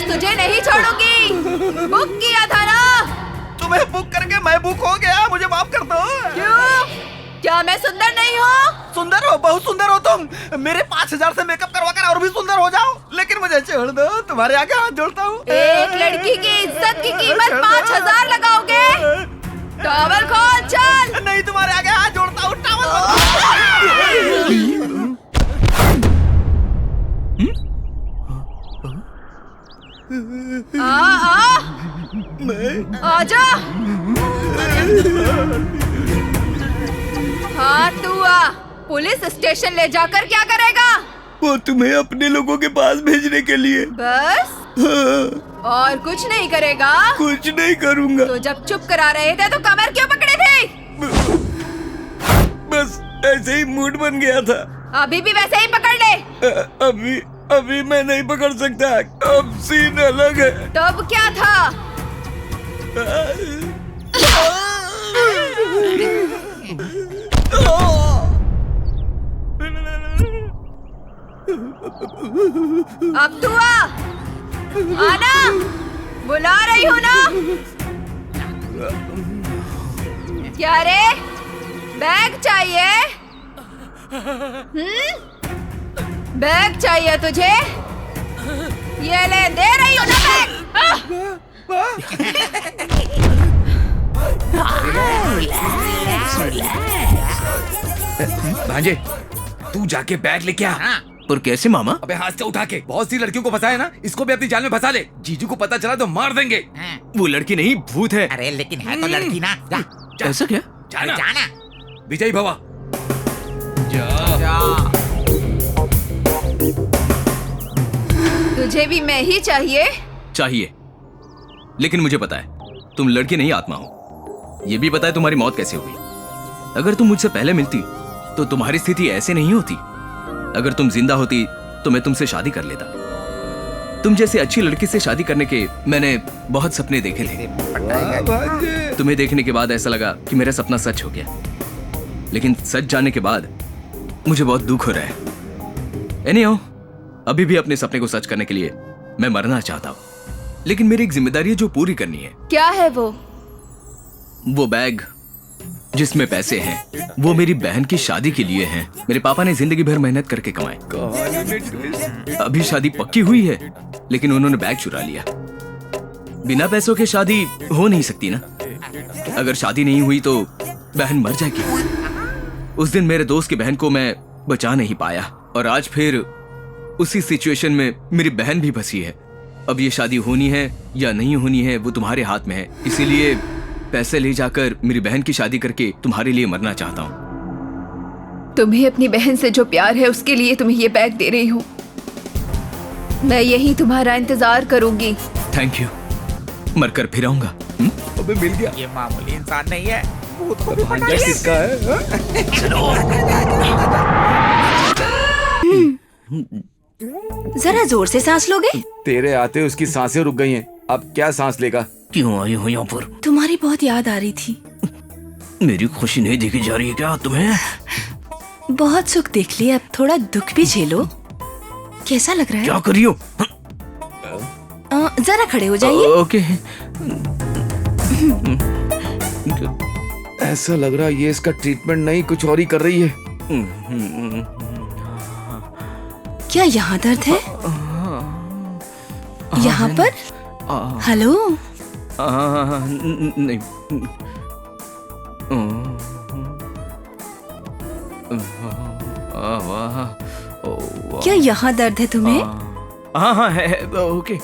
आज तुझे नहीं छोड़ूंगी। बुक किया था ना? तुम्हें बुक करके मैं बुक हो गया, मुझे माफ कर दो। क्यों? क्या मैं सुंदर नहीं हूँ? सुंदर हो, बहुत सुंदर हो तुम। मेरे 5000 से मेकअप करवा कर और भी सुंदर हो जाओ, लेकिन मुझे छोड़ दो। तुम्हारे आगे हाथ जोड़ता हूँ। एक लड़की की इज्जत की कीमत 5000 लगाओगे? टॉवल खोल, चल। नहीं, तुम्हारे आगे हाथ जोड़ता हूँ। टॉवल आजा। हाँ तू आ। पुलिस स्टेशन ले जाकर क्या करेगा? वो तुम्हें अपने लोगों के पास भेजने के लिए। बस? हाँ। और कुछ नहीं करेगा? कुछ नहीं करूँगा। तो जब चुप करा रहे थे तो कमर क्यों पकड़े थे? बस ऐसे ही मूड बन गया था। अभी भी वैसे ही पकड़ ले। अभी मैं नहीं पकड़ सकता। अब सीन अलग है। तब क्या था? अब तू आ। आना, बुला रही हूँ ना। क्या रे, बैग चाहिए? बैग चाहिए तुझे? ये ले, दे रही हूँ ना बैग। भांजे, तू जाके बैग लेके आ। और कैसे मामा? अबे हाथ से उठा के। बहुत सी लड़कियों को फंसाया ना, इसको भी अपनी जाल में फंसा ले। जीजू को पता चला तो मार देंगे। वो लड़की नहीं, भूत है। अरे लेकिन है तो लड़की ना। जा, ऐसा क्या? जाना। जाना। विजय भवा। तुझे भी मैं ही चाहिए? चाहिए, लेकिन मुझे पता है तुम लड़की नहीं आत्मा हो। ये भी पता है तुम्हारी मौत कैसे हुई। अगर तुम मुझसे पहले मिलती तो तुम्हारी स्थिति ऐसे नहीं होती। अगर तुम जिंदा होती तो मैं तुमसे शादी कर लेता। तुम जैसे अच्छी लड़की से शादी करने के मैंने बहुत सपने देखे थे। तुम्हें देखने के बाद ऐसा लगा कि मेरा सपना सच हो गया, लेकिन सच जानने के बाद मुझे बहुत दुख हो रहा है। एनीहाउ, अभी भी अपने सपने को सच करने के लिए मैं मरना चाहता हूँ, लेकिन मेरी एक जिम्मेदारी है जो पूरी करनी है। क्या है वो? वो बैग जिसमें पैसे हैं, वो मेरी बहन की शादी के लिए हैं। मेरे पापा ने जिंदगी भर मेहनत करके कमाए। अभी शादी पक्की हुई है, लेकिन उन्होंने बैग चुरा लिया। बिना पैसों के शादी हो नहीं सकती ना। अगर शादी नहीं हुई तो बहन मर जाएगी। उस दिन मेरे दोस्त की बहन को मैं बचा नहीं पाया, और आज फिर उसी सिचुएशन में मेरी बहन भी फंसी है। अब ये शादी होनी है या नहीं होनी है वो तुम्हारे हाथ में है। इसीलिए पैसे ले जाकर मेरी बहन की शादी करके तुम्हारे लिए मरना चाहता हूँ। तुम्हें अपनी बहन से जो प्यार है उसके लिए तुम्हें ये बैग दे रही हूँ। मैं यही तुम्हारा इंतजार करूंगी। Thank you. मरकर फिर आऊंगा। अबे मिल गया। ये मामूली इंसान नहीं है। भांजा किसका है? जरा जोर से सांस लोगे? तेरे आते उसकी सांसें रुक गई हैं। अब क्या सांस लेगा? क्यों आई हो यहाँ पर? तुम्हारी बहुत याद आ रही थी। मेरी खुशी नहीं देखी जा रही है क्या तुम्हें? बहुत सुख देख लिया, अब थोड़ा दुख भी झेलो। कैसा लग रहा है? क्या कर रही हो? जरा खड़े हो जाइए। ओके। ऐसा लग रहा है ये इसका ट्रीटमेंट नहीं, कुछ और ही कर रही है। क्या यहाँ दर्द है? यहाँ पर? हेलो? नहीं। क्या यहाँ दर्द है तुम्हें? हाँ हाँ है। ओके।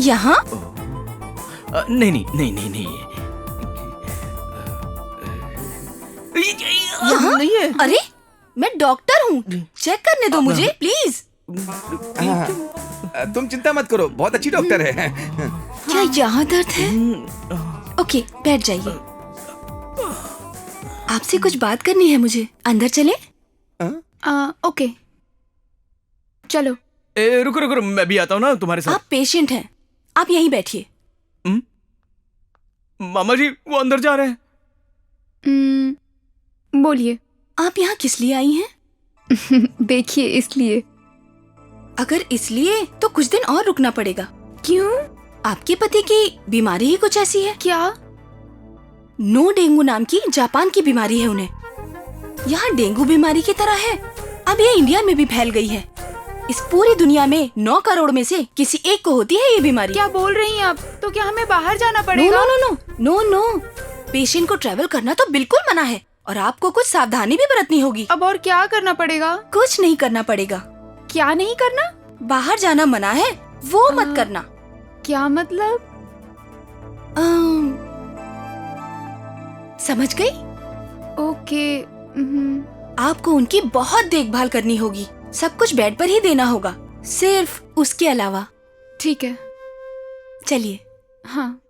यहाँ? नहीं नहीं नहीं नहीं नहीं। यहाँ? नहीं है। अरे मैं डॉक्टर हूँ, चेक करने दो मुझे प्लीज। तुम चिंता मत करो, बहुत अच्छी डॉक्टर है। क्या यहाँ दर्द है? ओके, बैठ जाइए। आपसे कुछ बात करनी है मुझे। अंदर चले? ओके चलो। रुको रुको, मैं भी आता हूँ ना तुम्हारे साथ। आप पेशेंट हैं, आप यहीं बैठिए। मामा जी वो अंदर जा रहे हैं। बोलिए। आप यहाँ किस लिए आई हैं? देखिए इसलिए। अगर इसलिए तो कुछ दिन और रुकना पड़ेगा। क्यों? आपके पति की बीमारी ही कुछ ऐसी है। क्या? नो डेंगू नाम की जापान की बीमारी है उन्हें। यहाँ डेंगू बीमारी की तरह है, अब ये इंडिया में भी फैल गई है। इस पूरी दुनिया में 9 करोड़ में से किसी एक को होती है ये बीमारी। क्या बोल रही हैं आप? तो क्या हमें बाहर जाना नो पड़ेगा? No no no no no, patient को ट्रैवल करना तो बिल्कुल मना है और आपको कुछ सावधानी भी बरतनी होगी। अब और क्या करना पड़ेगा? कुछ नहीं करना पड़ेगा। क्या नहीं करना? बाहर जाना मना है, वो मत करना। क्या मतलब? समझ गई? ओके। आपको उनकी बहुत देखभाल करनी होगी, सब कुछ बेड पर ही देना होगा, सिर्फ उसके अलावा। ठीक है। चलिए। हाँ।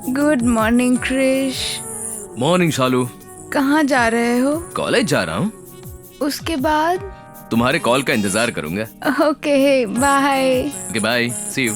Good morning Krish. Morning Shalu. कहाँ जा रहे हो? कॉलेज जा रहा हूँ। उसके बाद? तुम्हारे कॉल का इंतजार करूंगा। Okay bye. Okay bye, see you.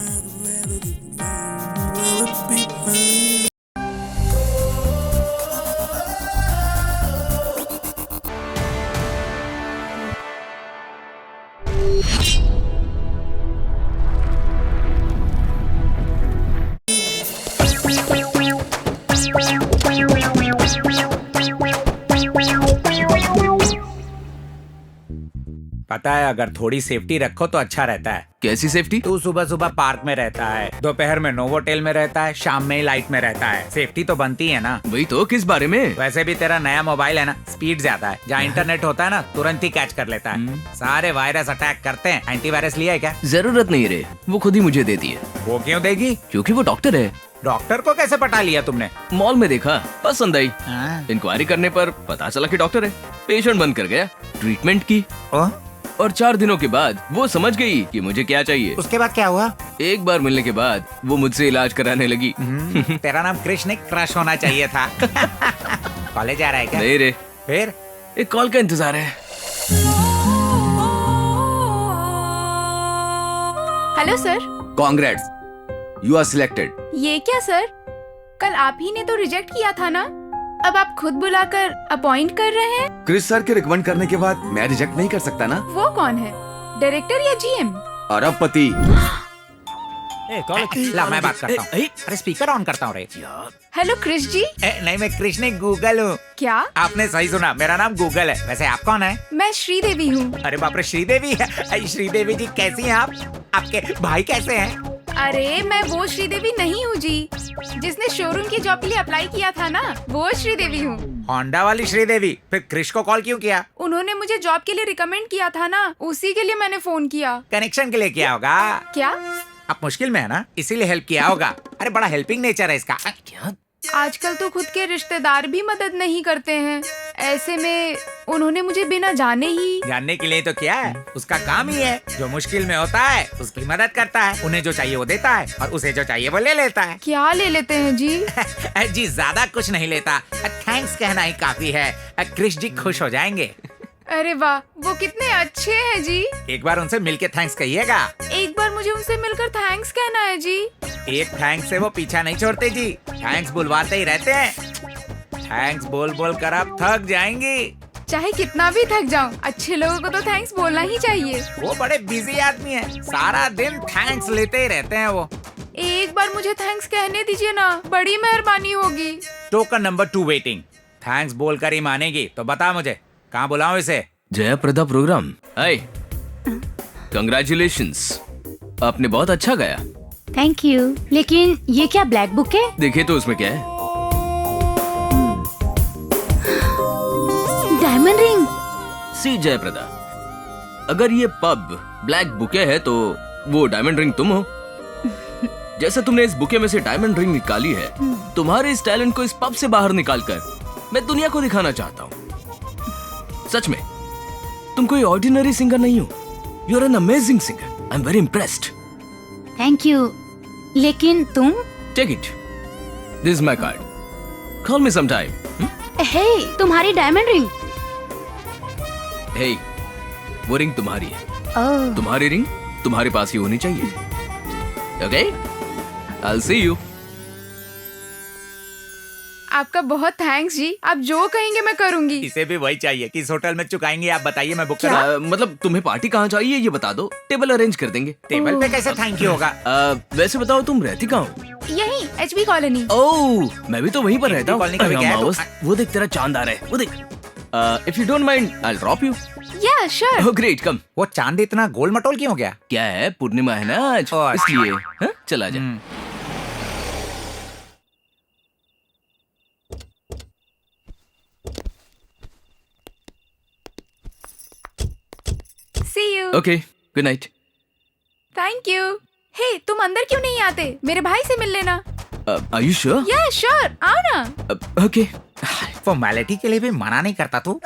पता है, अगर थोड़ी सेफ्टी रखो तो अच्छा रहता है। कैसी सेफ्टी? तू सुबह सुबह पार्क में रहता है, दोपहर में नोवोटेल में रहता है, शाम में लाइट में रहता है। सेफ्टी तो बनती है ना। वही तो, किस बारे में? वैसे भी तेरा नया मोबाइल है ना, स्पीड ज्यादा है। जहाँ इंटरनेट होता है ना, तुरंत ही कैच कर लेता है। सारे वायरस अटैक करते हैं। एंटीवायरस लिया है क्या? जरूरत नहीं रे, वो खुद ही मुझे देती है। वो क्यों देगी? क्योंकि वो डॉक्टर है। डॉक्टर को कैसे पटा लिया तुमने? मॉल में देखा, पसंद आई। हाँ। इंक्वायरी करने पर पता चला कि डॉक्टर है। पेशेंट बनकर गया, ट्रीटमेंट की ओ? और 4 दिनों के बाद वो समझ गई कि मुझे क्या चाहिए। उसके बाद क्या हुआ? एक बार मिलने के बाद वो मुझसे इलाज कराने लगी। तेरा नाम कृष्ण क्रश होना चाहिए था। कॉलेज जा रहा है क्या? नहीं रे, फिर एक कॉल का इंतजार है। Hello sir. Congrats, you are selected. ये क्या सर? कल आप ही ने तो रिजेक्ट किया था ना, अब आप खुद बुलाकर अपॉइंट कर रहे हैं? क्रिस सर के रिकमेंड करने के बाद मैं रिजेक्ट नहीं कर सकता ना। वो कौन है, डायरेक्टर या जीएम? अरबपति। ला मैं बात करता हूँ। अरे स्पीकर ऑन करता हूँ रे। हेलो क्रिश जी। नहीं, मैं कृष्ण गूगल हूँ। क्या? आपने सही सुना, मेरा नाम गूगल है। वैसे आप कौन है? मैं श्रीदेवी हूँ। अरे बाप रे, श्रीदेवी है। अरे श्रीदेवी जी कैसी हैं आप? आपके भाई कैसे हैं? अरे मैं वो श्रीदेवी नहीं हूँ जी, जिसने शोरूम की जॉब के लिए अप्लाई किया था ना, वो श्रीदेवी हूँ। होंडा वाली श्रीदेवी। फिर क्रिश को कॉल क्यों किया? उन्होंने मुझे जॉब के लिए रिकमेंड किया था ना, उसी के लिए मैंने फोन किया। कनेक्शन के लिए किया होगा। क्या? आप मुश्किल में है ना, इसीलिए हेल्प किया होगा। अरे बड़ा हेल्पिंग नेचर है इसका। क्या? आजकल तो खुद के रिश्तेदार भी मदद नहीं करते हैं, ऐसे में उन्होंने मुझे बिना जाने ही। जानने के लिए तो क्या है, उसका काम ही है। जो मुश्किल में होता है उसकी मदद करता है। उन्हें जो चाहिए वो देता है और उसे जो चाहिए वो ले लेता है। क्या ले लेते हैं जी? जी ज्यादा कुछ नहीं लेता, थैंक्स कहना ही काफी है। क्रिश जी खुश हो जाएंगे। अरे वाह, वो कितने अच्छे हैं जी। एक बार उनसे मिलके थैंक्स कहिएगा। एक बार मुझे उनसे मिलकर थैंक्स कहना है जी। एक थैंक्स से वो पीछा नहीं छोड़ते जी, थैंक्स बुलवाते ही रहते हैं। थैंक्स बोल बोल कर आप थक जाएंगी। चाहे कितना भी थक जाऊं, अच्छे लोगों को तो थैंक्स बोलना ही चाहिए। वो बड़े बिजी आदमी है, सारा दिन थैंक्स लेते ही रहते हैं वो। एक बार मुझे थैंक्स कहने दीजिए ना, बड़ी मेहरबानी होगी। Token number 2 waiting. थैंक्स बोलकर ही मानेगी तो बता मुझे, कहाँ बुलाऊं इसे? जयाप्रदा प्रोग्राम। हाय, कंग्रेचुलेशंस, आपने बहुत अच्छा गाया। Thank you. लेकिन ये क्या ब्लैक बुक है? देखिए तो उसमें क्या है। Diamond ring. सी जयप्रदा, अगर ये पब ब्लैक बुके है तो वो डायमंड रिंग तुम हो। जैसे तुमने इस बुके में से डायमंड रिंग निकाली है, तुम्हारे इस टैलेंट को इस पब से बाहर निकालकर मैं दुनिया को दिखाना चाहता हूँ। सच में तुम कोई ऑर्डिनरी सिंगर नहीं हो, you are an amazing singer. I am very impressed. Thank you. लेकिन तुम? Take it, this is my card, call me sometime. Hey, तुम्हारी डायमंड रिंग। हे, वो रिंग तुम्हारी है, ओह, तुम्हारी रिंग तुम्हारे पास ही होनी चाहिए। Okay, I will see you. आपका बहुत थैंक्स जी, आप जो कहेंगे मैं करूंगी। इसे भी वही चाहिए। किस होटल में चुकाएंगे आप बताइए, मैं बुक क्या? करा। मतलब तुम्हें पार्टी कहाँ चाहिए ये बता दो, टेबल अरेंज कर देंगे। टेबल पे कैसे थैंक यू होगा? वैसे बताओ तुम रहती कहाँ हो? यही HB कॉलोनी। ओह, मैं भी तो वहीं पर रहता हूँ। कॉलोनी का भी क्या है? अमावस, वो देख तेरा चांद आ रहा है, वो देख। If you don't mind I will drop you. या श्योर। ओह ग्रेट, कम। वो चांद इतना गोल मटोल क्यों हो गया? क्या है, पूर्णिमा है ना आज, ओह, अच्छा। इसलिए। हाँ, चला जा। See you. Okay, good night. Thank you. Hey, तुम अंदर क्यों नहीं आते? मेरे भाई से मिल लेना। Are you sure? Yeah sure, आओ ना। ओके। फॉर्मेलिटी के लिए भी मना नहीं करता तू।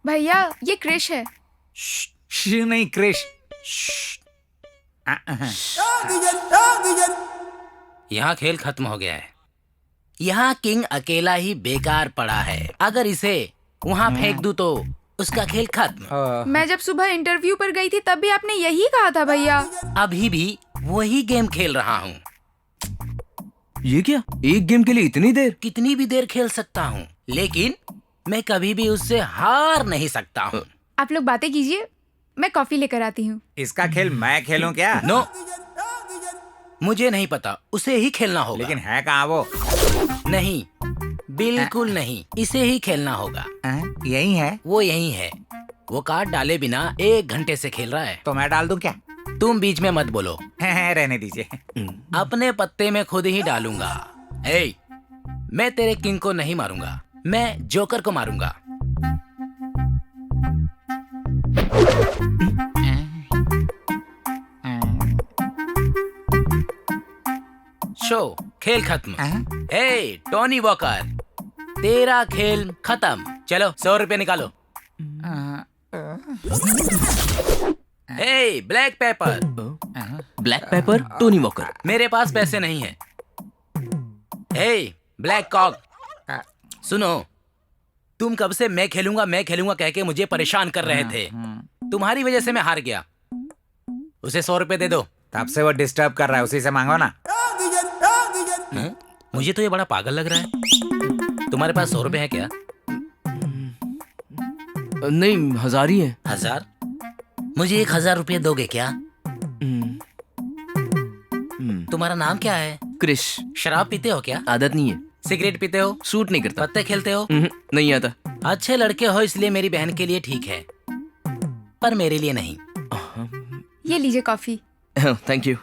भैया, ये क्रिश है। नहीं क्रिश। यहाँ खेल खत्म हो गया है। यहाँ किंग अकेला ही बेकार पड़ा है। अगर इसे वहाँ फेंक दूं तो उसका खेल खत्म। मैं जब सुबह इंटरव्यू पर गई थी तब भी आपने यही कहा था भैया। अभी भी वही गेम खेल रहा हूँ। ये क्या, एक गेम के लिए इतनी देर? कितनी भी देर खेल सकता हूँ, लेकिन मैं कभी भी उससे हार नहीं सकता हूँ। आप लोग बातें कीजिए, मैं कॉफी लेकर आती हूँ। इसका खेल मैं खेलूं क्या? नो, मुझे नहीं पता, उसे ही खेलना होगा। लेकिन है कहाँ वो? नहीं, बिल्कुल नहीं, इसे ही खेलना होगा। यही है। वो यही है। वो कार्ड डाले बिना 1 घंटे से खेल रहा है। तो मैं डाल दूं क्या? तुम बीच में मत बोलो। रहने दीजिए। अपने पत्ते में खुद ही डालूंगा। हे, मैं तेरे किंग को नहीं मारूंगा, मैं जोकर को मारूंगा। शो, खेल खत्म। हे, टोनी वॉकर, तेरा खेल खत्म। चलो 100 रुपए निकालो। Hey, black paper. Black paper, Tony Walker. मेरे पास पैसे नहीं है। हे, ब्लैक कॉक, सुनो, तुम कब से मैं खेलूंगा कह के मुझे परेशान कर रहे थे। तुम्हारी वजह से मैं हार गया। उसे 100 रुपए दे दो। तब से वो डिस्टर्ब कर रहा है, उसी से मांगो ना। मुझे तो ये बड़ा पागल लग रहा है। तुम्हारे पास 100 रुपए है क्या? नहीं, 1000 ही है। 1000? मुझे 1000 रुपए दोगे क्या? तुम्हारा नाम क्या है? क्रिश। शराब पीते हो क्या? आदत नहीं है। सिगरेट पीते हो? सूट नहीं करता। पत्ते खेलते हो? नहीं आता। अच्छे लड़के हो इसलिए मेरी बहन के लिए ठीक है, पर मेरे लिए नहीं। ये लीजिए कॉफी। Thank you.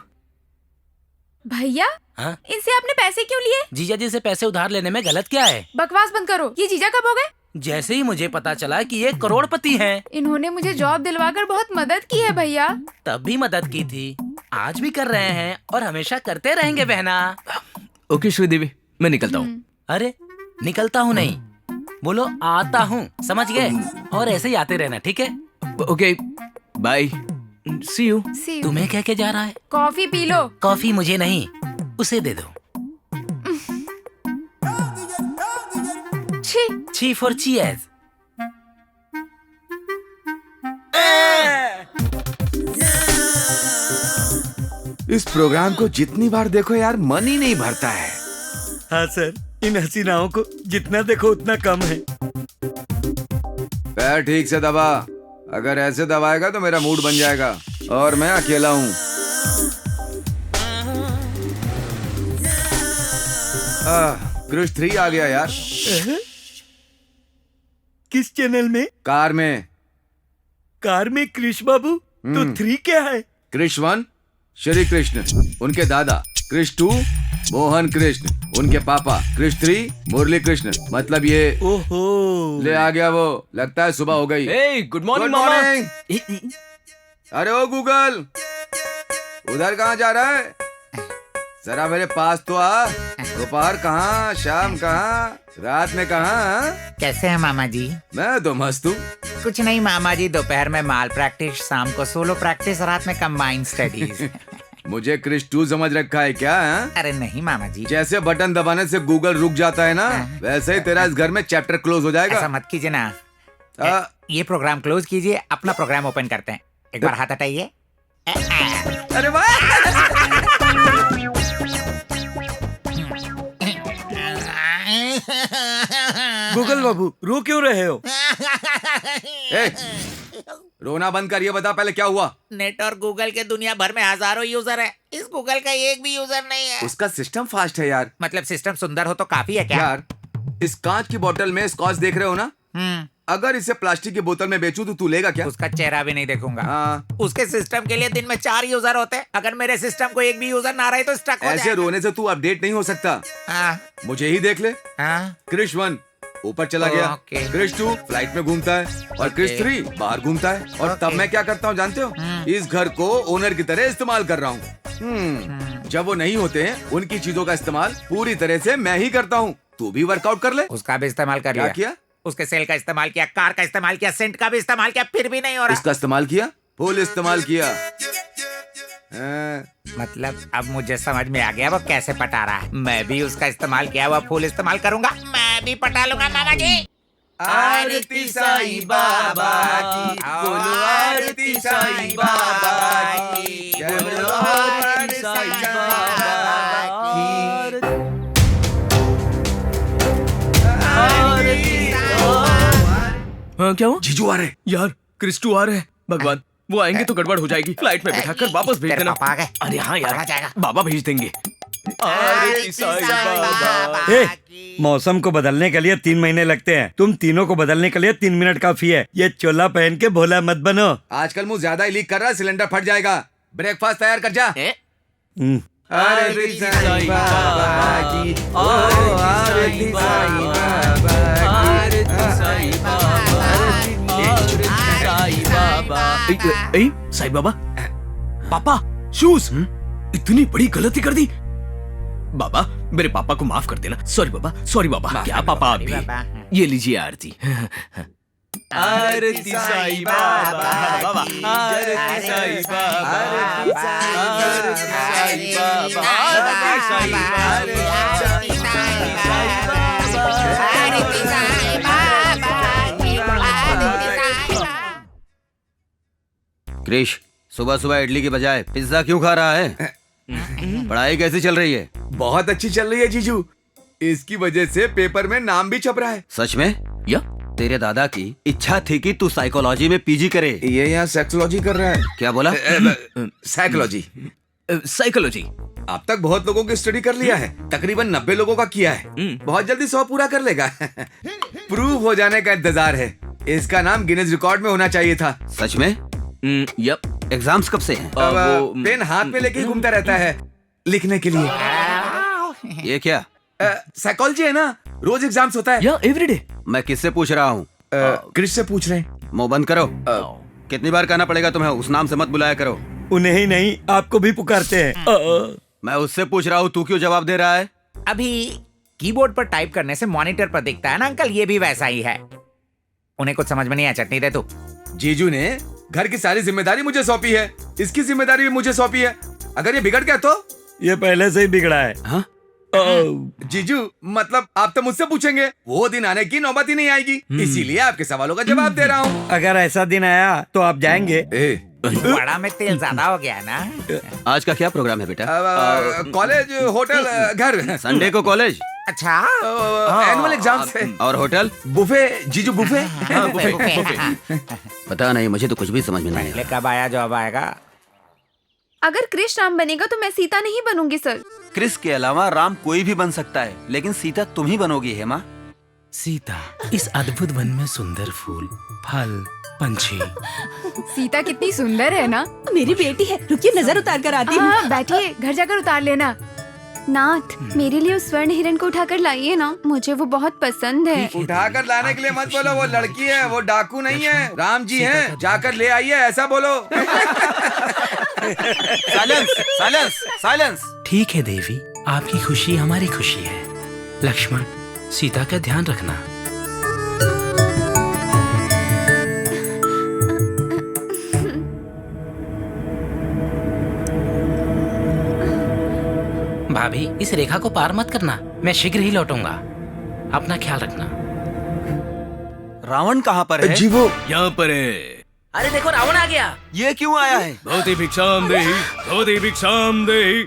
भैया, हाँ? इनसे आपने पैसे क्यों लिए? जीजा जी से पैसे उधार लेने में गलत क्या है? बकवास बंद करो। ये जीजा कब हो गए? जैसे ही मुझे पता चला कि ये करोड़पति हैं, इन्होंने मुझे जॉब दिलवाकर बहुत मदद की है भैया। तब भी मदद की थी, आज भी कर रहे हैं और हमेशा करते रहेंगे बहना। ओके श्रीदेवी, मैं निकलता हूँ। अरे, निकलता हूँ नहीं, बोलो आता हूँ, समझ गए? और ऐसे ही आते रहना, ठीक है? Okay, bye, see you. तुम्हें कह के जा रहा है? Coffee P low. कॉफी मुझे नहीं, उसे दे दो। छी फॉर चीयर्स। इस प्रोग्राम को जितनी बार देखो यार, मन ही नहीं भरता है। हाँ सर, इन हसीनाओं को जितना देखो उतना कम है। पैर ठीक से दबा, अगर ऐसे दबाएगा तो मेरा मूड बन जाएगा और मैं अकेला हूँ। क्रिश 3 आ गया यार। किस चैनल में? कार में। कार में क्रिश बाबू? तो 3 क्या है? क्रिश 1 श्री कृष्ण, उनके दादा। क्रिश 2 मोहन कृष्ण, उनके पापा। क्रिश 3 मुरली कृष्ण। मतलब ये ओहो, ले आ गया वो। लगता है सुबह हो गई। हे, गुड मॉर्निंग Good मामा। morning। अरे ओ गूगल, उधर कहाँ जा रहा है? जरा मेरे पास तो आ। दोपहर कहाँ, शाम कहाँ, रात में कहाँ? कैसे हैं मामा जी? मैं तो मस्त हूँ। कुछ नहीं मामा जी, दोपहर में माल प्रैक्टिस, शाम को सोलो प्रैक्टिस, रात में कंबाइंड स्टडीज। मुझे क्रिश 2 समझ रखा है क्या? है? अरे नहीं मामा जी, जैसे बटन दबाने से गूगल रुक जाता है ना, वैसे ही तेरा इस घर में चैप्टर क्लोज हो जाएगा। ऐसा मत कीजिए ना। आ, ये प्रोग्राम क्लोज कीजिए, अपना प्रोग्राम ओपन करते हैं। एक बार हाथ हटाइए। अरे वाह! गूगल बाबू रो क्यों रहे हो? ए, रोना बंद कर, ये बता पहले क्या हुआ? नेट और गूगल के दुनिया भर में हजारों यूजर है, इस गूगल का एक भी यूजर नहीं है। उसका सिस्टम फास्ट है यार। मतलब सिस्टम सुंदर हो तो काफी है क्या? यार, इस कांच की बोतल में स्कॉच देख रहे हो ना? अगर इसे प्लास्टिक की बोतल में बेचूं तो तू लेगा क्या? उसका चेहरा भी नहीं देखूंगा। हाँ। उसके सिस्टम के लिए दिन में 4 यूजर होते हैं। अगर मेरे सिस्टम को एक भी यूजर ना रहे तो स्टक हो ऐसे जाएगा। रोने से तू अपडेट नहीं हो सकता। हाँ, मुझे ही देख ले। हाँ। क्रिश 1 ऊपर चला गया, ओके। क्रिश 2 फ्लाइट में घूमता है और क्रिश 3 बाहर घूमता है। और तब ओके। मैं क्या करता हूँ जानते हो? इस घर को ओनर की तरह इस्तेमाल कर रहा हूँ। जब वो नहीं होते हैं, उनकी चीजों का इस्तेमाल पूरी तरह से मैं ही करता हूँ। तू भी वर्कआउट कर ले। उसका भी इस्तेमाल कर क्या लिया। किया? उसके सेल का इस्तेमाल किया, कार का इस्तेमाल किया, सेंट का भी इस्तेमाल किया, फिर भी नहीं हो रहा। इसका इस्तेमाल किया, फुल इस्तेमाल किया। हाँ। मतलब अब मुझे समझ में आ गया वो कैसे पटा रहा है। मैं भी उसका इस्तेमाल किया हुआ फुल इस्तेमाल करूंगा। मैं भी पटा लूंगा मामा जी। आरती साईं बाबा की, बोलो आरती साईं बाबा की, जय बोलो आरती साईं बाबा की। हाँ, क्या हुआ? जीजू आ रहे। यार क्रिस 2 आ रहे हैं। भगवान, वो आएंगे तो गड़बड़ हो जाएगी। फ्लाइट में बैठाकर वापस भेज तेरे देना। पापा आ गए। अरे हाँ पकड़ा यार, जाएगा। बाबा भेज देंगे। आरती साईं बाबा। ए, मौसम को बदलने के लिए 3 महीने लगते हैं। तुम तीनों को बदलने के लिए 3 मिनट काफी है। ये चोला पहन के भोला मत बनो। आजकल मुंह ज्यादा ही लीक कर रहा है, सिलेंडर फट जाएगा। ब्रेकफास्ट तैयार कर जा। हम्म। आरती साईं बाबा की, ओ आरती साईं बाबा की, साईं बाबा, पापा शूज, इतनी बड़ी गलती कर दी। बाबा, मेरे पापा को माफ कर देना। सॉरी बाबा, सॉरी बाबा। क्या पापा आप भी? बाबा। ये लीजिए आरती। आरती साईं बाबा, बाबा आरती साईं बाबा, आरती साईं बाबा, आरती साईं क्रिश, सुबह सुबह इडली की बजाय पिज्जा क्यों खा रहा है? पढ़ाई कैसी चल रही है? बहुत अच्छी चल रही है जीजू। इसकी वजह से पेपर में नाम भी छप रहा है। सच में? या तेरे दादा की इच्छा थी कि तू साइकोलॉजी में पीजी करे। ये यहाँ सेक्सोलॉजी कर रहा है। क्या बोला? साइकोलॉजी। साइकोलॉजी। अब तक बहुत लोगों की स्टडी कर लिया है, तकरीबन 90 लोगों का किया है। बहुत जल्दी 100 पूरा कर लेगा। प्रूव हो जाने का इंतजार है। इसका नाम गिनेस रिकॉर्ड में होना चाहिए था। सच में? यप। एग्जाम्स कब से हैं? पेन हाथ में लेके घूमता रहता है लिखने के लिए। ये क्या? साइकोलॉजी है ना, रोज एग्जाम्स होता है। या एवरीडे। मैं किससे पूछ रहा हूँ? क्रिश से पूछ रहे हैं। मुंह बंद करो। कितनी बार कहना पड़ेगा तुम्हें? उस नाम से मत बुलाया करो। उन्हें ही नहीं, आपको भी पुकारते हैं। मैं उससे पूछ रहा हूँ, तू क्यों जवाब दे रहा है? अभी कीबोर्ड पर टाइप करने से मॉनिटर पर दिखता है ना अंकल, ये भी वैसा ही है। उन्हें कुछ समझ में नहीं आया। चटनी दे तू। जीजू ने घर की सारी जिम्मेदारी मुझे सौंपी है, इसकी जिम्मेदारी भी मुझे सौंपी है। अगर ये बिगड़ गया तो? ये पहले से ही बिगड़ा है। हाँ? जीजू, मतलब आप तो मुझसे पूछेंगे, वो दिन आने की नौबत ही नहीं आएगी। इसीलिए आपके सवालों का जवाब दे रहा हूँ। अगर ऐसा दिन आया तो आप जाएंगे? बड़ा में तेल ज्यादा हो गया ना। आज का क्या प्रोग्राम है बेटा? कॉलेज, होटल, घर। संडे को कॉलेज? अच्छा। एनुअल एग्जाम्स है। और होटल? बुफे जीजू, बुफे। पता नहीं, मुझे तो कुछ भी समझ में नहीं आया। कब आया जॉब आएगा? अगर क्रिश राम बनेगा तो मैं सीता नहीं बनूंगी सर। क्रिस के अलावा राम कोई भी बन सकता है, लेकिन सीता तुम ही बनोगी हेमा। सीता, इस अद्भुत वन में सुंदर फूल, फल, पंछी। सीता कितनी सुंदर है ना। मेरी बेटी है, रुकिए नजर उतार कर आती हूँ। हाँ, बैठिए, घर जाकर उतार लेना। नाथ, मेरे लिए उस स्वर्ण हिरण को उठाकर लाइए ना, मुझे वो बहुत पसंद है। उठाकर लाने के लिए मत बोलो, वो लड़की है, वो डाकू नहीं है। राम जी हैं, जाकर ले आइए, ऐसा बोलो। Silence, silence, silence. ठीक है देवी, आपकी खुशी हमारी खुशी है। लक्ष्मण, सीता का ध्यान रखना। भाभी, इस रेखा को पार मत करना, मैं शीघ्र ही लौटूंगा। अपना ख्याल रखना। रावण कहाँ पर है? जी वो यहाँ पर है। अरे देखो, रावण आ गया। ये क्यों आया है? भवती भिक्षाम देहि, भवती भिक्षाम देहि,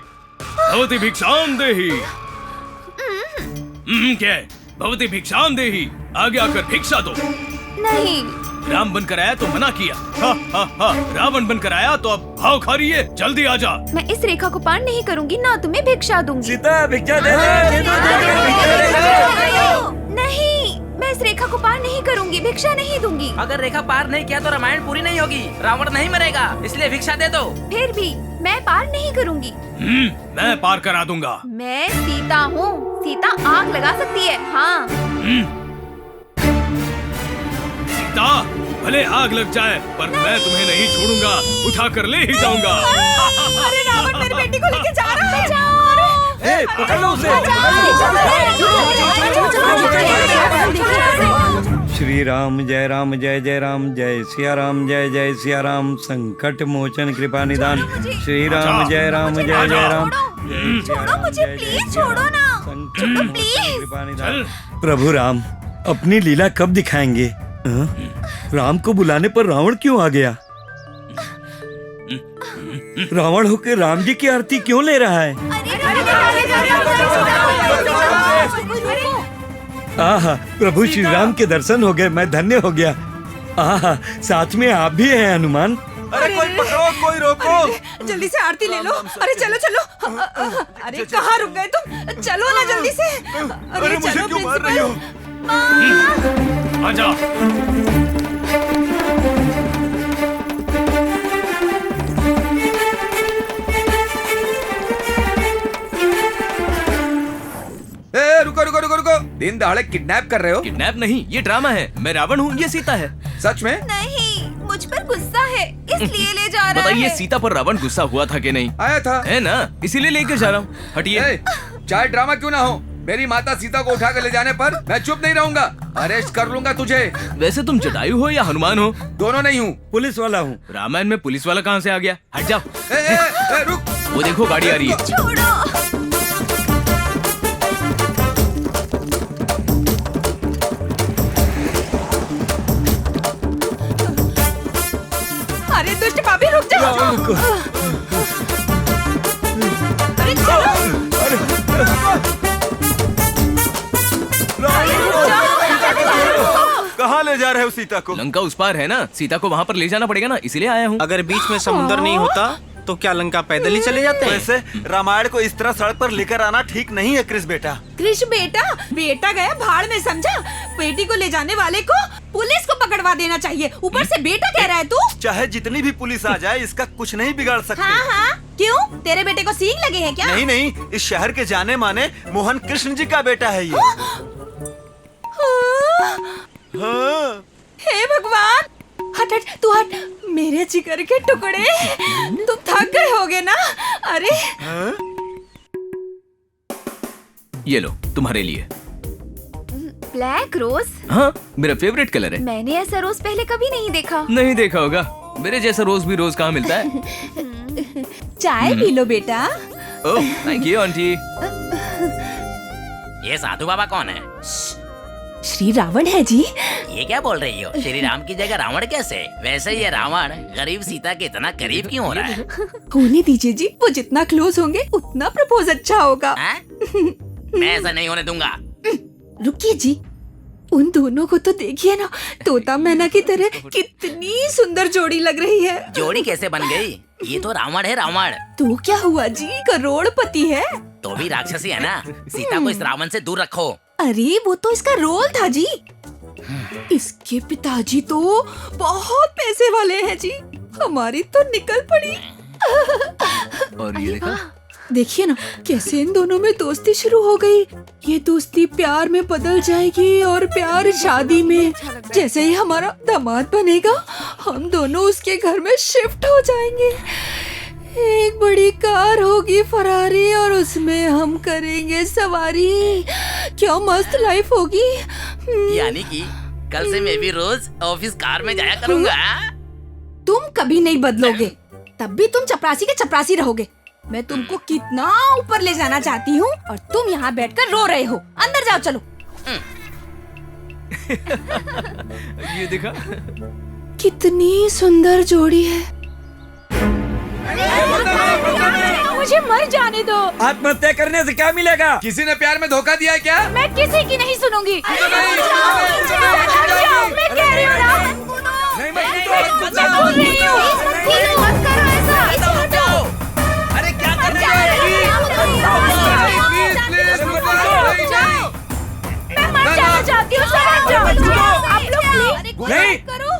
भवती भिक्षाम देहि। क्या है? भवती भिक्षाम देहि, आगे आकर भिक्षा दो। नहीं। राम बनकर आया तो मना किया, हा हा हा। रावण बनकर आया तो अब भाव खा रही है। जल्दी आ जा। मैं इस रेखा को पार नहीं करूंगी, ना तुम्हें भिक्षा दूंगी। सीता भिक्षा दे नहीं, मैं इस रेखा को पार नहीं करूंगी, भिक्षा नहीं दूंगी। अगर रेखा पार नहीं किया तो रामायण पूरी नहीं होगी, रावण नहीं मरेगा, इसलिए भिक्षा दे दो। फिर भी मैं पार नहीं करूंगी। मैं पार करा दूंगा। मैं सीता हूँ, सीता आग लगा सकती है। हाँ। सीता, भले आग लग जाए पर मैं तुम्हें नहीं छोड़ूंगा, उठा कर ले ही जाऊंगा। अरे रावण मेरी बेटी को लेके जा रहा है। पकड़ लो उसे। श्री राम जय जय राम, जय सिया राम, जय जय सिया राम, संकट मोचन कृपा निदान। श्री राम जय राम, जय जय राम। छोड़ो मुझे, प्लीज छोड़ो ना। संकट मोचन कृपा निदान। प्रभु राम अपनी लीला कब दिखाएंगे? राम को बुलाने पर रावण क्यों आ गया? रावण होकर राम जी की आरती क्यों ले रहा है? आहा, प्रभु श्री राम के दर्शन हो गए, मैं धन्य हो गया। आहा, साथ में आप भी हैं हनुमान। अरे कोई पकड़ो, कोई रोको। जल्दी से आरती ले लो। अरे चलो चलो। अरे कहाँ रुक गए तुम? चलो ना जल्दी से। अरे मुझे क्यों मार रही हो? आजा। रुको रुको रुको रुको, दिन दहाड़े किडनैप कर रहे हो? किडनैप नहीं, ये ड्रामा है। मैं रावण हूँ, ये सीता है। सच में? नहीं, मुझ पर गुस्सा है, इसलिए ले जा रहा है। बताइए, सीता पर रावण गुस्सा हुआ था कि नहीं? आया था। है ना, इसीलिए लेकर जा रहा हूँ। हटिए। चाहे ड्रामा क्यों ना हो, मेरी माता सीता को उठा कर ले जाने पर मैं चुप नहीं रहूंगा, अरेस्ट कर लूंगा तुझे। वैसे तुम जटायु हो या हनुमान हो? दोनों नहीं हूँ, पुलिस वाला हूँ। रामायण में पुलिस वाला कहाँ से आ गया? हट जाओ। रुक, वो देखो गाड़ी आ रही है। छोड़ो। अरे दुष्ट पापी, रुक जाओ। अरे चलो। कहाँ ले जा रहे हो सीता को? लंका उस पार है ना, सीता को वहाँ पर ले जाना पड़ेगा ना, इसीलिए आया हूँ। अगर बीच में समुद्र नहीं होता तो क्या लंका पैदल ही चले जाते हैं? वैसे रामायण को इस तरह सड़क पर लेकर आना ठीक नहीं है कृष बेटा। कृष बेटा, बेटा गया भाड़ में, समझा? बेटी को ले जाने वाले को पुलिस को पकड़वा देना चाहिए, ऊपर से बेटा कह रहा है तू। चाहे जितनी भी पुलिस आ जाए, इसका कुछ नहीं बिगाड़ सकते। हाँ हाँ, क्यों? तेरे बेटे को सींग लगे हैं क्या? नहीं नहीं, इस शहर के जाने माने मोहन कृष्ण जी का बेटा है ये। हाँ। हे भगवान, हट हट, तू हट। मेरे जिगर के टुकड़े, तुम थक गए होगे ना? अरे ये लो, तुम्हारे लिए। Black rose? हाँ, मेरा फेवरेट कलर है। मैंने ऐसा रोज पहले कभी नहीं देखा। नहीं देखा होगा, मेरे जैसा रोज भी रोज कहाँ मिलता है? चाय पी लो बेटा। ओह, थैंक यू आंटी। ये साधु बाबा कौन है? श्री रावण है जी। ये क्या बोल रही हो? श्री राम की जगह रावण कैसे? वैसे ये रावण गरीब सीता के इतना करीब क्यों हो रहा है? होने दीजिए जी, वो जितना क्लोज होंगे उतना प्रपोज अच्छा होगा। मैं ऐसा नहीं होने दूंगा। रुकिए जी, उन दोनों को तो देखिए ना, तोता मैना की तरह कितनी सुंदर जोड़ी लग रही है। जोड़ी कैसे बन गई? ये तो रावण है, रावण। तो क्या हुआ जी, करोड़पति है। तो भी राक्षसी है ना। सीता को इस रावण से दूर रखो। अरे वो तो इसका रोल था जी। इसके पिताजी तो बहुत पैसे वाले हैं जी, हमारी तो निकल पड़ी। और ये देखा, देखिए ना कैसे इन दोनों में दोस्ती शुरू हो गई। ये दोस्ती प्यार में बदल जाएगी और प्यार शादी में। जैसे ही हमारा दामाद बनेगा, हम दोनों उसके घर में शिफ्ट हो जाएंगे। एक बड़ी कार होगी फरारी और उसमें हम करेंगे सवारी। क्या मस्त लाइफ होगी। यानी कि कल से मैं भी रोज ऑफिस कार में जाया करूंगा। तुम कभी नहीं बदलोगे, तब भी तुम चपरासी के चपरासी रहोगे। मैं तुमको कितना ऊपर ले जाना चाहती हूँ और तुम यहाँ बैठकर रो रहे हो। अंदर जाओ चलो। ये देखा, कितनी सुंदर जोड़ी है। मुझे मर जाने दो। आत्महत्या करने से क्या मिलेगा? किसी ने प्यार में धोखा दिया है क्या? मैं किसी की नहीं सुनूंगी। मैं कह रही हूँ ना। मैं बोल रही हूँ। मत करो ऐसा। अरे क्या कर रहे हो? मैं मर जाना चाहती हूँ। आप लोग प्लीज नहीं,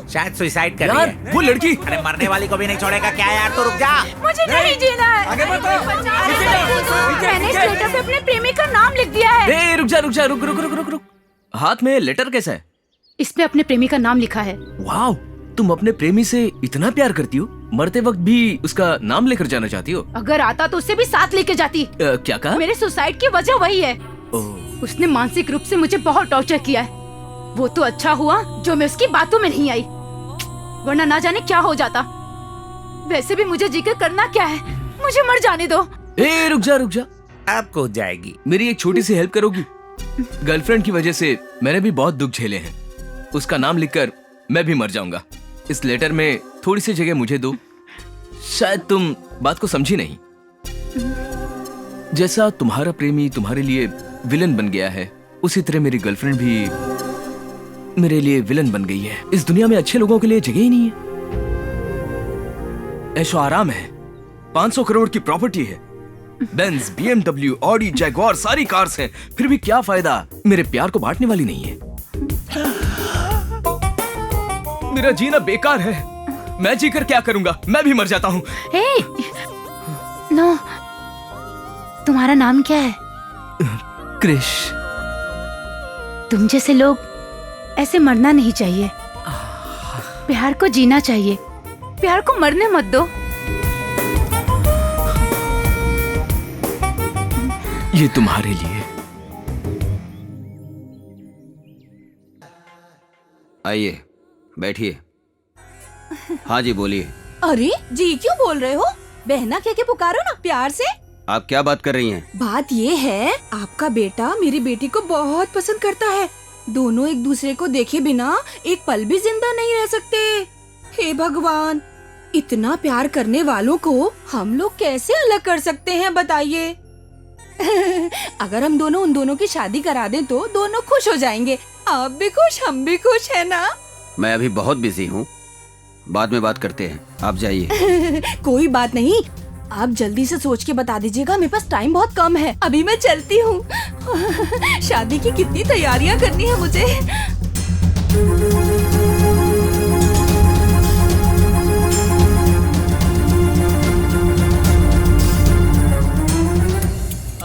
शायद सुसाइड कर रही यार है। वो लड़की। अरे मरने वाली को भी नहीं छोड़ेगा क्या यार? तो रुक जा। मुझे नहीं जीना है। आगे बढ़ो। मैंने इस लेटर पे अपने प्रेमी का नाम लिख दिया है। ए, रुक जा रुक जा, रुक रुक रुक रुक रुक। हाथ में लेटर कैसा है? इस पे अपने प्रेमी का नाम लिखा है। वाह, तुम अपने प्रेमी से इतना प्यार करती हो, मरते वक्त भी उसका नाम लेकर जाना चाहती हो? अगर आता तो उसे भी साथ लेके जाती। क्या कहा? मेरे सुसाइड की वजह वही है। उसने मानसिक रूप से मुझे बहुत टॉर्चर किया है। वो तो अच्छा हुआ जो मैं उसकी बातों में नहीं आई, वरना ना जाने क्या हो जाता। वैसे भी मुझे जीकर करना क्या है? मुझे मर जाने दो। ए, रुक जा रुक जा। अब कूद जाएगी। मेरी एक छोटी सी हेल्प करोगी? गर्लफ्रेंड की वजह से मैंने भी बहुत दुख झेले हैं। उसका नाम लिखकर मैं भी मर जाऊंगा। इस लेटर में थोड़ी सी जगह मुझे दो। शायद तुम बात को समझी नहीं। जैसा तुम्हारा प्रेमी तुम्हारे लिए विलन बन गया है, उसी तरह मेरी गर्लफ्रेंड भी मेरे लिए विलन बन गई है। इस दुनिया में अच्छे लोगों के लिए जगह ही नहीं है। ऐशो आराम है, 500 करोड़ की प्रॉपर्टी है, बेंज, BMW, ऑडी, जैगुआर सारी कार्स हैं, फिर भी क्या फायदा? मेरे प्यार को बांटने वाली नहीं है। मेरा जीना बेकार है। मैं जीकर क्या करूंगा? मैं भी मर जाता हूँ। हे, नो, तुम्हारा नाम क्या है? क्रिश। तुम जैसे लोग ऐसे मरना नहीं चाहिए। प्यार को जीना चाहिए, प्यार को मरने मत दो। ये तुम्हारे लिए। आइए बैठिए। हाँ जी बोलिए। अरे जी क्यों बोल रहे हो? बहना कह के पुकारो ना प्यार से। आप क्या बात कर रही हैं? बात ये है, आपका बेटा मेरी बेटी को बहुत पसंद करता है। दोनों एक दूसरे को देखे बिना एक पल भी जिंदा नहीं रह सकते। हे भगवान, इतना प्यार करने वालों को हम लोग कैसे अलग कर सकते हैं बताइए? अगर हम दोनों उन दोनों की शादी करा दें तो दोनों खुश हो जाएंगे। आप भी खुश, हम भी खुश, है ना? मैं अभी बहुत बिजी हूँ, बाद में बात करते हैं। आप जाइए। कोई बात नहीं, आप जल्दी से सोच के बता दीजिएगा। मेरे पास टाइम बहुत कम है, अभी मैं चलती हूँ। शादी की कितनी तैयारियां करनी है मुझे।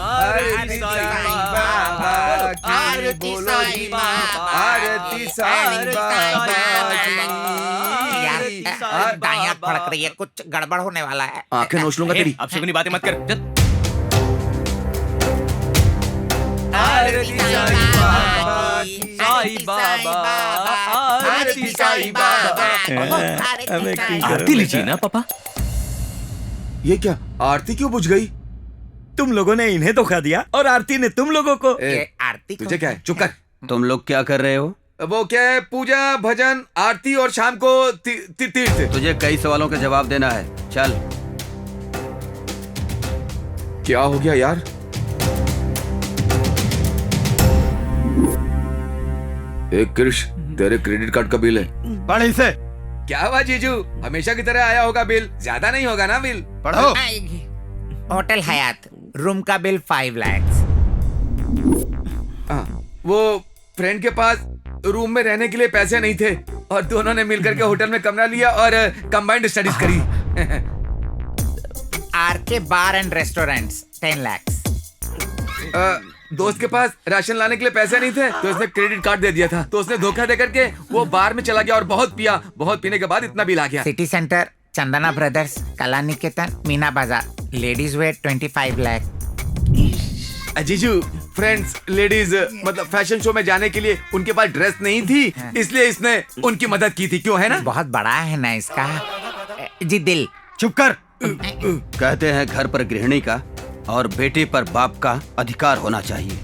आरती साईं बाबा की, बोलो जी आरती साईं बाबा की। यार दाएं फड़क रही है, कुछ गड़बड़ होने वाला है। आंखें नोच लूंगा तेरी। अब शकुनी बातें मत कर। चल। आरती साईं बाबा की, साईं बाबा, आरती साईं बाबा। अबे की आरती लीजिए ना पापा। ये क्या, आरती क्यों बुझ गई? तुम लोगों ने इन्हें धोखा दिया और आरती ने तुम लोगों को। ये आरती तुझे क्या है? चुप कर। तुम लोग क्या कर रहे हो? वो क्या है, पूजा, भजन, आरती और शाम को तीर्थ। तुझे कई सवालों का जवाब देना है। चल। क्या हो गया यार? एक कृष, तेरे क्रेडिट कार्ड का बिल है। पढ़ इसे। क्या हुआ जीजू, हमेशा की तरह आया होगा बिल? ज्यादा नहीं होगा ना बिल? पढ़ो। होटल हयात, रूम का बिल 5 लाख। वो फ्रेंड के पास रूम में रहने के लिए पैसे नहीं थे और दोनों ने मिलकर के होटल में कमरा लिया और कंबाइंड स्टडीज करी। RK bar and restaurants 10 lakh. दोस्त के पास राशन लाने के लिए पैसे नहीं थे तो उसने क्रेडिट कार्ड दे दिया था, तो उसने धोखा दे करके वो बार में चला गया और बहुत पिया। बहुत पीने के बाद इतना बिल आ गया। सिटी सेंटर चंदना ब्रदर्स, कला निकेतन, मीना बाजार, लेडीज वेयर 25 लाख। जीजू, फ्रेंड्स लेडीज मतलब फैशन शो में जाने के लिए उनके पास ड्रेस नहीं थी, इसलिए इसने उनकी मदद की थी, क्यों है ना? बहुत बड़ा है ना इसका जी दिल। चुप कर। कहते हैं घर पर गृहिणी का और बेटे पर बाप का अधिकार होना चाहिए,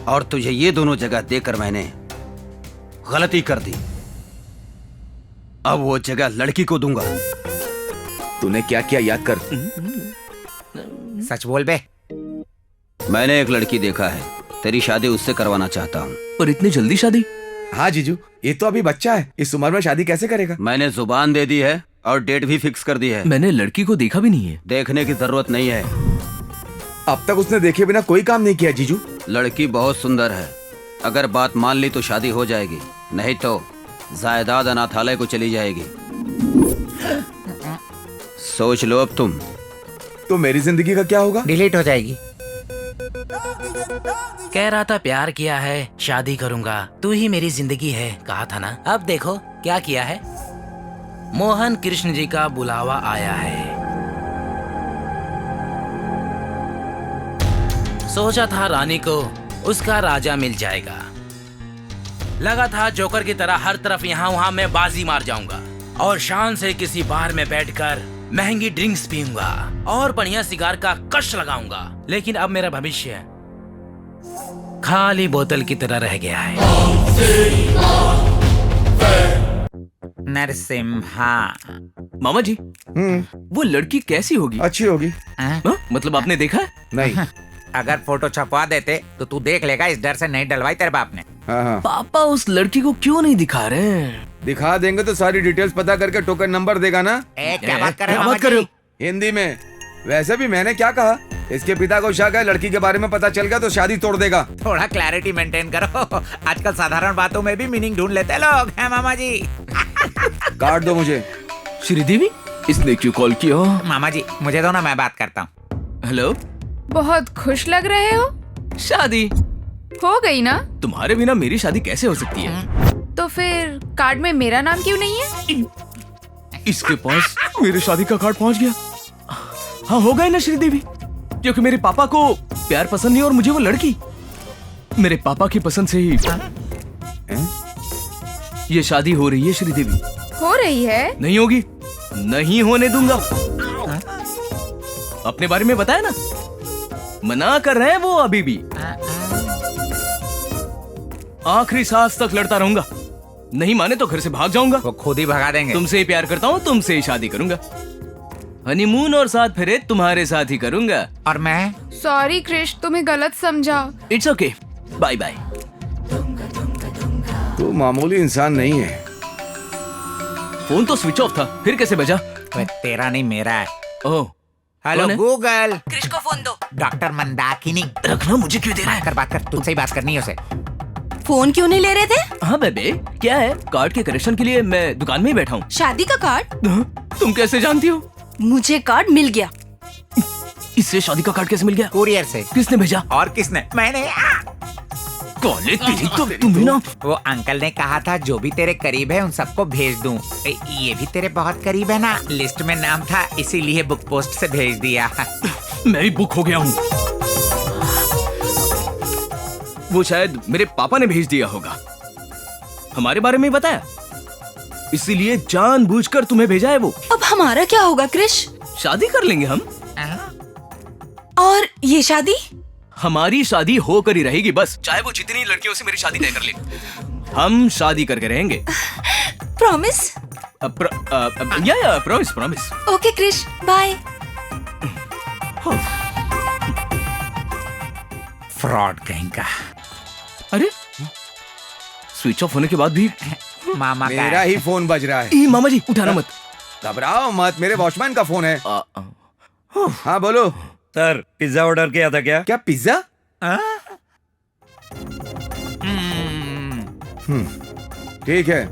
और तुझे ये दोनों जगह देकर मैंने गलती कर दी। अब वो जगह लड़की को दूंगा। तूने क्या किया याद कर। सच बोल बे। मैंने एक लड़की देखा है, तेरी शादी उससे करवाना चाहता हूँ। पर इतनी जल्दी शादी? हाँ जीजू, ये तो अभी बच्चा है, इस उम्र में शादी कैसे करेगा? मैंने जुबान दे दी है और डेट भी फिक्स कर दी है। मैंने लड़की को देखा भी नहीं है। देखने की जरूरत नहीं है। अब तक उसने देखे बिना कोई काम नहीं किया जीजू। लड़की बहुत सुंदर है, अगर बात मान ली तो शादी हो जाएगी, नहीं तो जायदाद अनाथालय को चली जाएगी। सोच लो अब तुम। तो मेरी जिंदगी का क्या होगा? डिलीट हो जाएगी। कह रहा था प्यार किया है, शादी करूंगा, तू ही मेरी जिंदगी है, कहा था ना। अब देखो क्या किया है। मोहन कृष्ण जी का बुलावा आया है। सोचा था रानी को उसका राजा मिल जाएगा। लगा था जोकर की तरह हर तरफ यहाँ वहाँ मैं बाजी मार जाऊंगा और शान से किसी बार में बैठकर महंगी ड्रिंक्स पीऊंगा और बढ़िया सिगार का कश लगाऊंगा। लेकिन अब मेरा भविष्य खाली बोतल की तरह रह गया है। नरसिम्हा। मामा जी, वो लड़की कैसी होगी? अच्छी होगी। मतलब आपने देखा है? नहीं। अगर फोटो छपवा देते तो तू देख लेगा, इस डर से नहीं डलवाई तेरे बाप ने। हाँ। पापा उस लड़की को क्यों नहीं दिखा रहे? दिखा देंगे तो सारी डिटेल्स पता करके टोकन नंबर देगा ना। क्या बात कर रहे हो? हिंदी में। वैसे भी मैंने क्या कहा, इसके पिता को शक है लड़की के बारे में पता चल गया तो शादी तोड़ देगा। थोड़ा क्लैरिटी मेंटेन करो। आजकल साधारण बातों में भी मीनिंग ढूंढ लेते हैं लोग, हैं मामा जी? काट दो मुझे। श्रीदेवी, इसने क्यों कॉल किया? मामा जी मुझे दो ना, मैं बात करता हूँ। हेलो। बहुत खुश लग रहे हो। शादी हो गई ना? तुम्हारे बिना मेरी शादी कैसे हो सकती है? तो फिर कार्ड में मेरा नाम क्यों नहीं है? इसके पास मेरी शादी का कार्ड पहुंच गया। हाँ, हो गए ना श्रीदेवी, क्योंकि मेरे पापा को प्यार पसंद नहीं और मुझे वो लड़की मेरे पापा की पसंद से ही ये शादी हो रही है। श्रीदेवी, हो रही है? नहीं होगी, नहीं होने दूंगा। अपने बारे में बताया ना, मना कर रहे हैं वो अभी भी। आखिरी सांस तक लड़ता रहूंगा, नहीं माने तो घर से भाग जाऊंगा। वो खुद ही भगा देंगे। तुमसे ही प्यार करता हूँ, तुमसे ही शादी करूंगा, हनीमून और 7 फेरे तुम्हारे साथ ही करूंगा। और मैं? सॉरी क्रिश, तुम्हें गलत समझा। It's okay, bye bye. तू मामूली इंसान नहीं है। फोन तो स्विच ऑफ था, फिर कैसे बजा? तेरा नहीं मेरा है। ओह, हेलो कौन है? गूगल। क्रिश को फोन दो। डॉक्टर मंदाकिनी। रखना, मुझे क्यों दे रहा है? बात कर, तुझसे ही बात करनी है उसे। फोन क्यों नहीं ले रहे थे? हाँ बेबे, क्या है? कार्ड के करेक्शन के लिए मैं दुकान में ही बैठा हूँ। शादी का कार्ड? तुम कैसे जानती हो? मुझे कार्ड मिल गया। इससे शादी का कार्ड कैसे मिल गया? कुरियर से। किसने भेजा? और किसने? मैंने। कॉले तेरी तो तुम्हें ना। वो अंकल ने कहा था जो भी तेरे करीब है उन सबको भेज दूं। ये भी तेरे बहुत करीब है ना, लिस्ट में नाम था, इसीलिए बुक पोस्ट से भेज दिया। मैं ही बुक हो गया हूँ। वो शायद मेरे पापा ने भेज दिया होगा, हमारे बारे में बताया, इसीलिए जानबूझकर तुम्हें भेजा है वो। अब हमारा क्या होगा क्रिश? शादी कर लेंगे हम। और ये शादी? हमारी शादी होकर ही रहेगी बस, चाहे वो जितनी लड़कियों से मेरी शादी तय कर ले, हम शादी करके रहेंगे। Promise? Yeah promise promise. Okay Krish, bye. Fraud कहीं का। अरे स्विच ऑफ होने के बाद भी मामा का मेरा ही फोन बज रहा है। मामा जी उठाना मत। घबराओ मत, मेरे वॉचमैन का फोन है। हाँ बोलो। सर, पिज्जा ऑर्डर किया था क्या? क्या पिज्जा? ठीक है,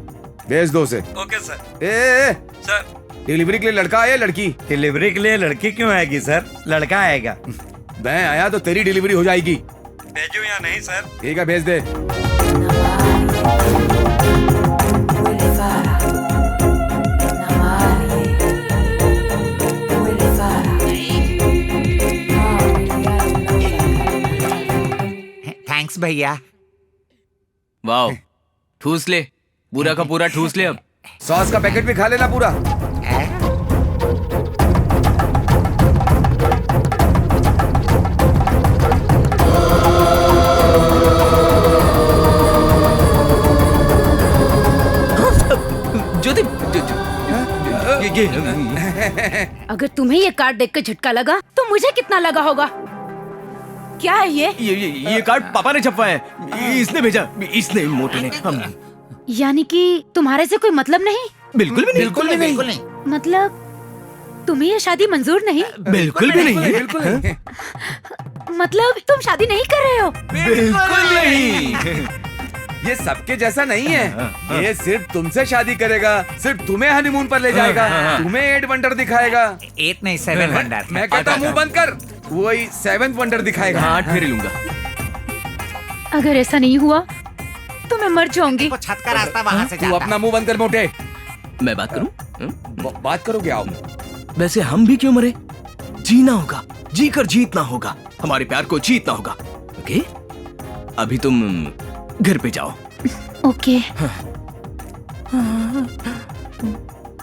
भेज दो उसे। Okay sir. ए, सर, डिलीवरी के लिए लड़का आया लड़की? डिलीवरी के लिए लड़की क्यों आएगी सर? लड़का आएगा। मैं आया तो तेरी डिलीवरी हो जाएगी। भेजूं या नहीं सर? ठीक है, भेज दे। थैंक्स भैया। वाह, ठूस ले, पूरा का पूरा ठूस ले अब। सॉस का पैकेट भी खा लेना पूरा। ज्योति, अगर तुम्हें ये कार्ड देख कर झटका लगा तो मुझे कितना लगा होगा? क्या है ये कार्ड पापा ने छपवाया है, इसने भेजा, इसने, मोटे ने। हम यानी कि तुम्हारे से कोई मतलब नहीं? बिल्कुल भी नहीं, बिल्कुल नहीं। मतलब तुम्हें ये शादी मंजूर नहीं? बिल्कुल भी नहीं, बिल्कुल नहीं। मतलब तुम शादी नहीं कर रहे हो? बिल्कुल नहीं। ये सबके जैसा नहीं है। ये सिर्फ तुमसे शादी करेगा, सिर्फ तुम्हें हनीमून पर ले जाएगा, तुम्हें 8 वंडर दिखाएगा। 8 नहीं 7 वंडर। मैं कहता हूँ मुंह बंद कर, वही 7th वंडर दिखाएगा। हाँ, 8 फेरे लूंगा। अगर ऐसा नहीं हुआ तो मैं मर जाऊंगी। वो छत का रास्ता वहाँ से तू जाता। अपना मुंह बंद कर मोटे। मैं बात करूं? बात करोगे? आओ। वैसे हम भी क्यों मरे? जीना होगा, जी कर जीतना होगा, हमारे प्यार को जीतना होगा। ओके, अभी तुम घर पे जाओ। ओके।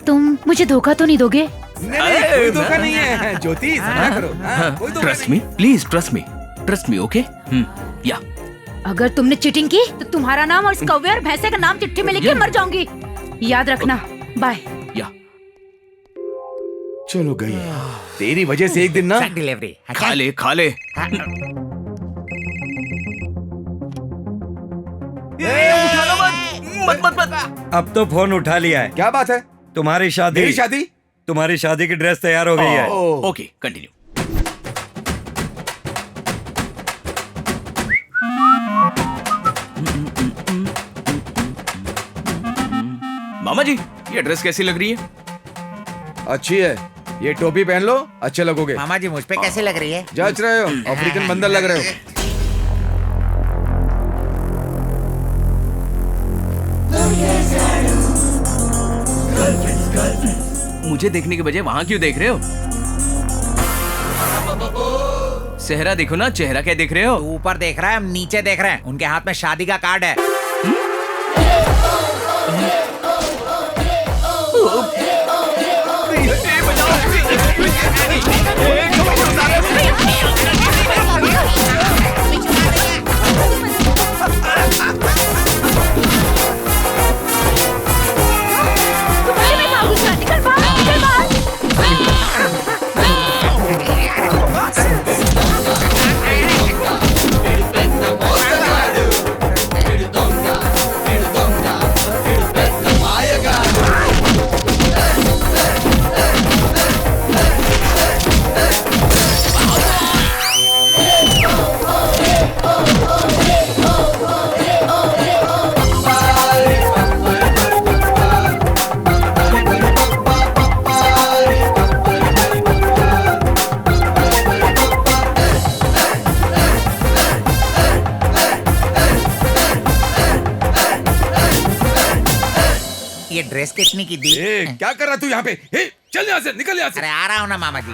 तुम मुझे धोखा तो नहीं दोगे? नहीं, कोई धोखा नहीं है ज्योति, समझा करो। कोई धोखा trust me, please trust me, okay? या अगर तुमने चीटिंग की तो तुम्हारा नाम और इस कौवे और भैंसे का नाम चिट्ठी में लिख के मर जाऊंगी, याद रखना। बाय। या चलो गई। तेरी वजह से एक दिन ना डिलीवरी खा ले। मत। अब तो फोन उठा लिया है। क्या बात है? तुम्हारी मेरी शादी? तुम्हारी शादी की ड्रेस तैयार हो गई है। Okay, continue. मामा जी, ये ड्रेस कैसी लग रही है? अच्छी है। ये टोपी पहन लो, अच्छे लगोगे। मामा जी मुझ पे कैसे लग रही है? जच रहे हो, अफ्रीकन बंदर लग रहे हो। मुझे देखने के बजाय वहां क्यों देख रहे हो? चेहरा देखो ना, चेहरा क्या देख रहे हो? तू ऊपर देख रहा है, हम नीचे देख रहे हैं। उनके हाथ में शादी का कार्ड है। ये ड्रेस कितनी की दी? क्या कर रहा तू यहाँ पे? चल यहाँ से, निकल यहाँ से। अरे आ रहा हूँ ना मामा जी।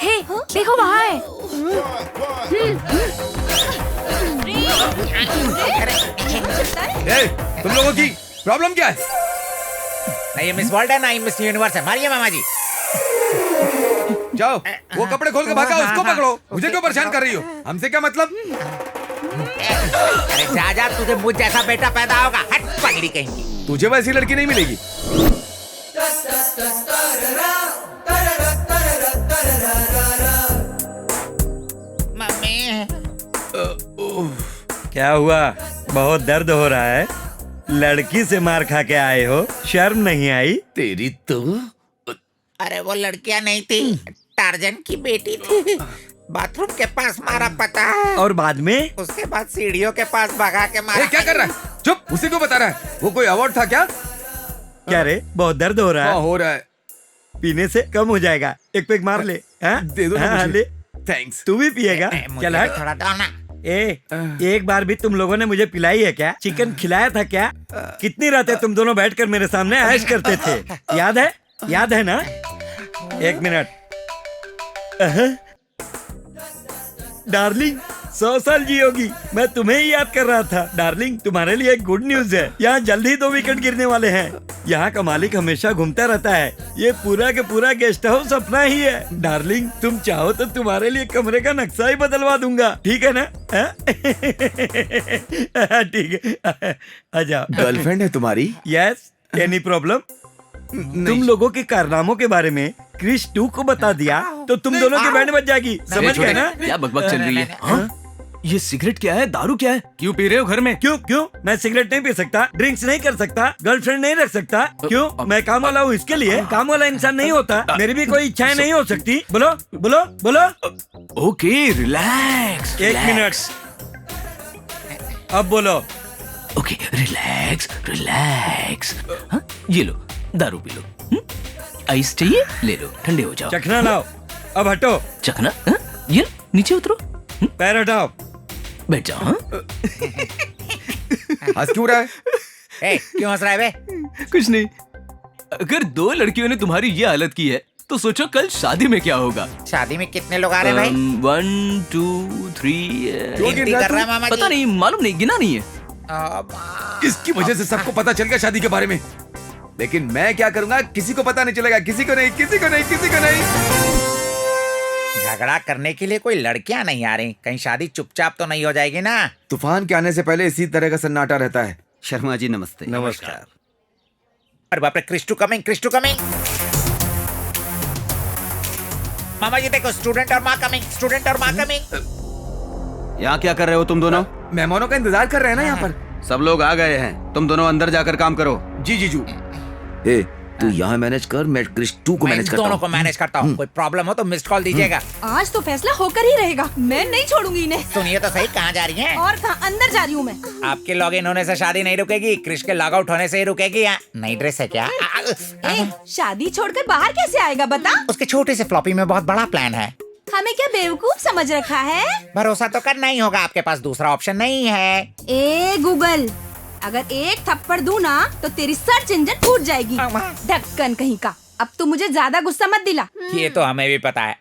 हे, देखो वहाँ है। तुम लोगों की प्रॉब्लम क्या है? ना ये मिस वर्ल्ड है ना ये मिस यूनिवर्स है। मारिए मामा जी। जाओ, वो कपड़े खोल के भागा, उसको पकड़ो। मुझे क्यों परेशान कर रही हो? हमसे क्या मतलब? अरे जा, तुझे मुझ जैसा बेटा पैदा होगा। हट पगड़ी कहीं की। तुझे वैसी लड़की नहीं मिलेगी। मम्मी। क्या हुआ? बहुत दर्द हो रहा है? लड़की से मार खा के आए हो, शर्म नहीं आई? तेरी तो। अरे वो लड़कियां नहीं थी, टार्जन की बेटी थी। बाथरूम के पास मारा, पता है? और बाद में? उसके बाद सीढ़ियों के पास भगा के मारा। क्या कर रहा है? चुप, उसी को बता रहा है। वो कोई अवार्ड था क्या? क्या रे, बहुत दर्द हो रहा है? हाँ, हो रहा है। पीने से कम हो जाएगा, एक पेग मार ले। हाँ? दे दो ना हाँ, मुझे। ले। थैंक्स। तू भी पिएगा? मुझे चल हट। थोड़ा दो ना। एक बार भी तुम लोगों ने मुझे पिलाई है क्या? चिकन खिलाया था क्या? कितनी रातें तुम दोनों बैठकर मेरे सामने ऐश करते थे, याद है ना? एक मिनट। डार्लिंग 100 साल जियोगी। मैं तुम्हें ही याद कर रहा था। डार्लिंग, तुम्हारे लिए एक गुड न्यूज है। यहाँ जल्द ही 2 विकेट गिरने वाले हैं। यहाँ का मालिक हमेशा घूमता रहता है। ये पूरा के पूरा गेस्ट हाउस अपना ही है। डार्लिंग, तुम चाहो तो तुम्हारे लिए कमरे का नक्शा ही बदलवा दूंगा। ठीक है ना? ठीक है, आ जाओ। गर्लफ्रेंड है तुम्हारी? यस। Any problem? तुम लोगों के कारनामों के बारे में क्रिश 2 को बता दिया तो तुम दोनों की बैंड बज जाएगी। समझ गए ना? क्या बकबक चल रही है? हाँ? ये सिगरेट क्या है? दारू क्या है? क्यों पी रहे हो घर में? क्यों? मैं सिगरेट नहीं पी सकता, ड्रिंक्स नहीं कर सकता, गर्लफ्रेंड नहीं रख सकता। क्यों? मैं काम वाला हूँ, इसके लिए। काम वाला इंसान नहीं होता, मेरी भी कोई इच्छाएं नहीं हो सकती। बोलो। Okay, relax. एक मिनट, अब बोलो। Okay, relax. हाँ? ये लो, दारू पी लो। आइस चाहिए? ले लो, ठंडे हो जाओ। चखना लाओ। अब हटो। चखना? ये लो, नीचे उतरो। पैर हटाओ। बैठ जाओ। हाँ? हंस क्यों रहा है? क्यों हंस रहा है बे? कुछ नहीं। अगर 2 लड़कियों ने तुम्हारी ये हालत की है तो सोचो कल शादी में क्या होगा। शादी में कितने लोग आ रहे हैं भाई? 1 2 3। गिनती कर रहा है मामा जी? पता नहीं, मालूम नहीं, गिना नहीं है। किसकी वजह से सबको पता चल गया शादी के बारे में? लेकिन मैं क्या करूंगा? किसी को पता नहीं चलेगा। किसी को नहीं। झगड़ा करने के लिए कोई लड़कियां नहीं आ रही। कहीं शादी चुपचाप तो नहीं हो जाएगी ना? तूफान के आने से पहले इसी तरह का सन्नाटा रहता है। शर्मा जी नमस्ते। नमस्कार। अरे बाप रे, क्रिश टू कमिंग। मामा जी देखो, स्टूडेंट और माँ कमिंग। यहाँ क्या कर रहे हो तुम दोनों? मेहमानों का इंतजार कर रहे हैं ना यहाँ पर। सब लोग आ गए हैं, तुम दोनों अंदर जाकर काम करो। जी जीजू। तू यहाँ मैनेज कर, मैं क्रिश 2 को मैनेज करता हूँ। दोनों को मैनेज करता हूँ। कोई प्रॉब्लम हो तो मिस्ड कॉल दीजिएगा। आज तो फैसला होकर ही रहेगा। मैं नहीं छोड़ूंगी इन्हें। सुनिए तो सही, कहाँ जा रही हैं? और कहाँ? अंदर जा रही हूँ मैं। आपके लॉग इन होने से शादी नहीं रुकेगी, क्रिश के लॉग आउट होने से ही रुकेगी। नई ड्रेस है क्या? शादी छोड़कर बाहर कैसे आएगा बता? उसके छोटे से फ्लॉपी में बहुत बड़ा प्लान है। हमें क्या बेवकूफ समझ रखा है? भरोसा तो करना ही होगा, आपके पास दूसरा ऑप्शन नहीं है। ए गूगल, अगर एक थप्पड़ दूं ना तो तेरी सर्च इंजन फूट जाएगी। ढक्कन कहीं का। अब तू मुझे ज्यादा गुस्सा मत दिला। ये तो हमें भी पता है।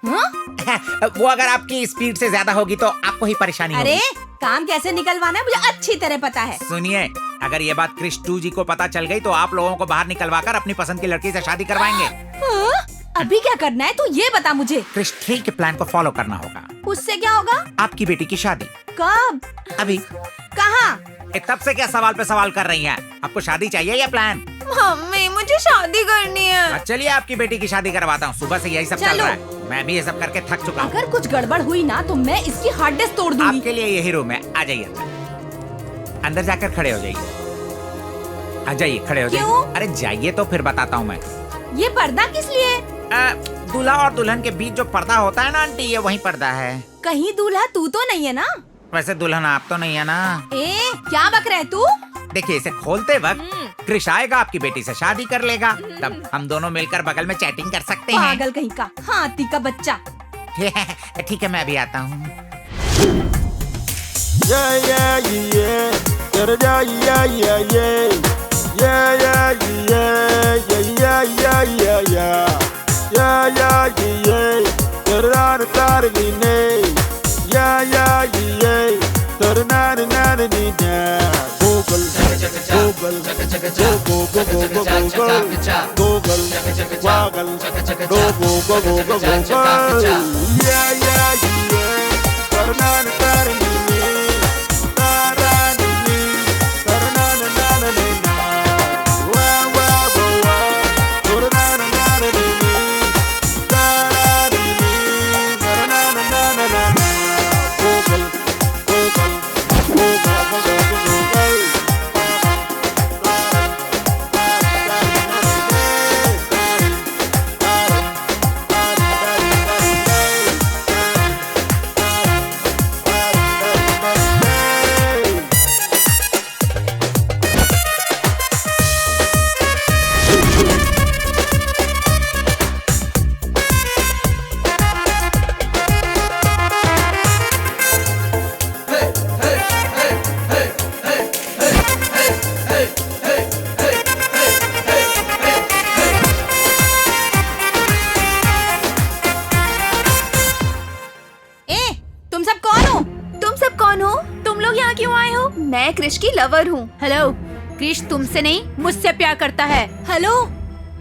वो अगर आपकी स्पीड से ज्यादा होगी तो आपको ही परेशानी होगी। अरे काम कैसे निकलवाना है मुझे अच्छी तरह पता है। सुनिए, अगर ये बात क्रिश 2 जी को पता चल गई तो आप लोगों को बाहर निकलवाकर अपनी पसंद की लड़की से शादी करवाएंगे। अभी क्या करना है तू ये बता मुझे। क्रिश 3 के प्लान को फॉलो करना होगा। उससे क्या होगा? आपकी बेटी की शादी। कब? अभी। कहाँ? तब से क्या सवाल पे सवाल कर रही हैं? आपको शादी चाहिए या प्लान? मम्मी मुझे शादी करनी है। चलिए आपकी बेटी की शादी करवाता हूँ। सुबह से यही सब चल रहा है। मैं भी ये सब करके थक चुका हूँ। अगर कुछ गड़बड़ हुई ना तो मैं इसकी हार्ड डिस्क तोड़ दूंगी। आपके लिए यही रूम है, आ जाइए अंदर जाकर खड़े हो जाइए। आ जाइए, खड़े हो जाइए। अरे जाइए तो फिर बताता हूँ मैं। ये पर्दा किस लिए? दूल्हा और दुल्हन के बीच जो पर्दा होता है ना आंटी, ये वही पर्दा है। कहीं दूल्हा तू तो नहीं है ना? वैसे दुल्हन आप तो नहीं है ना? क्या बक रहा है तू? देखिए, इसे खोलते वक्त क्रिश आएगा, आपकी बेटी से शादी कर लेगा, तब हम दोनों मिलकर बगल में चैटिंग कर सकते हैं। पागल कहीं का, हाथी का बच्चा। ठीक है, मैं भी आता हूँ। मैं क्रिश की लवर हूँ। हेलो, क्रिश तुमसे नहीं मुझसे प्यार करता है। हेलो,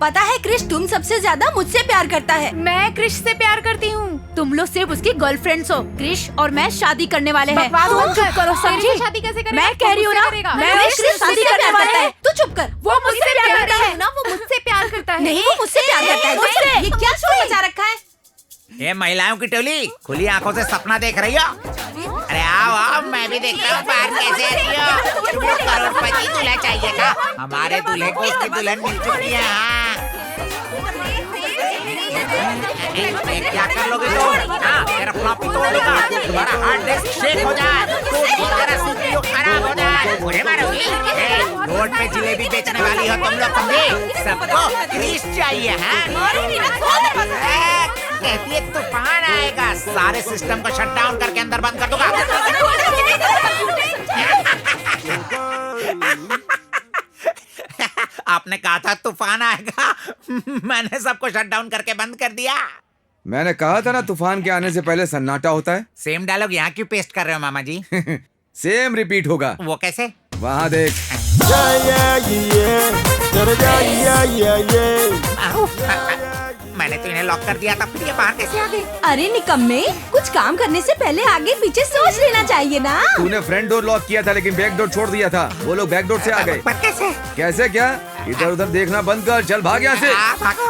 पता है क्रिश तुम सबसे ज्यादा मुझसे प्यार करता है। मैं क्रिश से प्यार करती हूँ। तुम लोग सिर्फ उसकी गर्लफ्रेंड्स हो। क्रिश और मैं शादी करने वाले हैं। तुम चुप करो, समझी? शादी कैसे करेगा? मैं कह रही हूँ ना, मैं क्रिश शादी करने वाला है। तू चुप कर। वो मुझसे प्यार करता है ना, वो मुझसे प्यार करता है। नहीं, वो मुझसे प्यार करता है। मुझसे। ये क्या शोर मचा रखा है? ये महिलाओं की टोली खुली आंखों से सपना देख रही हो? अरे आओ आओ, मैं भी देखता हूँ बाहर कैसे आती हो। तुमको करोड़पति दूल्हा चाहिए था, हमारे दूल्हे को उसकी दुल्हन मिल चुकी है। हाँ। क्या कर लोगे तुम? हाँ, तेरा फ्लॉपी तोड़ दूंगा, तुम्हारा हार्ड डिस्क शेक हो जाए, तुम्हारा सीपीयू खराब हो जाए, मुझे मारोगी। रोड पे जिलेबी बेचने वाली हो तुम लोग, समझे? सबको क्रिश चाहिए। कहती है तूफान आएगा, सारे सिस्टम को शट डाउन करके अंदर बंद कर दूंगा। आपने कहा था तूफान आएगा, मैंने सबको शट डाउन करके बंद कर दिया। मैंने कहा था ना तूफान के आने से पहले सन्नाटा होता है। सेम डायलॉग यहाँ क्यों पेस्ट कर रहे हो मामा जी? सेम रिपीट होगा। वो कैसे? वहाँ देख। मैंने तो इन्हें लॉक कर दिया था, फिर ये बाहर कैसे आ गए? अरे निकम्मे, कुछ काम करने से पहले आगे पीछे सोच लेना चाहिए ना। तूने फ्रंट डोर लॉक किया था लेकिन बैक डोर छोड़ दिया था। वो लोग बैक डोर से आ गए। पर कैसे? कैसे क्या? इधर उधर देखना बंद कर, चल भाग यहाँ से। भागो।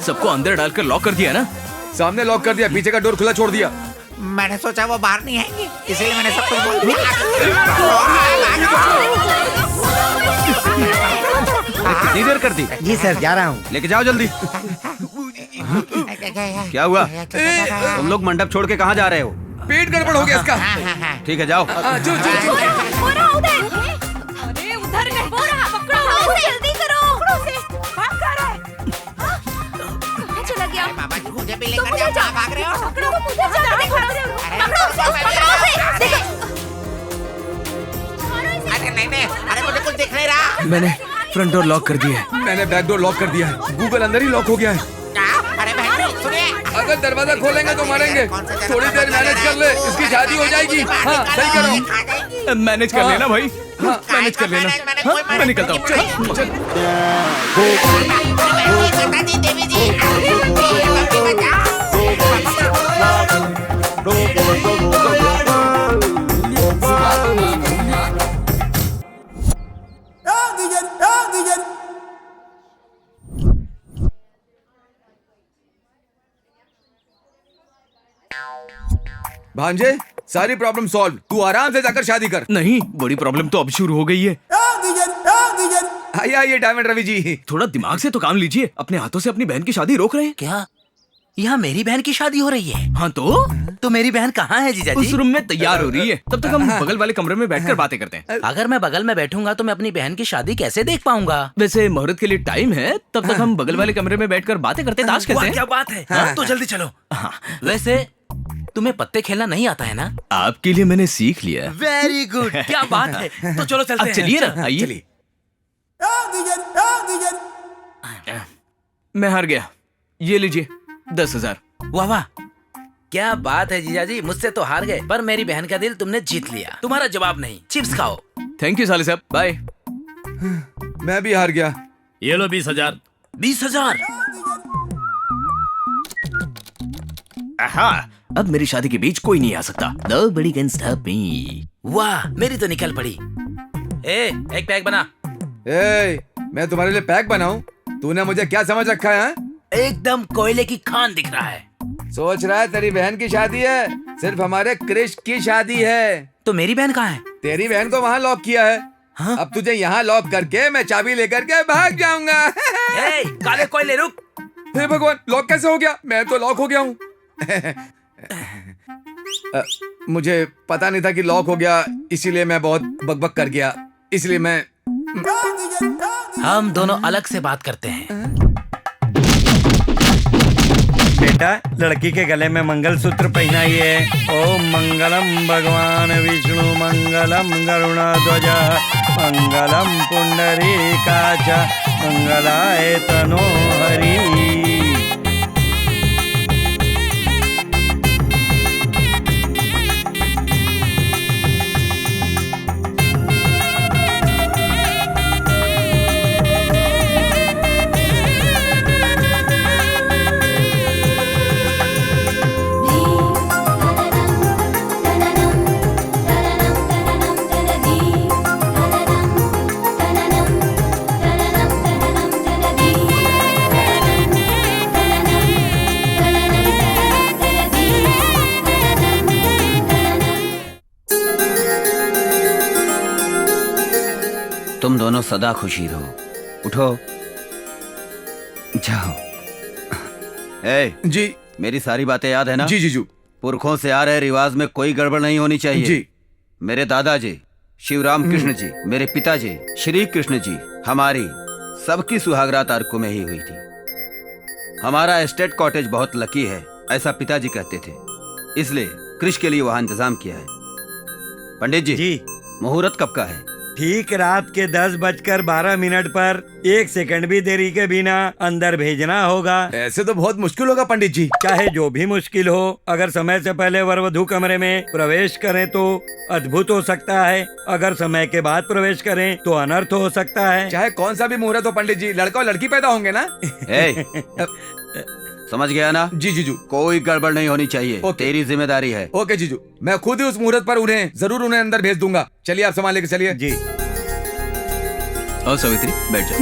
सबको अंदर डालकर लॉक कर दिया ना? सामने लॉक कर दिया, पीछे का डोर खुला छोड़ दिया। मैंने सोचा वो बाहर नहीं आएंगे, इसलिए मैंने सब कुछ बोल दिया। कितनी देर कर दी? जी सर, जा रहा हूँ। लेके जाओ जल्दी। क्या हुआ? तुम लोग मंडप छोड़ के कहाँ जा रहे हो? पेट गड़बड़ हो गया इसका। ठीक है जाओ। चल चल अरे उधर गए। पकड़ो, जल्दी करो। भाग कर रहा है। चला गया। बाबा जी मुझे भी लेकर जाओ, कहाँ भाग रहे हो? पकड़ो मुझे, अरे नहीं, अरे मुझे कुछ दिख नहीं रहा। मैंने फ्रंट डोर लॉक कर दिया है। मैंने बैक डोर लॉक कर दिया है। गूगल अंदर ही लॉक हो गया है। अरे बहन सुनिए, अगर दरवाजा खोलेंगे तो मारेंगे। थोड़ी देर मैनेज कर ले, इसकी शादी हो जाएगी। हाँ सही करो। मैनेज कर लेना भाई, मैनेज कर लेना। हाँ, मैं निकलता हूँ। चल। देवी जी, भांजे, सारी प्रॉब्लम सॉल्व। तू आराम से जाकर शादी कर। नहीं, बड़ी प्रॉब्लम तो अब शुरू हो गई है। आइए आइए डायमंड रवि जी। थोड़ा दिमाग से तो काम लीजिए। अपने हाथों से अपनी बहन की शादी रोक रहे हैं क्या? यहाँ मेरी बहन की शादी हो रही है? हाँ तो मेरी बहन कहाँ है जीजा जी? उस रूम में तैयार हो रही है। तब तक हम बगल वाले कमरे में बैठकर बातें करते हैं। अगर मैं बगल में बैठूंगा तो मैं अपनी बहन की शादी कैसे देख पाऊंगा? वैसे मुहूर्त के लिए टाइम है, तब तक हम बगल वाले कमरे में बैठकर बातें करते, ताश खेलते हैं। क्या बात है। हाँ, तो जल्दी चलो। वैसे तुम्हें पत्ते खेलना नहीं आता है ना? आपके लिए मैंने सीख लिया। वेरी गुड, क्या बात है। तो चलो चलते हैं। चलिए ना, आइए। मैं हार गया, ये लीजिए 10,000। वाह वाह, क्या बात है जीजा जी, मुझसे तो हार गए पर मेरी बहन का दिल तुमने जीत लिया। तुम्हारा जवाब नहीं, चिप्स खाओ। थैंक यू साले साहब, बाय। मैं भी हार गया। ये लो 20,000। 20,000? अब मेरी शादी के बीच कोई नहीं आ सकता। Nobody can stop me। वाह, मेरी तो निकल पड़ी। एक पैक बना। मैं तुम्हारे लिए पैक बनाऊं? तूने मुझे क्या समझ रखा है? एकदम कोयले की खान दिख रहा है। सोच रहा है तेरी बहन की शादी है? सिर्फ हमारे क्रिश की शादी है। तो मेरी बहन कहाँ है? तेरी बहन को वहाँ लॉक किया है। हाँ? अब तुझे यहाँ लॉक करके मैं चाबी लेकर के भाग जाऊंगा। काले कोयले रुक। हे भगवान, लॉक कैसे हो गया? मैं तो लॉक हो गया हूँ। मुझे पता नहीं था कि लॉक हो गया, इसीलिए मैं बहुत बकबक कर गया। इसलिए मैं हम दोनों अलग से बात करते हैं। बेटा, लड़की के गले में मंगलसूत्र पहनाइए। ओम मंगलम भगवान विष्णु मंगलम गरुणध्वज मंगलम पुंडरीकाच मंगलाय तनो हरि। सदा खुशी रहो। उठो, जाओ। ए, जी मेरी सारी बातें याद है ना? जी जीजू। पुरखों से आ रहे रिवाज में कोई गड़बड़ नहीं होनी चाहिए। जी। मेरे दादाजी शिवराम कृष्ण जी, मेरे पिताजी श्री कृष्ण जी, हमारी सबकी सुहागरात अर्को में ही हुई थी। हमारा एस्टेट कॉटेज बहुत लकी है, ऐसा पिताजी कहते थे, इसलिए कृष के लिए वहाँ इंतजाम किया है। पंडित जी, मुहूर्त कब का है? ठीक रात के 10:12 पर 1 सेकंड भी देरी के बिना अंदर भेजना होगा। ऐसे तो बहुत मुश्किल होगा पंडित जी। चाहे जो भी मुश्किल हो, अगर समय से पहले वर वधू कमरे में प्रवेश करें तो अद्भुत हो सकता है, अगर समय के बाद प्रवेश करें तो अनर्थ हो सकता है। चाहे कौन सा भी मुहूर्त हो पंडित जी, लड़का और लड़की पैदा होंगे ना। समझ गया ना? जी जीजू। कोई गड़बड़ नहीं होनी चाहिए, तेरी जिम्मेदारी है। ओके जीजू, मैं खुद ही उस मुहूर्त पर उन्हें अंदर भेज दूंगा। चलिए आप सामान लेके चलिए। जी। और सावित्री बैठ जाओ।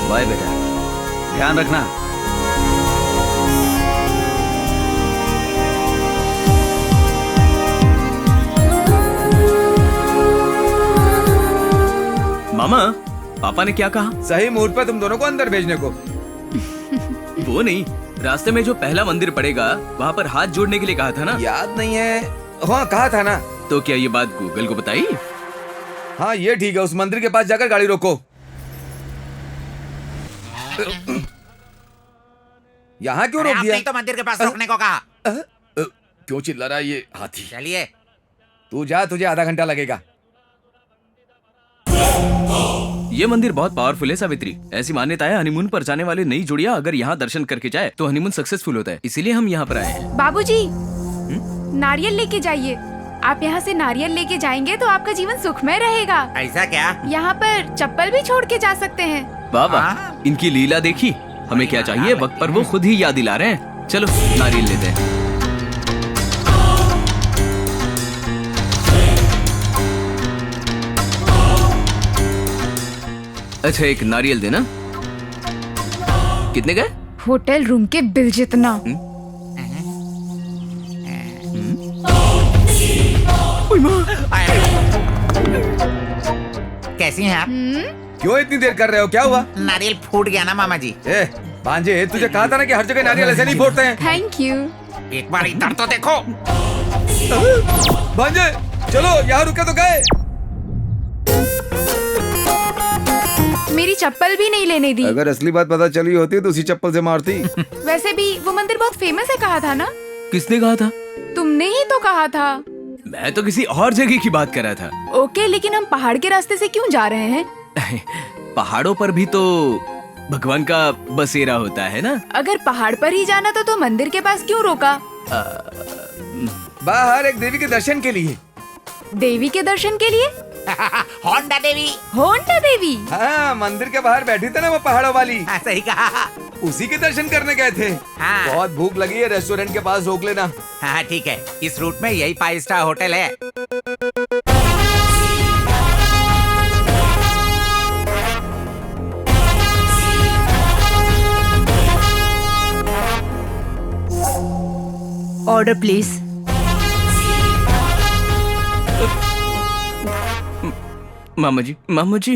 बाय बेटा, ध्यान रखना। मामा, पापा ने क्या कहा? सही मुहूर्त पर तुम दोनों को अंदर भेजने को। वो नहीं, रास्ते में जो पहला मंदिर पड़ेगा वहाँ पर हाथ जोड़ने के लिए कहा था ना? याद नहीं है। हाँ कहा था ना। तो क्या ये बात गूगल को बताई? हाँ ये ठीक है, उस मंदिर के पास जाकर गाड़ी रोको। यहाँ क्यों रोक दिया? आपने तो मंदिर के पास रोकने को कहा। क्यों चिल्ला रहा है ये हाथी? चलिए। तू जा, तुझे आधा घंटा लगेगा। ये मंदिर बहुत पावरफुल है सावित्री। ऐसी मान्यता है, हनीमून पर जाने वाले नई जोड़ियां अगर यहाँ दर्शन करके जाए तो हनीमून सक्सेसफुल होता है, इसीलिए हम यहाँ पर आए हैं। बाबूजी, नारियल लेके जाइए। आप यहाँ से नारियल लेके जाएंगे तो आपका जीवन सुखमय रहेगा। ऐसा क्या? यहाँ पर चप्पल भी छोड़ के जा सकते हैं। बाबा, इनकी लीला देखी। हमें क्या चाहिए, वक्त पर वो खुद ही याद दिला रहे हैं। चलो नारियल लेते हैं। अच्छा, एक नारियल देना। कितने गए? होटल रूम के बिल जितना। कैसी हैं आप? क्यों इतनी देर कर रहे हो? क्या हुआ? नारियल फूट गया ना मामा जी। भांजे, तुझे कहा था ना कि हर जगह नारियल ऐसे नहीं फोड़ते हैं। Thank you. एक बार इधर तो देखो। भांजे चलो, यहाँ रुके तो गए। मेरी चप्पल भी नहीं लेने दी। अगर असली बात पता चली होती तो उसी चप्पल से मारती। वैसे भी वो मंदिर बहुत फेमस है, कहा था ना? किसने कहा था? तुमने ही तो कहा था। मैं तो किसी और जगह की बात कर रहा था। ओके, लेकिन हम पहाड़ के रास्ते से क्यों जा रहे हैं? पहाड़ों पर भी तो भगवान का बसेरा होता है ना। अगर पहाड़ पर ही जाना था तो मंदिर के पास क्यों रोका? बाहर एक देवी के दर्शन के लिए। देवी के दर्शन के लिए? होंडा देवी। होंडा देवी? हाँ, मंदिर के बाहर बैठी थी ना वो पहाड़ों वाली। सही कहा। उसी के दर्शन करने गए थे। हाँ। बहुत भूख लगी है, रेस्टोरेंट के पास रोक लेना। हाँ ठीक है, इस रूट में यही 5 स्टार होटल है। Order please. मामा जी, मामा जी।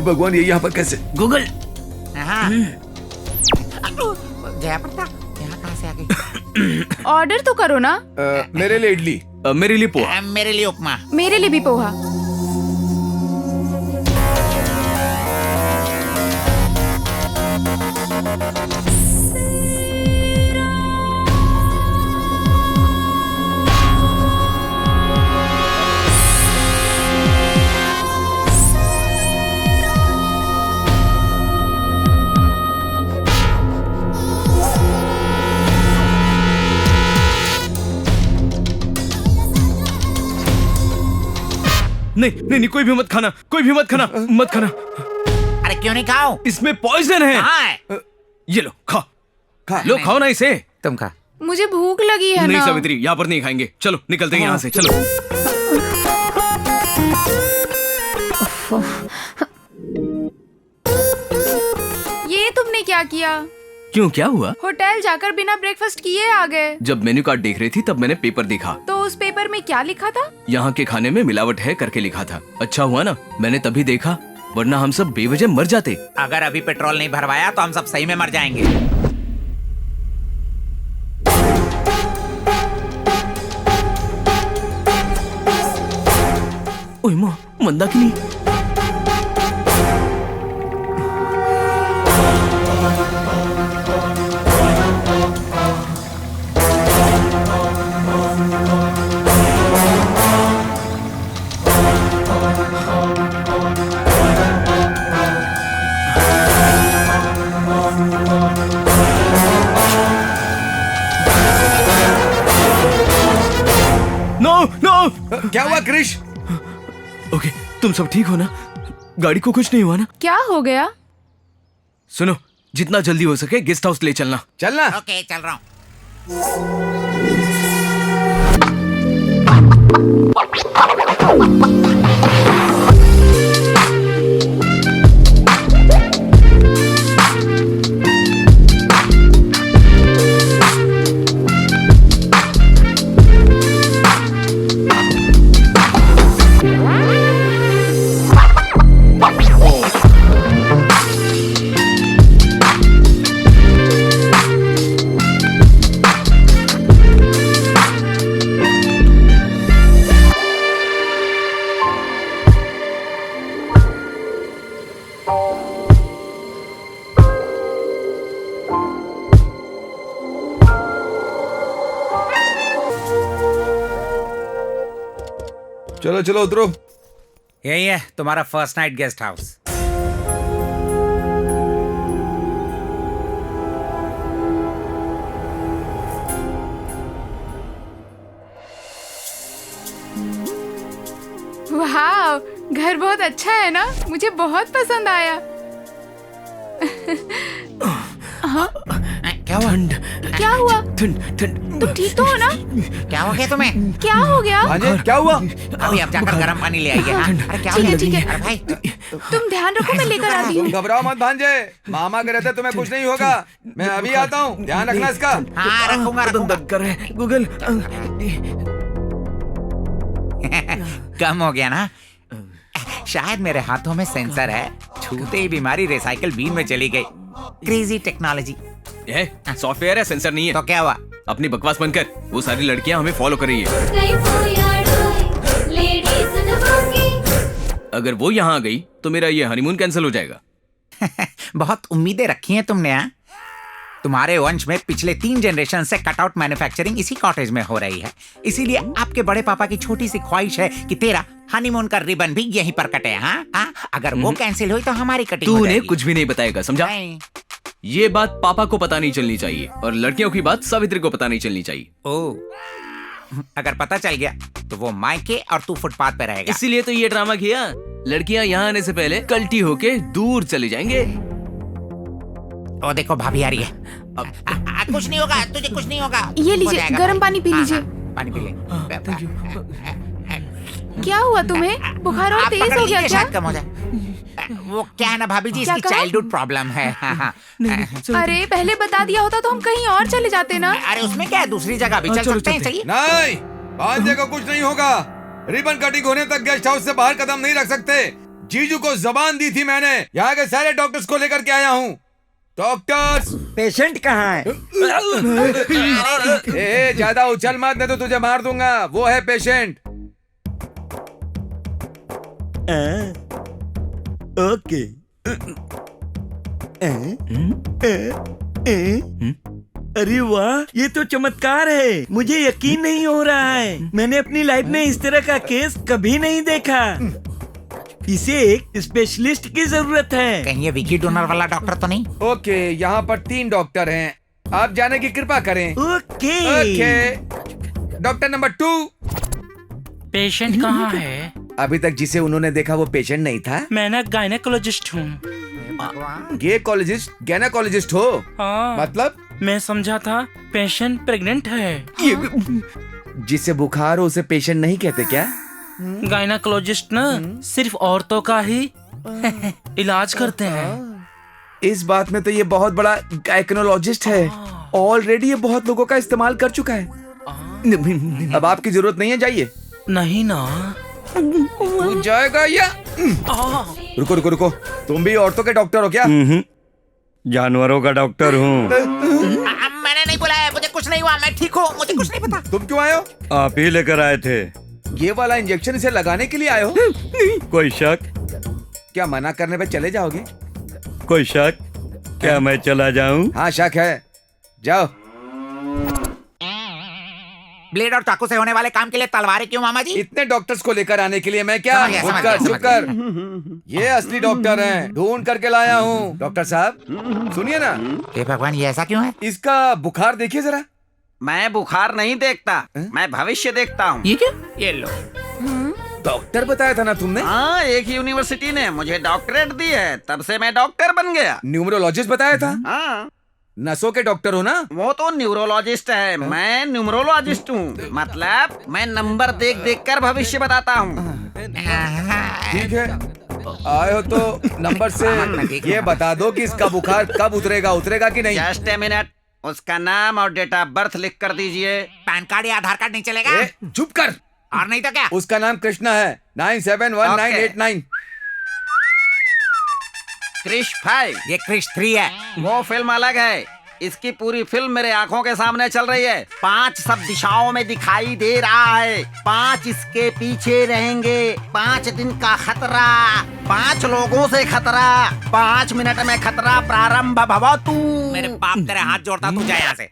भगवान, ये यहाँ पर कैसे? गूगल। हाँ। जयप्रताप, यहाँ कहाँ से आ गई? ऑर्डर तो करो ना। मेरे लिए इडली। मेरे लिए पोहा। मेरे लिए उपमा। मेरे लिए भी पोहा। नहीं, कोई भी मत खाना, कोई भी मत खाना, मत खाना। अरे क्यों नहीं खाओ? इसमें पॉइजन है। कहाँ है? ये लो, लो खाओ ना इसे। तुम खा। मुझे भूख लगी है नहीं ना। सावित्री, यहाँ पर नहीं खाएंगे। चलो निकलते हैं यहाँ से, चलो। ये तुमने क्या किया? क्यों, क्या हुआ? होटल जाकर बिना ब्रेकफास्ट किए आ गए। जब मेन्यू कार्ड देख रही थी तब मैंने पेपर देखा। तो उस पेपर में क्या लिखा था? यहाँ के खाने में मिलावट है करके लिखा था। अच्छा हुआ ना मैंने तभी देखा, वरना हम सब बेवजह मर जाते। अगर अभी पेट्रोल नहीं भरवाया तो हम सब सही में मर जाएंगे। ओए माँ, मंदाकिनी। नो नो, क्या हुआ क्रिश? ओके, तुम सब ठीक हो ना? गाड़ी को कुछ नहीं हुआ ना? क्या हो गया? सुनो, जितना जल्दी हो सके गेस्ट हाउस ले चलना। चलना। ओके, चल रहा हूँ। चलो चलो उतरो। यही है तुम्हारा फर्स्ट नाइट गेस्ट हाउस। वाह, घर बहुत अच्छा है ना? मुझे बहुत पसंद आया। क्या हुआ? क्या हुआ? ठंड। तुम ठीक तो हो ना? क्या हो गया तुम्हें? क्या हो गया? भांजे क्या हुआ? अभी अब जाकर गर्म पानी ले आइए। हाँ? अरे क्या हो गया? ठीक है। अरे भाई, तुम ध्यान रखो, मैं लेकर आती हूँ। तुम घबराओ मत भांजे, मामा के रहते तुम्हें कुछ नहीं होगा। मैं अभी आता हूँ, ध्यान रखना इसका। हाँ रखूंगा। कर रहे गूगल। कम हो गया ना? शायद मेरे हाथों में सेंसर है, छूते ही बीमारी रिसाइकल बीन में चली गई। Crazy technology. सॉफ्टवेयर है, सेंसर नहीं है। तो क्या हुआ? अपनी बकवास बंद कर। वो सारी लड़कियां हमें फॉलो कर रही है। अगर वो यहाँ आ गई तो मेरा ये हनीमून कैंसिल हो जाएगा। बहुत उम्मीदें रखी हैं तुमने। हाँ, तुम्हारे वंश में पिछले 3 जनरेशन से कटआउट मैन्युफैक्चरिंग इसी कॉटेज में हो रही है। इसीलिए आपके बड़े पापा की छोटी सी ख्वाहिश है कि तेरा हनीमून का रिबन भी यहीं पर कटे। हाँ हाँ, अगर वो कैंसिल हुई तो हमारी कटिंग हो तू उन्हें जाएगी। कुछ भी नहीं बताएगा, समझा? ये बात पापा को पता नहीं चलनी चाहिए और लड़कियों की बात सावित्री को पता नहीं चलनी चाहिए। ओ, अगर पता चल गया तो वो मायके और तू फुटपाथ पे रहेगा। इसीलिए तो ये ड्रामा किया। लड़कियां यहाँ आने से पहले कल्टी होके दूर चले जाएंगे। ओ देखो, भाभी आ रही है। कुछ नहीं होगा, तुझे कुछ नहीं होगा। ये हो लीजिए, जाएगा गर्म भाई। पानी पी हाँ, लीजिए। हाँ, पानी पी ले। क्या हुआ तुम्हें? बुखार और आप तेज पकड़ हो गया लीजिए, क्या? शायद कम हो जाए। वो क्या है ना भाभी जी, क्या इसकी कहा? चाइल्डहुड प्रॉब्लम है। हाँ, हाँ। अरे पहले बता दिया होता तो हम कहीं और चले जाते ना। अरे उसमें क्या है, दूसरी जगह भी चल सकते हैं। चलिए। नहीं, भांजे को कुछ नहीं होगा। रिबन कटिंग होने तक गेस्ट हाउस से बाहर कदम नहीं रख सकते। जीजू को जबान दी थी मैंने। यहाँ के सारे डॉक्टर्स को लेकर के आया हूँ। डॉक्टर्स, पेशेंट कहाँ है? ए, ज्यादा उछल मत, नहीं तो तुझे मार दूंगा। वो है पेशेंट। ओके। अरे वाह, ये तो चमत्कार है। मुझे यकीन नहीं हो रहा है। मैंने अपनी लाइफ में इस तरह का केस कभी नहीं देखा। इसे एक स्पेशलिस्ट की जरूरत है। कहीं ये विकी डोनर वाला डॉक्टर तो नहीं? ओके, यहाँ पर 3 डॉक्टर हैं। आप जाने की कृपा करें। Okay. Okay. Doctor number 2। Patient कहाँ है? अभी तक जिसे उन्होंने देखा वो पेशेंट नहीं था। मैं ना गायनेकोलॉजिस्ट हूँ। गैनाकोलॉजिस्ट हो? हाँ। मतलब? मैं समझा था पेशेंट प्रेग्नेंट है। जिसे बुखार हो उसे पेशेंट नहीं कहते क्या? गायनेकोलॉजिस्ट ना सिर्फ औरतों का ही इलाज करते हैं। इस बात में तो ये बहुत बड़ा गायकोनोलॉजिस्ट है। ऑलरेडी ये बहुत लोगों का इस्तेमाल कर चुका है। अब आपकी जरूरत नहीं है, जाइए। नहीं ना। तू जाएगा या रुको रुको रुको, तुम भी औरतों के डॉक्टर हो क्या? जानवरों का डॉक्टर हूँ। मैंने नहीं बुलाया, मुझे कुछ नहीं हुआ, मैं ठीक हूँ, मुझे कुछ नहीं पता। तुम क्यों आए हो? आप ही लेकर आए थे। ये वाला इंजेक्शन इसे लगाने के लिए आए हो? कोई शक? क्या मना करने पे चले जाओगे? कोई शक? क्या मैं चला जाऊं? हाँ शक है, जाओ। ब्लेड और चाकू से होने वाले काम के लिए तलवारें क्यों मामा जी? इतने डॉक्टर्स को लेकर आने के लिए मैं क्या? चुप कर। ये असली डॉक्टर हैं, ढूंढ करके लाया हूँ। डॉक्टर साहब सुनिए ना। हे भगवान, ये ऐसा क्यों है? इसका बुखार देखिए जरा। मैं बुखार नहीं देखता, मैं भविष्य देखता हूँ। ये क्या? ये लो। डॉक्टर बताया था ना तुमने? हाँ, एक यूनिवर्सिटी ने मुझे डॉक्टरेट दी है, तब से मैं डॉक्टर बन गया। न्यूमरोलॉजिस्ट बताया था? हाँ। नसों के डॉक्टर हो ना? वो तो न्यूरोलॉजिस्ट है, मैं न्यूमरोलॉजिस्ट हूँ। मतलब मैं नंबर देख देख कर भविष्य बताता हूँ। ठीक है, आए हो तो नंबर से ये बता दो कि इसका बुखार कब उतरेगा, उतरेगा कि नहीं? जस्ट ए मिनट, उसका नाम और डेट ऑफ बर्थ लिख कर दीजिए। पैन कार्ड या आधार कार्ड नहीं चलेगा? चुप कर। और नहीं तो क्या? उसका नाम कृष्णा है, 971989। क्रिश 5। ये क्रिश 3 है। वो फिल्म अलग है, इसकी पूरी फिल्म मेरे आंखों के सामने चल रही है। 5 सब दिशाओं में दिखाई दे रहा है, 5 इसके पीछे रहेंगे। 5 दिन का खतरा, 5 लोगों से खतरा, 5 मिनट में खतरा प्रारंभ भवतु। मेरे बाप तेरे हाथ जोड़ता, तू जा यहाँ से।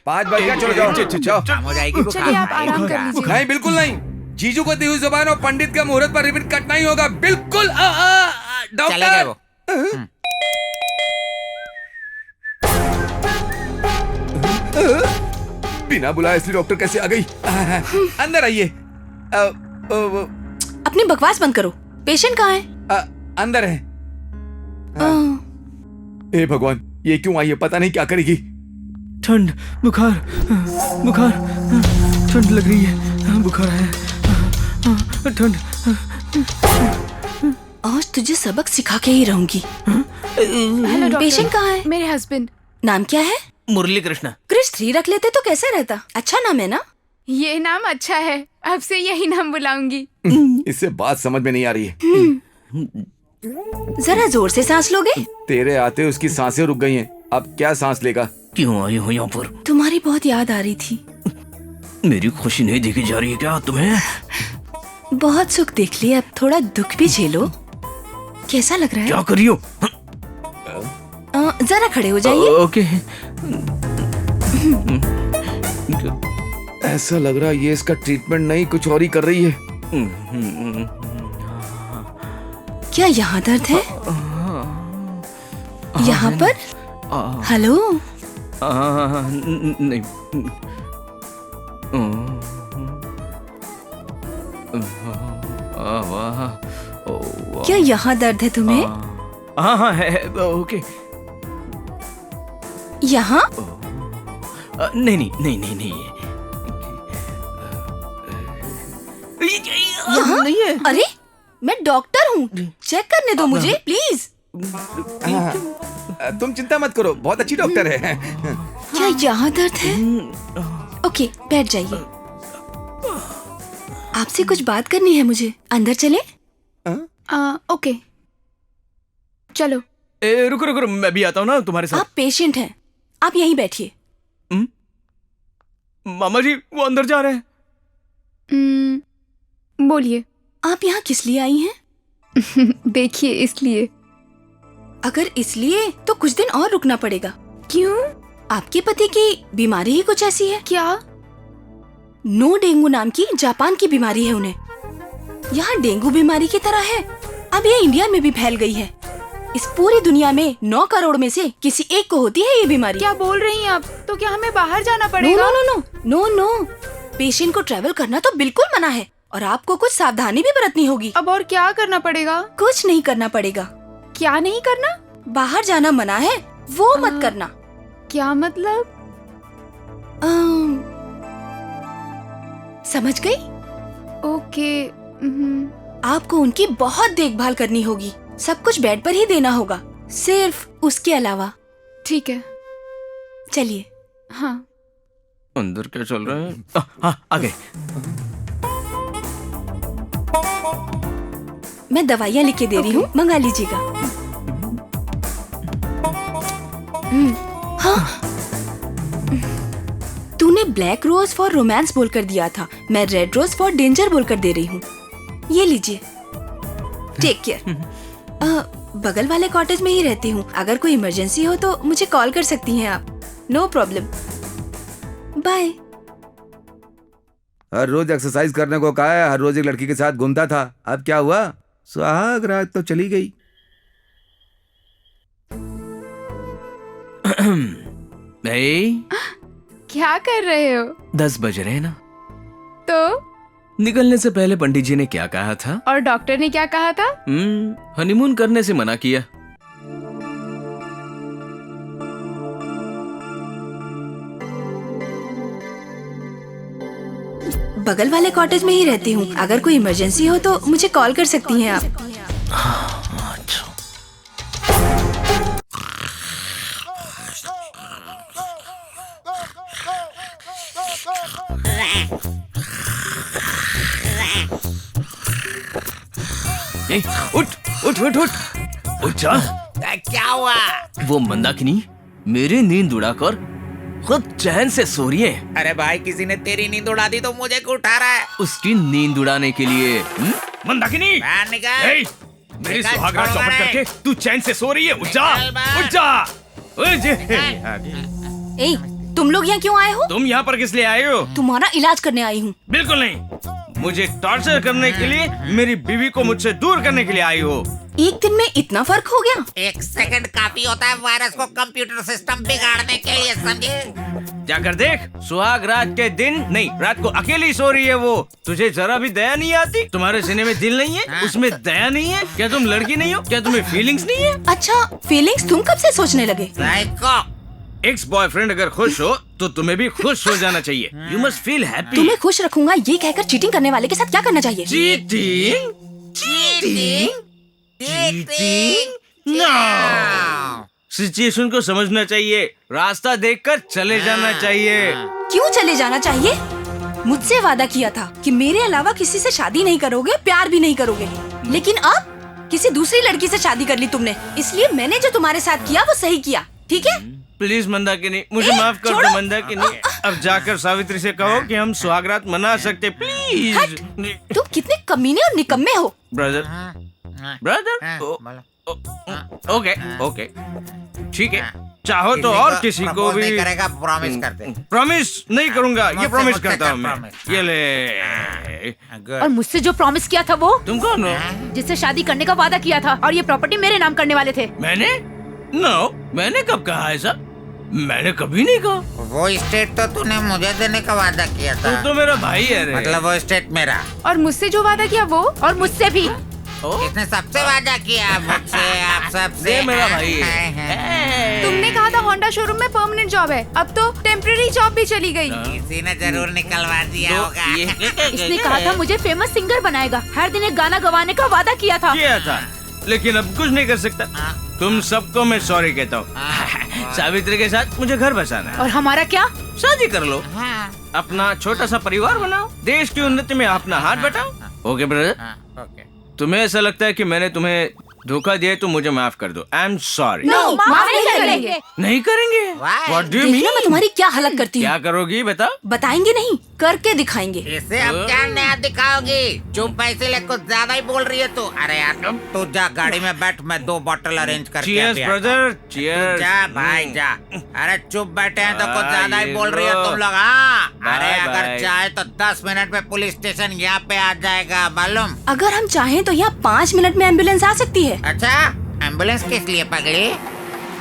5 बज गया, चलो जाओ। काम हो जाएगी। चलिए आप आराम कर लीजिए। नहीं बिल्कुल नहीं, जीजू को दी हुई जुबान और पंडित का मुहूर्त पर रिबन कटना ही होगा। बिल्कुल। चले गए वो। बिना बुलाए इसलिए डॉक्टर कैसे आ गई? अंदर आइए। अपनी बकवास बंद करो। पेशेंट कहाँ है? अंदर है। हे भगवान, ये क्यों आई है? पता नहीं क्या करेगी। ठंड, बुखार, बुखार, ठंड लग रही है, बुखार है, ठंड। आज तुझे सबक सिखा के ही रहूंगी। Hello doctor. पेशेंट कहाँ है? मेरे हस्बैंड। नाम क्या है? मुरली कृष्णा। क्रिश 3 रख लेते तो कैसा रहता? अच्छा नाम है ना? ये नाम अच्छा है, अब से यही नाम बुलाऊंगी। इससे बात समझ में नहीं आ रही है। जरा जोर से सांस लोगे? तेरे आते उसकी सांसें रुक गई हैं, अब क्या सांस लेगा? क्यों आई हो यहाँ पर? तुम्हारी बहुत याद आ रही थी। मेरी खुशी नहीं देखी जा रही है क्या तुम्हें? बहुत सुख देख लिया, अब थोड़ा दुख भी झेलो। कैसा लग रहा है? क्या करियो? जरा खड़े हो जाइए। ओके। ऐसा लग रहा है ये इसका ट्रीटमेंट नहीं, कुछ और ही कर रही है। क्या यहाँ दर्द है? यहाँ पर? हेलो? नहीं। क्या यहाँ दर्द है तुम्हें? हाँ है, ओके। यहाँ? नहीं नहीं नहीं नहीं नहीं। यहाँ नहीं है। अरे मैं डॉक्टर हूँ, चेक करने दो मुझे प्लीज। तुम चिंता मत करो, बहुत अच्छी डॉक्टर है। क्या यहाँ दर्द है? ओके बैठ जाइए। आपसे कुछ बात करनी है मुझे, अंदर चले? ओके चलो। रुको रुको, मैं भी आता हूँ ना तुम्हारे साथ। आप पेशेंट हैं, आप यहीं बैठिए। मामा जी वो अंदर जा रहे हैं। बोलिए। आप यहाँ किस लिए आई हैं? देखिए इसलिए। अगर इसलिए तो कुछ दिन और रुकना पड़ेगा। क्यों? आपके पति की बीमारी ही कुछ ऐसी है। क्या? नो डेंगू नाम की जापान की बीमारी है उन्हें। यहाँ डेंगू बीमारी की तरह है, अब ये इंडिया में भी फैल गई है। इस पूरी दुनिया में 9 करोड़ में से किसी एक को होती है ये बीमारी। क्या बोल रही हैं आप? तो क्या हमें बाहर जाना पड़ेगा? No no no no no no, patient को ट्रैवल करना तो बिल्कुल मना है और आपको कुछ सावधानी भी बरतनी होगी। अब और क्या करना पड़ेगा? कुछ नहीं करना पड़ेगा। क्या नहीं करना? बाहर जाना मना है, वो मत करना। क्या मतलब? समझ गई? ओके। आपको उनकी बहुत देखभाल करनी होगी, सब कुछ बेड पर ही देना होगा। सिर्फ उसके अलावा। ठीक है। चलिए। हाँ। अंदर क्या चल रहा है? हाँ, आ गए। मैं दवाइयाँ लिख के दे रही हूँ, मंगा लीजिएगा। हाँ। तूने ब्लैक रोज फॉर रोमांस बोलकर दिया था, मैं रेड रोज फॉर डेंजर बोलकर दे रही हूँ। ये लीजिए। Take care. बगल वाले कॉटेज में ही रहती हूँ, अगर कोई इमरजेंसी हो तो मुझे कॉल कर सकती हैं आप। No problem. बाय। हर रोज एक्सरसाइज करने को कहा है, हर रोज एक लड़की के साथ घूमता था, अब क्या हुआ? सुहाग रात तो चली गई। क्या कर रहे हो? 10 बज रहे हैं ना? तो निकलने से पहले पंडित जी ने क्या कहा था? और डॉक्टर ने क्या कहा था? हनीमून करने से मना किया। बगल वाले कॉटेज में ही रहती हूँ, अगर कोई इमरजेंसी हो तो मुझे कॉल कर सकती हैं आप। उठ उठ उठ उठ उठ जा। क्या हुआ? वो मंदाकिनी मेरी नींद उड़ाकर खुद चैन से सो रही है। अरे भाई, किसी ने तेरी नींद उड़ा दी तो मुझे क्यों उठा रहा है? उसकी नींद उड़ाने के लिए मंदाकिनी, बाहर निकल। मेरी सुहागरात चौपट करके तू चैन से सो रही है। उठ जा, उठ जा। ए, तुम लोग यहाँ क्यों आए हो? तुम यहाँ पर किस लिए आए हो? तुम्हारा इलाज करने आई हूँ। बिल्कुल नहीं, मुझे टॉर्चर करने के लिए, मेरी बीवी को मुझसे दूर करने के लिए आई हो। एक दिन में इतना फर्क हो गया? 1 सेकंड काफी होता है वायरस को कंप्यूटर सिस्टम बिगाड़ने के लिए, समझे? जाकर देख, सुहाग रात के दिन नहीं, रात को अकेली सो रही है वो। तुझे जरा भी दया नहीं आती? तुम्हारे सीने में दिल नहीं है? उसमें दया नहीं है? क्या तुम लड़की नहीं हो? क्या तुम्हें फीलिंग्स नहीं है? अच्छा, फीलिंग्स तुम कब से सोचने लगे? एक्स बॉयफ्रेंड अगर खुश हो तो तुम्हें भी खुश हो जाना चाहिए। You must feel happy. तुम्हें खुश रखूंगा ये कहकर चीटिंग करने वाले के साथ क्या करना चाहिए? Cheating? Cheating? Cheating? No. Situation को समझना चाहिए, रास्ता देखकर चले जाना चाहिए। क्यों चले जाना चाहिए? मुझसे वादा किया था कि मेरे अलावा किसी से शादी नहीं करोगे, प्यार भी नहीं करोगे, लेकिन अब किसी दूसरी लड़की से शादी कर ली तुमने। इसलिए मैंने जो तुम्हारे साथ किया वो सही किया, ठीक है? प्लीज मंदाकिनी, मुझे माफ कर दो मंदाकिनी। अब जाकर सावित्री से कहो कि हम सुहागरात मना सकते, प्लीज। तुम कितने कमीने और निकम्मे हो। ब्रदर, ब्रदर, ओके ओके, ठीक है। चाहो तो और किसी को भी करेगा, प्रॉमिस करते। प्रॉमिस नहीं करूंगा, ये प्रॉमिस करता हूँ मैं। ये ले। और मुझसे जो प्रॉमिस किया था वो? तुम कौन हो? जिससे शादी करने का वादा किया था और ये प्रॉपर्टी मेरे नाम करने वाले थे। मैंने? नो, मैंने कब कहा ऐसा? मैंने कभी नहीं कहा। वो स्टेट तो तूने मुझे देने का वादा किया था। तू तो मेरा भाई है रे। मतलब वो स्टेट मेरा। और मुझसे जो वादा किया वो? और मुझसे भी। इसने सबसे वादा किया, मुझसे, आप सबसे। ये मेरा भाई है। तुमने कहा था होंडा शोरूम में परमानेंट जॉब है, अब तो टेम्परेरी जॉब भी चली गई। किसी ने जरूर निकलवा दिया होगा। इसने कहा था मुझे फेमस सिंगर बनाएगा, हर दिन एक गाना गवाने का वादा किया था। लेकिन अब कुछ नहीं कर सकता। तुम सबको मैं सॉरी कहता हूँ। सावित्री के साथ मुझे घर बसाना है। और हमारा क्या? शादी कर लो, अपना छोटा सा परिवार बनाओ, देश की उन्नति में अपना हाथ बटाओ। ओके ब्रदर, तुम्हें ऐसा लगता है कि मैंने तुम्हें धोखा दिया तो मुझे माफ कर दो। I am sorry. नहीं, माफ नहीं करेंगे। नहीं करेंगे? What do you mean? मैं तुम्हारी क्या हालत करती हूँ। क्या करोगी बताओ? बताएंगे नहीं, करके दिखाएंगे। इसे अब क्या नया दिखाओगी? जो पैसे ले कुछ ज्यादा ही बोल रही है तू। अरे यार, तू जा गाड़ी में बैठ, मैं 2 बॉटल अरेंज करके Cheers, brother, cheers। जा भाई जा। अरे चुप बैठे हैं तो कुछ ज्यादा ही बोल रही है तुम लोग। हाँ, अरे अगर चाहे तो 10 मिनट में पुलिस स्टेशन यहाँ पे आ जाएगा, मालूम? अगर हम चाहें तो यहाँ 5 मिनट में एम्बुलेंस आ सकती है। अच्छा, एम्बुलेंस किस लिए पकड़ी?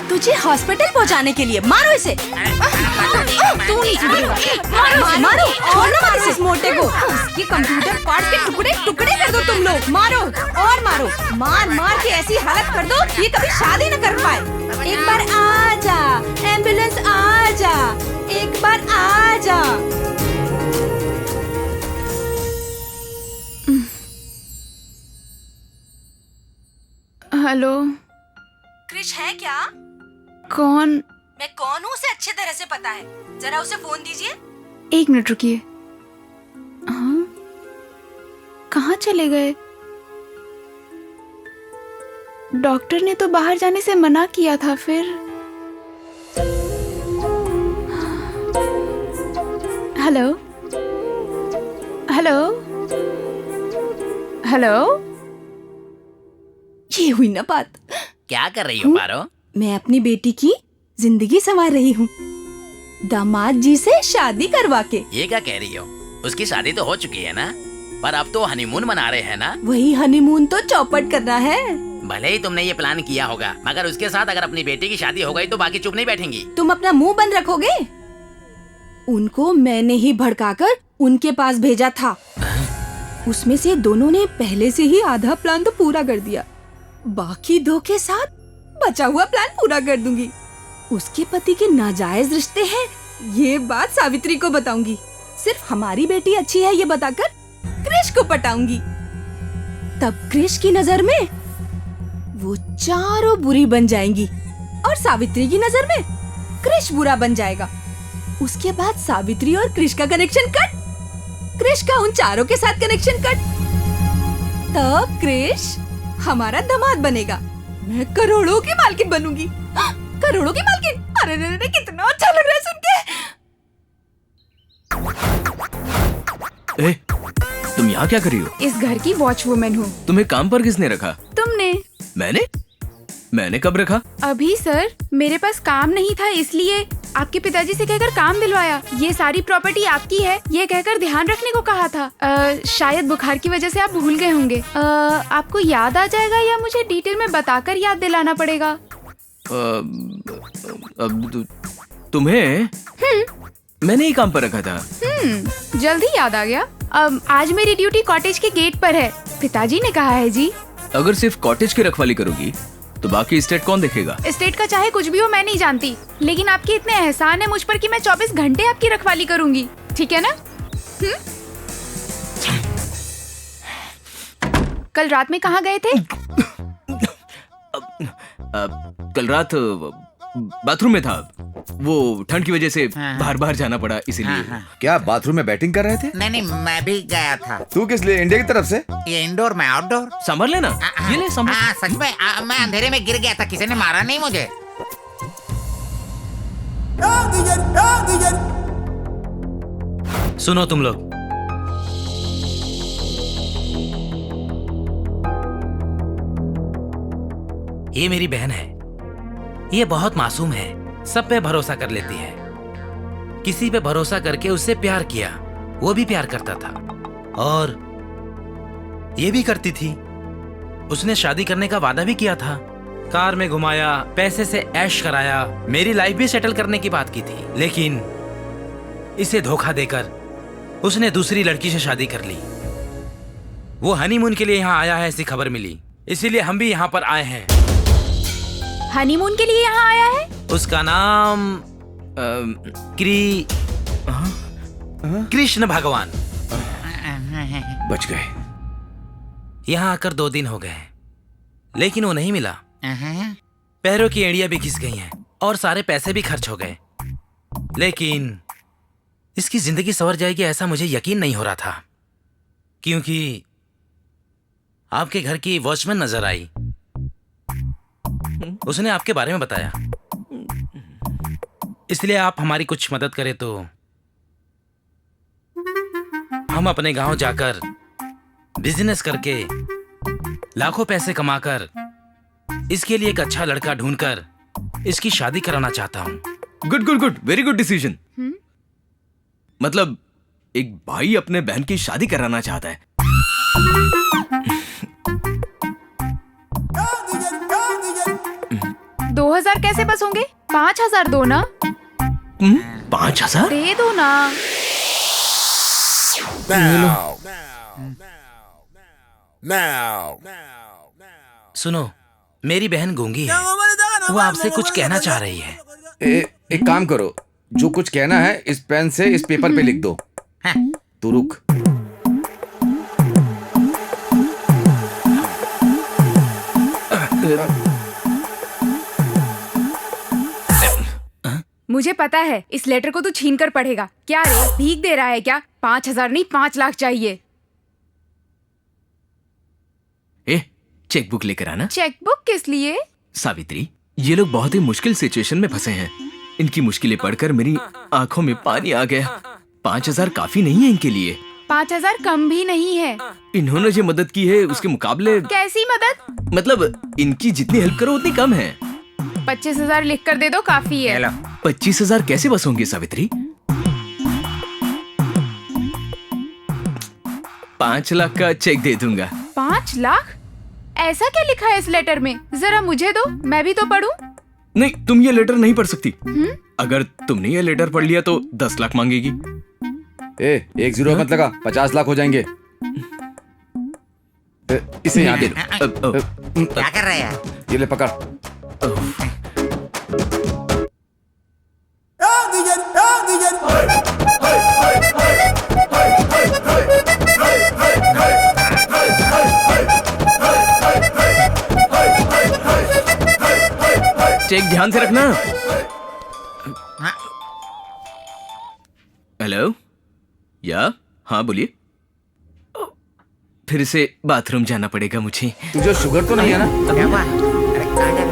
तुझे हॉस्पिटल पहुँचाने के लिए। मारो इसे। तू नहीं सुधरेगा। मारो मारो, छोड़ो मत इस मोटे को। इसके कंप्यूटर पार्ट के टुकड़े टुकड़े कर दो तुम लोग। मारो और मारो, मार मार के ऐसी हालत कर दो ये कभी शादी न कर पाए। एक बार आ जा, एम्बुलेंस आ जा, एक बार आ जा। हेलो, क्रिश है क्या? कौन? मैं कौन हूँ उसे अच्छे तरह से पता है। जरा उसे फोन दीजिए। 1 मिनट रुकिए। हाँ, कहाँ चले गए? डॉक्टर ने तो बाहर जाने से मना किया था। फिर हेलो हेलो हेलो। ये हुई ना बात। क्या कर रही हो पारो? मैं अपनी बेटी की जिंदगी संवार रही हूँ, दामाद जी से शादी करवा के। ये क्या कह रही हो? उसकी शादी तो हो चुकी है ना, पर अब तो हनीमून मना रहे हैं ना। वही हनीमून तो चौपट करना है। भले ही तुमने ये प्लान किया होगा, मगर उसके साथ अगर अपनी बेटी की शादी हो गई तो बाकी चुप नहीं बैठेंगी। तुम अपना मुंह बंद रखोगे? उनको मैंने ही भड़काकर उनके पास भेजा था। उसमें से दोनों ने पहले से ही आधा प्लान तो पूरा कर दिया, बाकी 2 के साथ बचा हुआ प्लान पूरा कर दूंगी। उसके पति के नाजायज रिश्ते हैं, ये बात सावित्री को बताऊंगी। सिर्फ हमारी बेटी अच्छी है ये बताकर क्रिश को पटाऊंगी। तब क्रिश की नजर में वो चारों बुरी बन जाएंगी और सावित्री की नजर में क्रिश बुरा बन जाएगा। उसके बाद सावित्री और क्रिश का कनेक्शन कट, क्रिश का उन चारों के साथ कनेक्शन कट। तब क्रिश हमारा दामाद बनेगा, मैं करोड़ों की मालकिन बनूंगी। करोड़ों की मालकिन। अरे रे रे, कितना अच्छा लग रहा है सुन के। ए, तुम यहाँ क्या कर रही हो? इस घर की वॉचवुमन हूँ। तुम्हें काम पर किसने रखा? तुमने। मैंने कब रखा? अभी सर, मेरे पास काम नहीं था इसलिए आपके पिताजी से कहकर काम दिलवाया। ये सारी प्रॉपर्टी आपकी है ये कहकर ध्यान रखने को कहा था। शायद बुखार की वजह से आप भूल गए होंगे। आपको याद आ जाएगा या मुझे डिटेल में बताकर याद दिलाना पड़ेगा? अब तुम्हें मैंने ही काम पर रखा था। जल्दी याद आ गया। आज मेरी ड्यूटी कॉटेज के गेट पर है, पिताजी ने कहा है जी। अगर सिर्फ कॉटेज की रखवाली करोगी तो बाकी एस्टेट कौन देखेगा? एस्टेट का चाहे कुछ भी हो मैं नहीं जानती, लेकिन आपके इतने एहसान है मुझ पर कि मैं 24 घंटे आपकी रखवाली करूंगी, ठीक है ना? कल रात में कहाँ गए थे? कल रात बाथरूम में था। वो ठंड की वजह से बाहर जाना पड़ा इसीलिए। क्या बाथरूम में बैटिंग कर रहे थे? नहीं, मैं भी गया था। तू किस लिए? इंडिया की तरफ से? ये इंडोर में आउटडोर। संभल लेना। ये ले संभल। सच में मैं अंधेरे में गिर गया था, किसी ने मारा नहीं मुझे। सुनो तुम लोग, ये मेरी बहन है। ये बहुत मासूम है, सब पे भरोसा कर लेती है। किसी पे भरोसा करके उससे प्यार किया, वो भी प्यार करता था और ये भी करती थी। उसने शादी करने का वादा भी किया था, कार में घुमाया, पैसे से ऐश कराया, मेरी लाइफ भी सेटल करने की बात की थी। लेकिन इसे धोखा देकर उसने दूसरी लड़की से शादी कर ली। वो हनीमून के लिए यहाँ आया है ऐसी खबर मिली, इसीलिए हम भी यहाँ पर आए हैं। हनीमून के लिए यहाँ आया है? उसका नाम कृष्ण भगवान। बच गए। यहाँ आकर 2 दिन हो गए, लेकिन वो नहीं मिला। पैरों की एड़ियां भी घिस गई हैं और सारे पैसे भी खर्च हो गए, लेकिन इसकी जिंदगी संवर जाएगी ऐसा मुझे यकीन नहीं हो रहा था, क्योंकि आपके घर की वॉचमैन नजर आई। उसने आपके बारे में बताया, इसलिए आप हमारी कुछ मदद करें तो हम अपने गांव जाकर बिजनेस करके लाखों पैसे कमाकर इसके लिए एक अच्छा लड़का ढूंढकर इसकी शादी कराना चाहता हूँ। Good good good, very good decision. मतलब एक भाई अपने बहन की शादी कराना चाहता है। 2000 कैसे बस होंगे? 5000 दो ना। 5000 दे दो ना। सुनो, मेरी बहन गूंगी है, वो आपसे कुछ कहना चाह रही है। एक काम करो, जो कुछ कहना है इस पेन से इस पेपर पे लिख दो। तू रुक। मुझे पता है इस लेटर को तू छीन कर पढ़ेगा। क्या रे, भीख दे रहा है क्या? 5,000 नहीं 5 लाख चाहिए। चेकबुक लेकर आना। चेकबुक किस लिए? सावित्री, ये लोग बहुत ही मुश्किल सिचुएशन में फंसे हैं। इनकी मुश्किलें पढ़कर मेरी आंखों में पानी आ गया। 5,000 काफी नहीं है इनके लिए। 5,000 कम भी नहीं है। इन्होंने जो मदद की है उसके मुकाबले। कैसी मदद? मतलब इनकी जितनी हेल्प करो उतनी कम है। 25,000 लिख कर दे दो, काफी है। 25,000 कैसे बस होंगे सावित्री? 5 लाख का चेक दे दूंगा। 5 लाख? ऐसा क्या लिखा है इस लेटर में? जरा मुझे दो, मैं भी तो पढ़ूं। नहीं, तुम ये लेटर नहीं पढ़ सकती। अगर तुमने ये लेटर पढ़ लिया तो 10 लाख मांगेगी। 1 0 मत लगा, 50 लाख हो जाएंगे। इसे यहाँ दे दो। क्या कर रहे हैं? ये ले पकड़। चेक ध्यान से रखना। हेलो, या हाँ बोलिए। फिर से बाथरूम जाना पड़ेगा मुझे। तुझे शुगर तो नहीं है ना? क्या हुआ? अरे कहाँ जा रहे?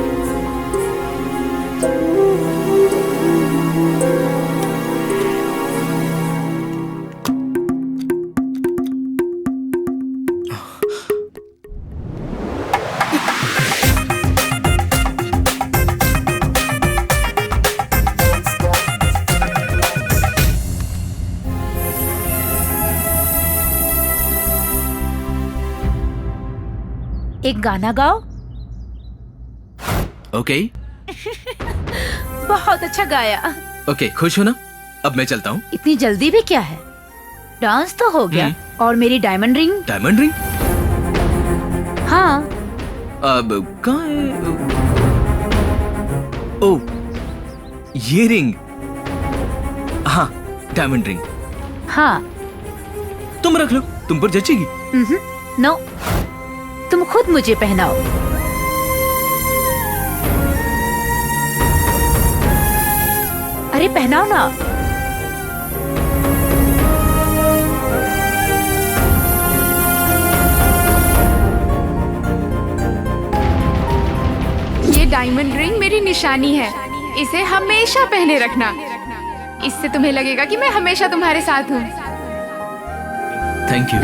एक गाना गाओ। ओके। बहुत अच्छा गाया। ओके, खुश हो ना? अब मैं चलता हूँ। इतनी जल्दी भी क्या है? डांस तो हो गया। और मेरी डायमंड रिंग? Diamond ring? हाँ। अब कहाँ है? ओ, ये रिंग। हाँ, डायमंड रिंग। हाँ। तुम रख लो, तुम पर जचेगी। नो, तुम खुद मुझे पहनाओ। अरे पहनाओ ना। ये डायमंड रिंग मेरी निशानी है, इसे हमेशा पहने रखना। इससे तुम्हें लगेगा कि मैं हमेशा तुम्हारे साथ हूँ। Thank you.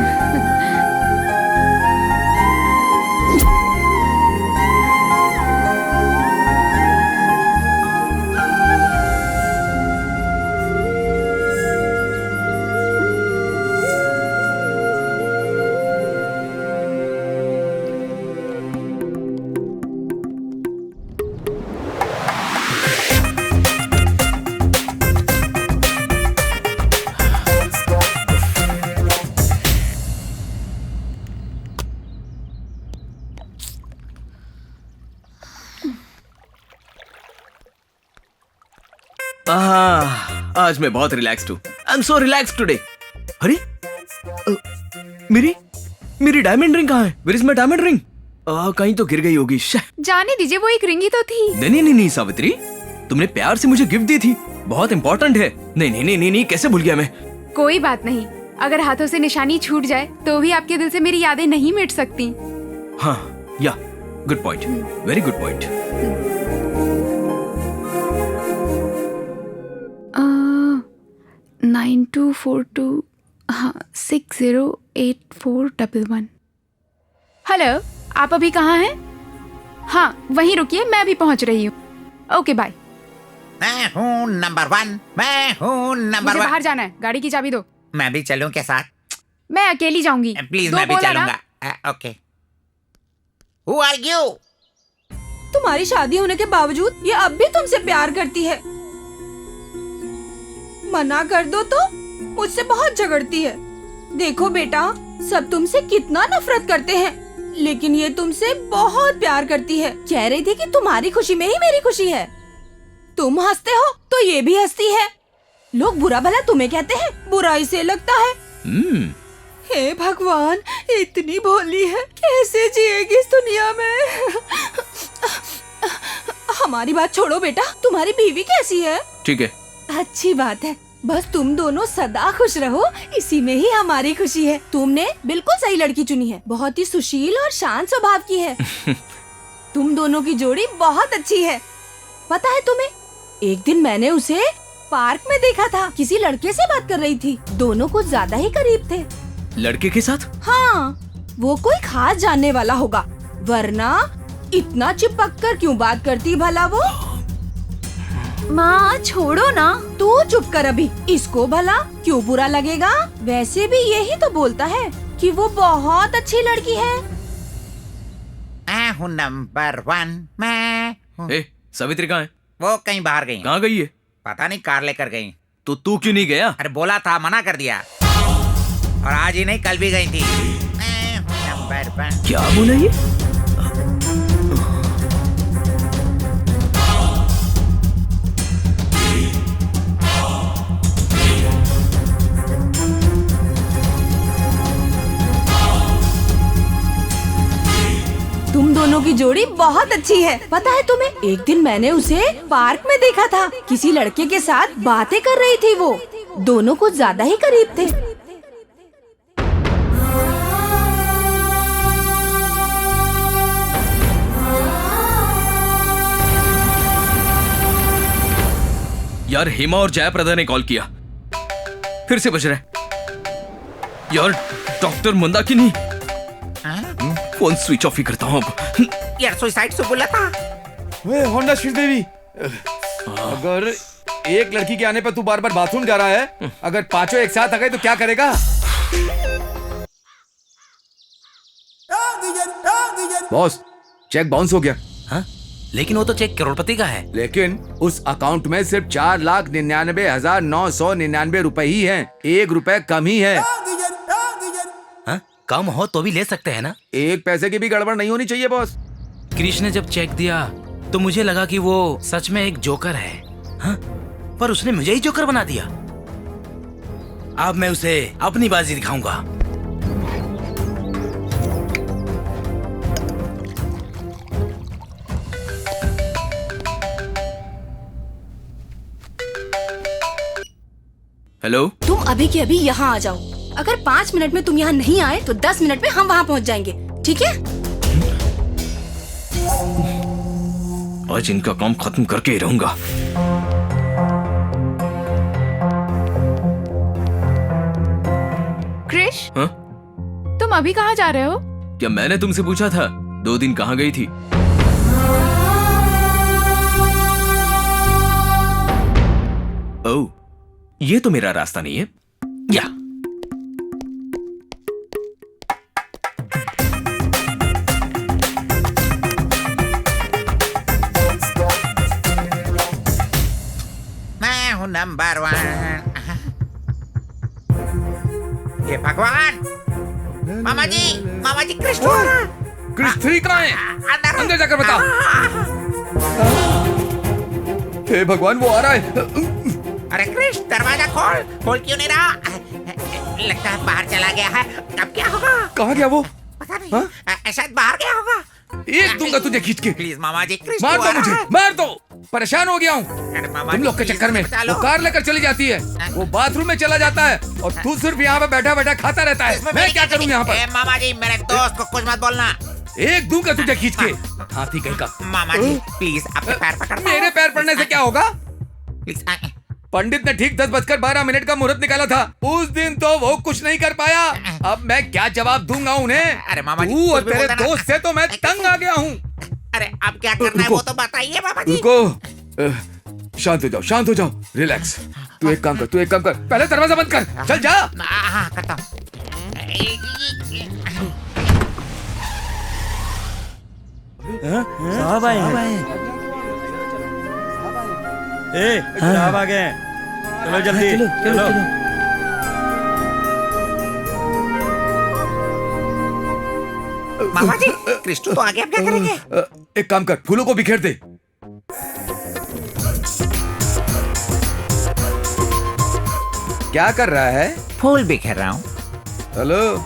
आज मैं बहुत रिलैक्स्ड हूँ। I am so relaxed today. अरे मेरी डायमंड रिंग कहाँ है? Where is my diamond ring? कहीं तो गिर गई होगी। जाने दीजिए, वो एक रिंग ही तो थी। नहीं सावित्री, तुमने प्यार से मुझे गिफ्ट दी थी, बहुत इंपॉर्टेंट है। नहीं, कैसे भूल गया मैं? कोई बात नहीं, अगर हाथों से निशानी छूट जाए तो भी आपके दिल से मेरी यादें नहीं मिट सकती। हाँ, या good point, very good point. 9242 हाँ 608411। हेलो, आप अभी कहाँ हैं? हाँ वहीं रुकिए, मैं भी पहुँच रही हूँ। Okay bye. मैं हूँ नंबर 1, मैं हूँ नंबर 1। मुझे बाहर जाना है, गाड़ी की चाबी दो। मैं भी चलूं के साथ? मैं अकेली जाऊंगी। प्लीज, मैं भी चलूंगा। ओके। Who are you? तुम्हारी शादी होने के बावजूद ये अब भी तुमसे प्यार करती है। मना कर दो तो मुझसे बहुत झगड़ती है। देखो बेटा, सब तुमसे कितना नफरत करते हैं, लेकिन ये तुमसे बहुत प्यार करती है। कह रही थी कि तुम्हारी खुशी में ही मेरी खुशी है। तुम हंसते हो तो ये भी हंसती है। लोग बुरा भला तुम्हें कहते हैं, बुराई से लगता है। हे भगवान, इतनी भोली है, कैसे जिएगी इस दुनिया में। हमारी बात छोड़ो बेटा, तुम्हारी बीवी कैसी है? ठीक है। अच्छी बात है। बस तुम दोनों सदा खुश रहो, इसी में ही हमारी खुशी है। तुमने बिल्कुल सही लड़की चुनी है, बहुत ही सुशील और शांत स्वभाव की है। तुम दोनों की जोड़ी बहुत अच्छी है। पता है तुम्हें, एक दिन मैंने उसे पार्क में देखा था, किसी लड़के से बात कर रही थी। दोनों कुछ ज्यादा ही करीब थे। लड़के के साथ? हाँ, वो कोई खास जानने वाला होगा, वरना इतना चिपक कर क्यों बात करती भला वो? माँ छोड़ो ना। तू चुप कर अभी। इसको भला क्यों बुरा लगेगा? वैसे भी यही तो बोलता है कि वो बहुत अच्छी लड़की है। मैं हूँ नंबर 1। मैं हूँ। ए, सावित्री कहाँ है? वो कहीं बाहर गई। कहाँ गई है? पता नहीं, कार लेकर गई। तो तू क्यों नहीं गया? अरे बोला था, मना कर दिया। और आज ही नहीं, कल भी गई थी। मैं हूँ नंबर 1। क्या बोला ये? तुम दोनों की जोड़ी बहुत अच्छी है। पता है तुम्हें, एक दिन मैंने उसे पार्क में देखा था, किसी लड़के के साथ बातें कर रही थी वो। दोनों कुछ ज्यादा ही करीब थे। यार हेमा और जयाप्रदा ने कॉल किया, फिर से बज रहा है। यार doctor Mandakini, phone switch off ही करता हूँ अब। यार सुसाइड से बोला था। वे होंडा श्रीदेवी, अगर एक लड़की के आने पर तू बार बार बाथरूम जा रहा है, अगर पांचों एक साथ आ गए तो क्या करेगा? बॉस, चेक बाउंस हो गया। हाँ? लेकिन वो तो चेक करोड़पति का है। लेकिन उस अकाउंट में सिर्फ 4,99,999 रुपए ही हैं। 1 रुपए कम ही है। हाँ? कम हो तो भी ले सकते हैं ना? 1 पैसे की भी गड़बड़ नहीं होनी चाहिए बॉस। कृष्ण ने जब चेक दिया तो मुझे लगा कि वो सच में एक जोकर है। हाँ? पर उसने मुझे ही जोकर बना दिया। अब मैं उसे अपनी बाजी दिखाऊंगा। हेलो, तुम अभी के अभी यहाँ आ जाओ। अगर 5 मिनट में तुम यहाँ नहीं आए तो 10 मिनट में हम वहाँ पहुँच जाएंगे, ठीक है? आज इनका काम खत्म करके ही रहूंगा। क्रिश, हाँ? तुम अभी कहाँ जा रहे हो? क्या मैंने तुमसे पूछा था 2 दिन कहाँ गई थी? ओह, ये तो मेरा रास्ता नहीं है। या मैं हूँ नंबर 1। ये भगवान, मामा जी क्रिश आ रहा है। क्रिश 3 कहाँ है? अंदर जाकर बता। हे भगवान, वो आ रहा है। अरे क्रिश, दरवाजा खोल क्यों नहीं रहा? लगता है बाहर चला गया है। अब क्या होगा? कहाँ गया वो? पता नहीं, शायद बाहर गया होगा। एक दूंगा तुझे खींच के। प्लीज मामा जी, क्रिश मार को दो आ रहा मुझे, है। मार दो। परेशान हो गया हूँ तुम लोग के please, चक्कर में। बचा लो। वो कार लेकर चली जाती है, वो बाथरूम में चला जाता है, और तू सिर्फ यहाँ पे बैठा बैठा खाता रहता है। मैं क्या करूँ यहाँ पर? मामा जी, मेरे दोस्त को कुछ मत बोलना। एक दूंगा तुझे खींच के, हाथी कहीं का। मामा जी प्लीज, अपने पैर पकड़। मेरे पैर पड़ने से क्या होगा? प्लीज। पंडित ने ठीक 10:12 का मुहूर्त निकाला था, उस दिन तो वो कुछ नहीं कर पाया। अब मैं क्या जवाब दूंगा उन्हें? अरे मामा जी, तू और कुछ भी तेरे बोलना। दोस्त से तो मैं तंग आ गया हूँ। अरे अब क्या करना है वो तो बताइए मामा जी। रुको, शांत हो जाओ, रिलैक्स। तू एक काम कर, पहले दरवाजा बंद कर। चल जा। हाँ, करता हूँ। साहब आए हैं। साहब आ गए हैं। चलो जल्दी, चलो। मामा जी, क्रिस्टो तो आ गया, अब क्या करेंगे? एक काम कर, फूलों को बिखेर दे। क्या कर रहा है? फूल बिखेर रहा हूँ। हेलो,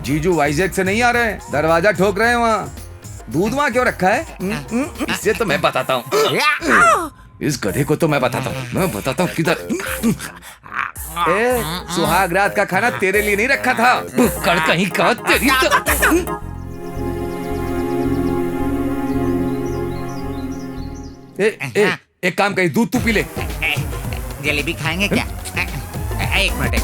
जीजू वाइजैक से नहीं आ रहे हैं, दरवाजा ठोक रहे हैं वहाँ। दूध वहाँ क्यों रखा है? इससे तो मैं बताता हूँ। इस गधे को तो मैं बताता हूँ किधर। ए, सुहाग रात का खाना तेरे लिए नहीं रखा था, कर कहीं का तेरी एक काम कहीं दूध तू पी ले। जलेबी खाएंगे क्या? एक मिनट।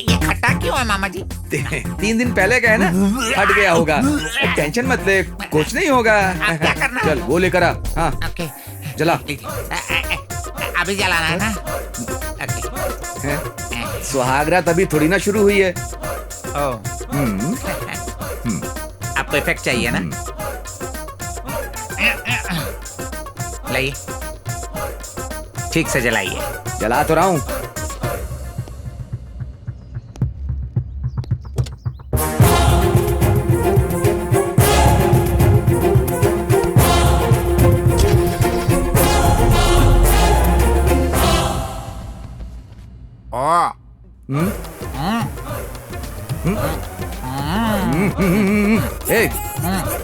ये खट्टा क्यों है मामा जी? 3 दिन पहले का है ना, हट गया होगा। टेंशन मत ले, कुछ नहीं होगा। क्या करना? चल वो लेकर आ। हाँ ओके, जला। अभी जलाना है ना? सुहाग रात अभी थोड़ी ना शुरू हुई है। आपको इफेक्ट चाहिए ना? लाइए, ठीक से जलाइए। जला तो रहा हूँ।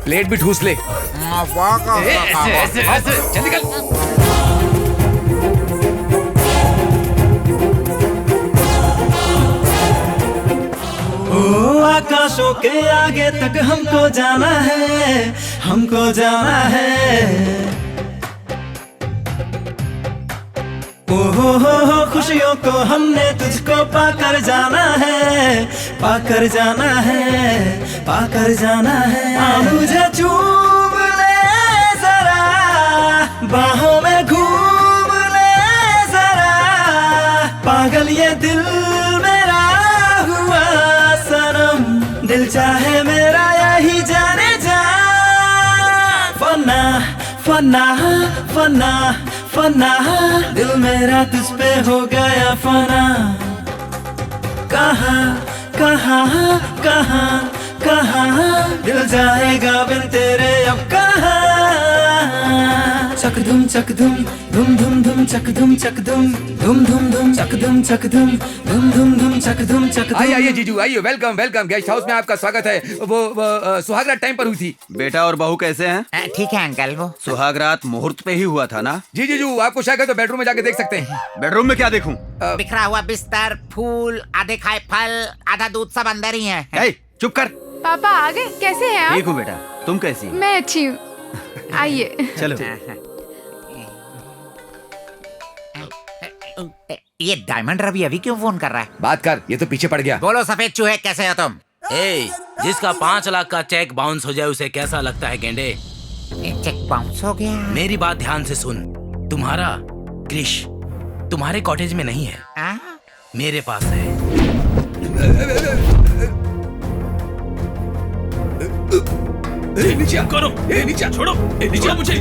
प्लेट भी ठूस ले। ऐसे चल निकल। आकाशों के आगे तक हमको जाना है, हमको जाना है। हो खुशियों को हमने तुझको पाकर जाना है, पाकर जाना है, पाकर जाना है। मुझे चूम ले जरा, बाहों में घूम ले जरा, पागल ये दिल मेरा हुआ सनम, दिल चाहे मेरा यही जाने जा। फना फना फना फना, दिल मेरा तुझ पे हो गया फना। कहाँ कहाँ कहाँ कहाँ दिल जाएगा बिन तेरे अब कहाँ। चक धुम धुम धुम धुम चक धुम धुम धुम धुम चक धुम धुम चक धुम। आइए जीजू आइए, वेलकम। गेस्ट हाउस में आपका स्वागत है। वो सुहाग रात टाइम पर हुई थी। बेटा और बहू कैसे हैं? ठीक है अंकल। वो सुहाग रात मुहूर्त पे ही हुआ था ना? जी जीजू, आपको शायद तो बेडरूम में जाके देख सकते हैं। बेडरूम में क्या देखूं? बिखरा हुआ बिस्तर, फूल, आधे खाए फल, आधा दूध, सब अंदर ही है। चुप कर। पापा आ गए? कैसे हैं आप? ठीक हूँ बेटा, तुम कैसी? मैं अच्छी हूँ। आइए। चलो। ये डायमंड रवि अभी क्यों फोन कर रहा है? बात कर, ये तो पीछे पड़ गया। बोलो सफेद चूहे, कैसे हो तुम? जिसका 5 लाख का चेक बाउंस हो जाए उसे कैसा लगता है गेंडे? चेक बाउंस हो गया? मेरी बात ध्यान से सुन। तुम्हारा क्रिश तुम्हारे कॉटेज में नहीं है, मेरे पास है। नीचे करो, नीचे छोड़ो, नीचे मुझे,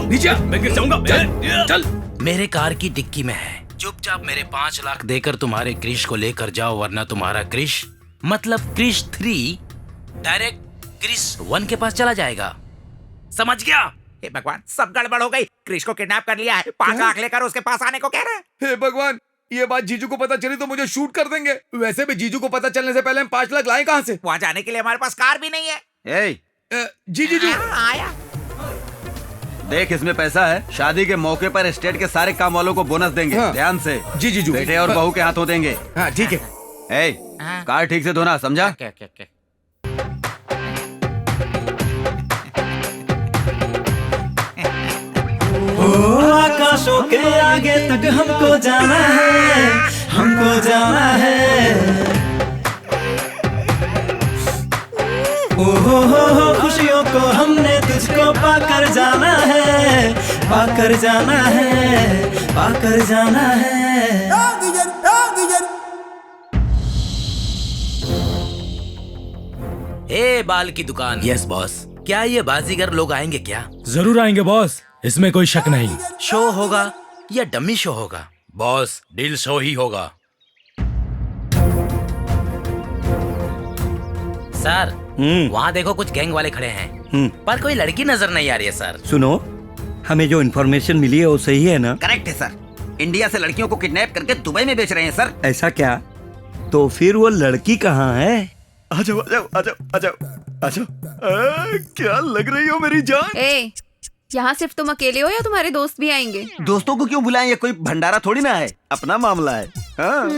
नीचे मैं गिर जाऊंगा। चल। मेरे कार की डिक्की में है। चुपचाप मेरे 5 लाख देकर तुम्हारे क्रिश को लेकर जाओ, वरना तुम्हारा क्रिश मतलब क्रिश 3 डायरेक्ट क्रिश 1 के पास चला जाएगा। समझ गया? हे भगवान, सब गड़बड़ हो गई। क्रिश को किडनैप कर लिया है, 5 लाख लेकर उसके पास आने को कह रहे हैं। हे भगवान, ये बात जीजू को पता चली तो मुझे शूट कर देंगे। वैसे भी जीजू को पता चलने से पहले हम 5 लाख लाए कहाँ से? वहाँ जाने के लिए हमारे पास कार भी नहीं है। जीजू आया। देख, इसमें पैसा है। शादी के मौके पर एस्टेट के सारे काम वालों को बोनस देंगे। ध्यान से। जी जीजू। बेटे और बहू के हाथों देंगे। हाँ ठीक है। कार ठीक से धोना, समझा? ओके। आकाशों के आगे तक हमको जाना है, हमको जाना है। हो खुशियों को हमने तुझको पाकर जाना है, पाकर जाना है, पाकर जाना है। बाल की दुकान। Yes boss. क्या ये बाजीगर लोग आएंगे क्या? जरूर आएंगे बॉस, इसमें कोई शक नहीं। शो होगा या डमी शो होगा? बॉस, डील शो ही होगा। सर, वहाँ देखो कुछ गैंग वाले खड़े हैं, पर कोई लड़की नजर नहीं आ रही है सर। सुनो, हमें जो इन्फॉर्मेशन मिली है वो सही है ना? करेक्ट है सर। इंडिया से लड़कियों को किडनैप करके दुबई में बेच रहे हैं सर। ऐसा क्या? तो फिर वो लड़की कहाँ है? आ जाओ आ जाओ आ जाओ आ जाओ आ जाओ। क्या लग रही हो मेरी जान। ए, यहाँ सिर्फ तुम अकेले हो या तुम्हारे दोस्त भी आएंगे? दोस्तों को क्यों बुलाएं, ये कोई भंडारा थोड़ी ना है, अपना मामला है। हाँ।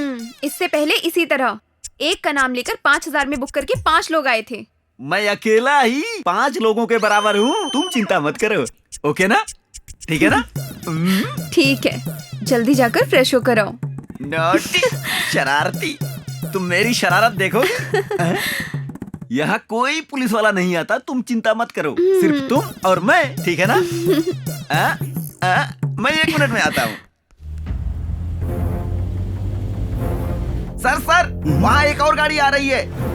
इससे पहले इसी तरह एक का नाम लेकर 5000 में बुक करके 5 लोग आए थे। मैं अकेला ही 5 लोगों के बराबर हूँ, तुम चिंता मत करो। ओके ना, ठीक है ना? ठीक है, जल्दी जाकर फ्रेश होकर आओ। नॉटी, शरारती, तुम मेरी शरारत देखो। यहाँ कोई पुलिस वाला नहीं आता, तुम चिंता मत करो, सिर्फ तुम और मैं, ठीक है ना? मैं 1 मिनट में आता हूँ। सर वहाँ एक और गाड़ी आ रही है।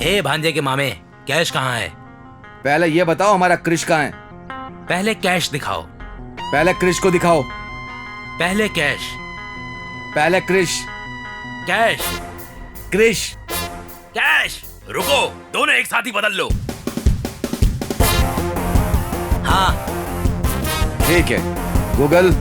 ए भांजे के मामे, कैश कहाँ है? पहले ये बताओ हमारा क्रिश कहाँ है? पहले कैश दिखाओ। पहले क्रिश को दिखाओ। पहले कैश। पहले क्रिश। कैश। क्रिश। कैश। रुको, दोनों एक साथ ही बदल लो। हाँ ठीक है, गूगल।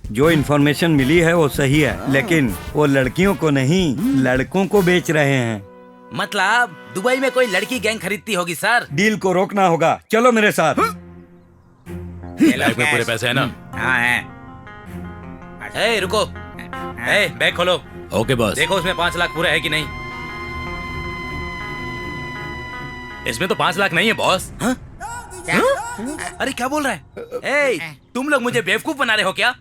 जो इन्फॉर्मेशन मिली है वो सही है, लेकिन वो लड़कियों को नहीं, लड़कों को बेच रहे हैं। मतलब दुबई में कोई लड़की गैंग खरीदती होगी सर। डील को रोकना होगा, चलो मेरे साथ। बैग में पूरे पैसे है ना? हाँ है। ए रुको, ए बैग खोलो। Okay boss. देखो उसमें 5 लाख पूरा है कि नहीं। इसमें तो 5 लाख नहीं है बॉस। अरे क्या बोल रहा है? ए, तुम लोग मुझे बेवकूफ बना रहे हो क्या?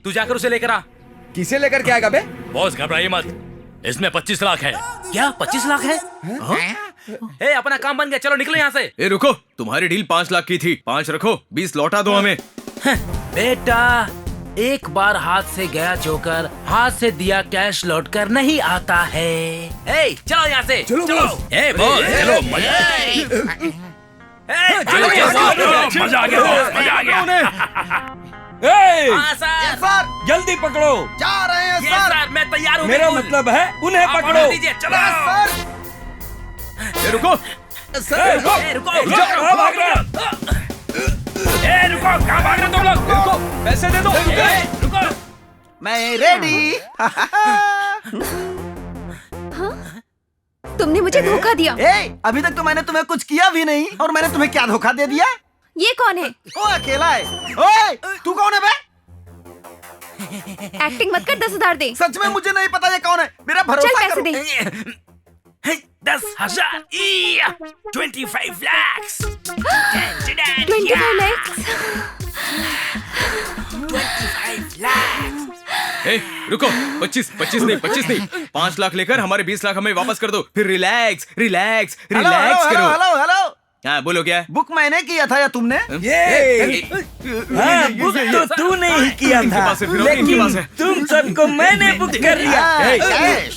तू जाकर उसे लेकर आ। किसे लेकर के आएगा बे? बॉस घबराइए मत, इसमें 25 लाख है। क्या 25 लाख है? ए, अपना काम बन गया, चलो निकलो यहाँ से। ए रुको, तुम्हारी डील 5 लाख की थी, 5 रखो, 20 लौटा दो हमें। बेटा, एक बार हाथ से गया जोकर, हाथ से दिया कैश लौट कर नहीं आता है। ए, चलो यहाँ से। चलो। ए बॉस चलो, मजा मजा आ गया बॉस, मजा आ गया। हाँ सर। जल्दी पकड़ो। जा रहे हैं सर, मैं तैयार हूँ। मेरा मतलब है उन्हें आप पकड़ो। ऑर्डर दीजिए, चलो। ए रुको, रुको। कहाँ भाग रहे हो? ए रुको, कहाँ भाग रहे हो तुम लोग? रुको, पैसे दे दो। रुको। मैं रेडी। तुमने मुझे धोखा दिया। अभी तक तो मैंने तुम्हें कुछ किया भी नहीं, और मैंने तुम्हें क्या धोखा दे दिया? ये कौन है? वो अकेला है। ओए, तू कौन है बे? एक्टिंग मत कर, 10,000 दे। सच में मुझे नहीं पता ये कौन है, मेरा भरोसा चल पैसे करो। दे। 10,000, 25 lakhs। 25 lakhs। 25 lakhs। ए रुको, 25 नहीं, 5 लाख लेकर हमारे 20 लाख हमें वापस कर दो, फिर रिलैक्स करो। हेलो। हाँ बोलो, क्या है? बुक मैंने किया था या तुमने? हाँ, बुक तो तूने ही किया था, लेकिन तुम सबको मैंने बुक कर लिया।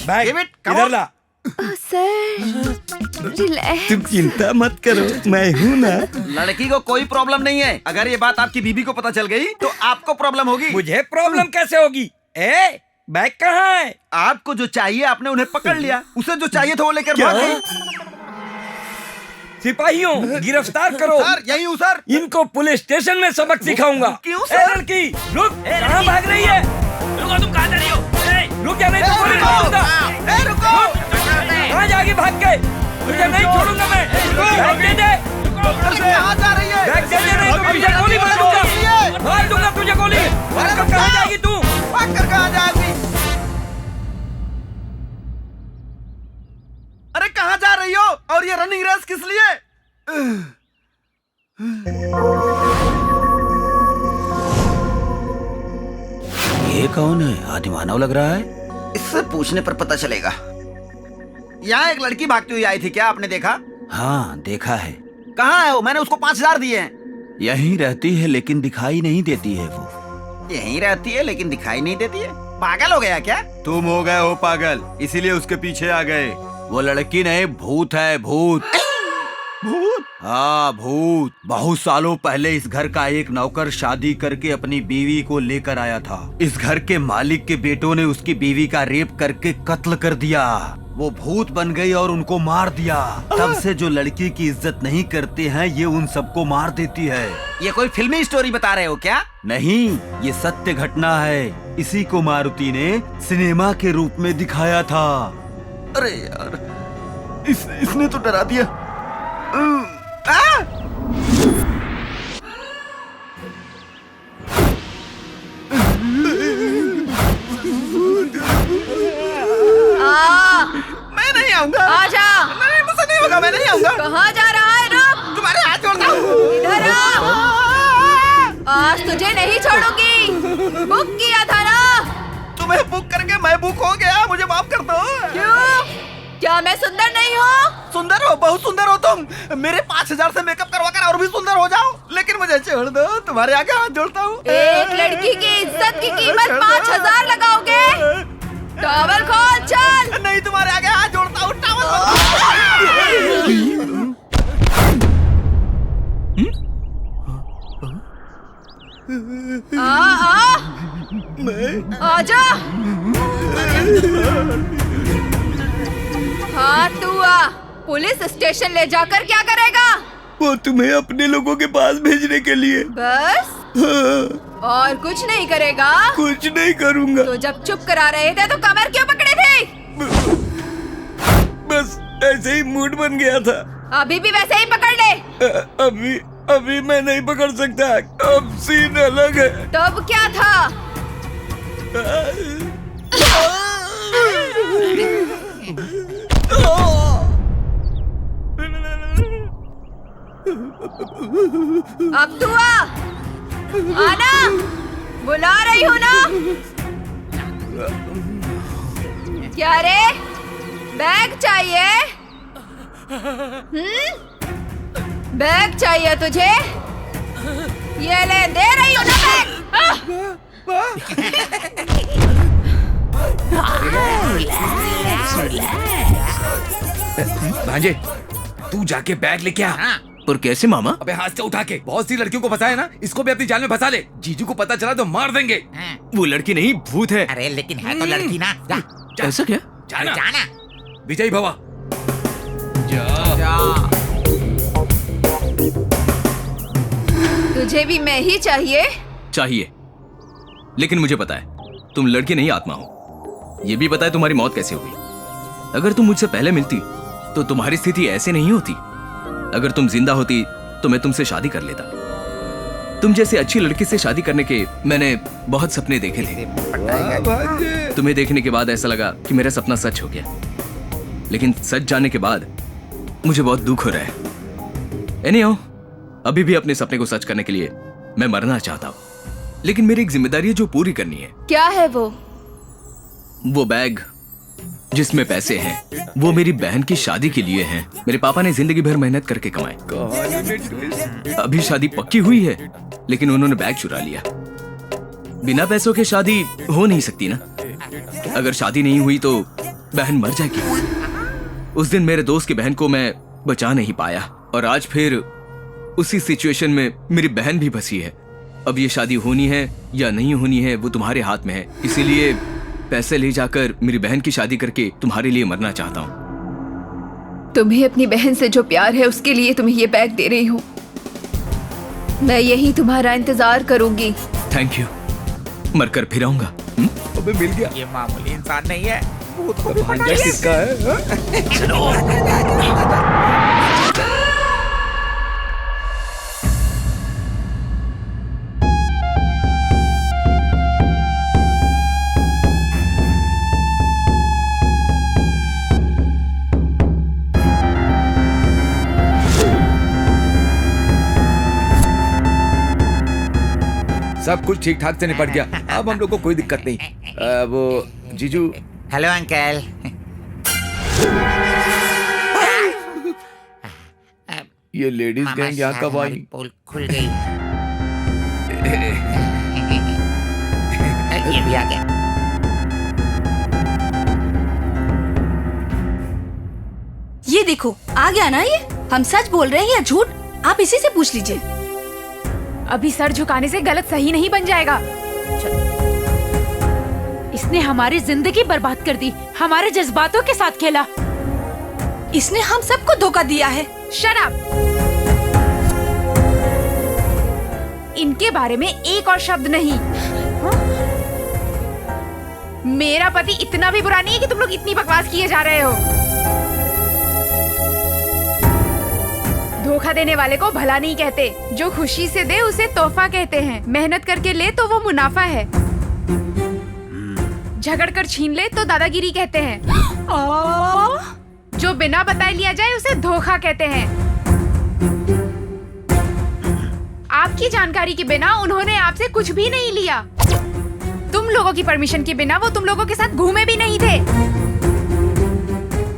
बैग इधर ला। Sir relax. तुम चिंता मत करो, मैं हूँ ना। लड़की को कोई प्रॉब्लम नहीं है, अगर ये बात आपकी बीबी को पता चल गई तो आपको प्रॉब्लम होगी। मुझे प्रॉब्लम कैसे होगी? बैग कहाँ है? आपको जो चाहिए आपने उन्हें पकड़ लिया, उसे जो चाहिए था वो लेकर भाग गई। सिपाहियों, गिरफ्तार करो। सर यही हूँ सर। इनको पुलिस स्टेशन में सबक सिखाऊंगा। क्यों सर? लड़की रुक, कहाँ भाग रही है? रुको, तुम कहाँ जा रही हो? रुक या नहीं तो पुलिस मारूंगा। कहाँ जाएगी भाग के? तुझे नहीं छोड़ूंगा मैं। बैग दे दे। कहाँ जा रही है? बैग दे दे, नहीं तो तुझे गोली मार दूंगा। मार दूंगा तुझे गोली। कहाँ जाएगी तू? भाग कर कहाँ जाएगी? अरे कहाँ जा रही हो? और ये रनिंग रेस किस लिए? ये कौन है? आदि मानव लग रहा है। इससे पूछने पर पता चलेगा। यहाँ एक लड़की भागती हुई आई थी, क्या आपने देखा? हाँ देखा है। कहाँ है वो? मैंने उसको 5,000 दिए हैं। यहीं रहती है लेकिन दिखाई नहीं देती है वो। यहीं रहती है लेकिन दिखाई नहीं देती है? पागल हो गया क्या? तुम हो गए हो पागल, इसीलिए उसके पीछे आ गए। वो लड़की नहीं, भूत है, भूत। भूत? हाँ, भूत। बहुत सालों पहले इस घर का एक नौकर शादी करके अपनी बीवी को लेकर आया था। इस घर के मालिक के बेटों ने उसकी बीवी का रेप करके कत्ल कर दिया। वो भूत बन गई और उनको मार दिया। तब से जो लड़की की इज्जत नहीं करते हैं, ये उन सबको मार देती है। ये कोई फिल्मी स्टोरी बता रहे हो क्या? नहीं, ये सत्य घटना है। इसी को मारुति ने सिनेमा के रूप में दिखाया था। अरे यार, इसने तो डरा दिया। मैं नहीं आऊंगा। आजा। नहीं, मुझसे नहीं होगा, मैं नहीं आऊंगा। कहाँ जा रहा है? रुक। तुम्हारे हाथ जोड़ता हूँ। इधर आ। आज तुझे नहीं छोड़ूंगी। बुक किया था ना? तुम्हें बुक करके मैं बुक हो गया, मुझे माफ कर दो। क्यों? क्या मैं सुंदर नहीं हूँ? सुंदर हो, बहुत सुंदर हो तुम। मेरे 5000 से मेकअप करवा कर और भी सुंदर हो जाओ, लेकिन मुझे छोड़ दो। तुम्हारे आगे हाथ जोड़ता हूँ। एक लड़की की इज्जत की कीमत 5000 लगाओगे? टॉवल खोल, चल। नहीं, तुम्हारे आगे हाथ जोड़ता हूँ। टॉवल आजा। हाँ, तू आ। पुलिस स्टेशन ले जाकर क्या करेगा? वो तुम्हें अपने लोगों के पास भेजने के लिए। बस? हाँ। और कुछ नहीं करेगा? कुछ नहीं करूँगा। तो जब चुप करा रहे थे तो कमर क्यों पकड़े थे? बस ऐसे ही मूड बन गया था। अभी भी वैसे ही पकड़ ले। अभी मैं नहीं पकड़ सकता। अब सीन अलग है। तब क्या था? अब तू आ। आना, बुला रही हूँ ना। क्या रे, बैग चाहिए? बैग चाहिए तुझे? ये ले, दे रही हूँ ना बैग। भांजे, तू जाके बैग लेके आ। पर कैसे मामा? अबे हाथ से उठा के। बहुत सी लड़कियों को फंसा है ना, इसको भी अपनी जाल में फंसा ले। जीजू को पता चला तो मार देंगे। वो लड़की नहीं, भूत है। अरे लेकिन है तो लड़की ना। जा, ऐसा क्या? जाना। विजय भवा। तुझे भी मैं ही चाहिए? चाहिए, लेकिन मुझे पता है तुम लड़की नहीं, आत्मा हो। ये भी पता है तुम्हारी मौत कैसे हुई। अगर तुम मुझसे पहले मिलती तो तुम्हारी स्थिति ऐसे नहीं होती। अगर तुम जिंदा होती तो मैं तुमसे शादी कर लेता। तुम जैसे अच्छी लड़की से शादी करने के मैंने बहुत सपने देखे थे। तुम्हें देखने के बाद ऐसा लगा कि मेरा सपना सच हो गया, लेकिन सच जाने के बाद मुझे बहुत दुख हो रहा है। एनीहाउ, अभी भी अपने सपने को सच करने के लिए मैं मरना चाहता हूँ, लेकिन मेरी एक जिम्मेदारी है जो पूरी करनी है। क्या है वो? वो बैग जिसमें पैसे हैं, वो मेरी बहन की शादी के लिए हैं। मेरे पापा ने जिंदगी भर मेहनत करके कमाए। अभी शादी पक्की हुई है, लेकिन उन्होंने बैग चुरा लिया। बिना पैसों के शादी हो नहीं सकती ना। अगर शादी नहीं हुई तो बहन मर जाएगी। उस दिन मेरे दोस्त की बहन को मैं बचा नहीं पाया, और आज फिर उसी सिचुएशन में मेरी बहन भी फंसी है। अब ये शादी होनी है या नहीं होनी है वो तुम्हारे हाथ में है। इसीलिए पैसे ले जाकर मेरी बहन की शादी करके तुम्हारे लिए मरना चाहता हूँ। तुम्हें अपनी बहन से जो प्यार है उसके लिए तुम्हें ये बैग दे रही हूँ। मैं यही तुम्हारा इंतजार करूंगी। Thank you. मरकर फिर आऊंगा। अबे मिल गया। ये मामूली इंसान नहीं है। भूत को भांजा किसका है? सब कुछ ठीक ठाक से निपट गया। अब हम लोग को कोई दिक्कत नहीं। वो जीजू। Hello uncle. ये लेडीज गैंग यहाँ कब आई? पोल खुल गई। ये भी आ गया। देखो आ गया ना ये। हम सच बोल रहे हैं या झूठ, आप इसी से पूछ लीजिए। अभी सर झुकाने से गलत सही नहीं बन जाएगा। इसने हमारी जिंदगी बर्बाद कर दी, हमारे जज्बातों के साथ खेला। इसने हम सबको धोखा दिया है। Shut up. इनके बारे में एक और शब्द नहीं। मेरा पति इतना भी बुरा नहीं है कि तुम लोग इतनी बकवास किए जा रहे हो। धोखा देने वाले को भला नहीं कहते, जो खुशी से दे उसे तोहफा कहते हैं। मेहनत करके ले तो वो मुनाफा है, झगड़ कर छीन ले तो दादागिरी कहते हैं। जो बिना बताए लिया जाए उसे धोखा कहते हैं। आपकी जानकारी के बिना उन्होंने आपसे कुछ भी नहीं लिया। तुम लोगों की परमिशन के बिना वो तुम लोगों के साथ घूमे भी नहीं थे,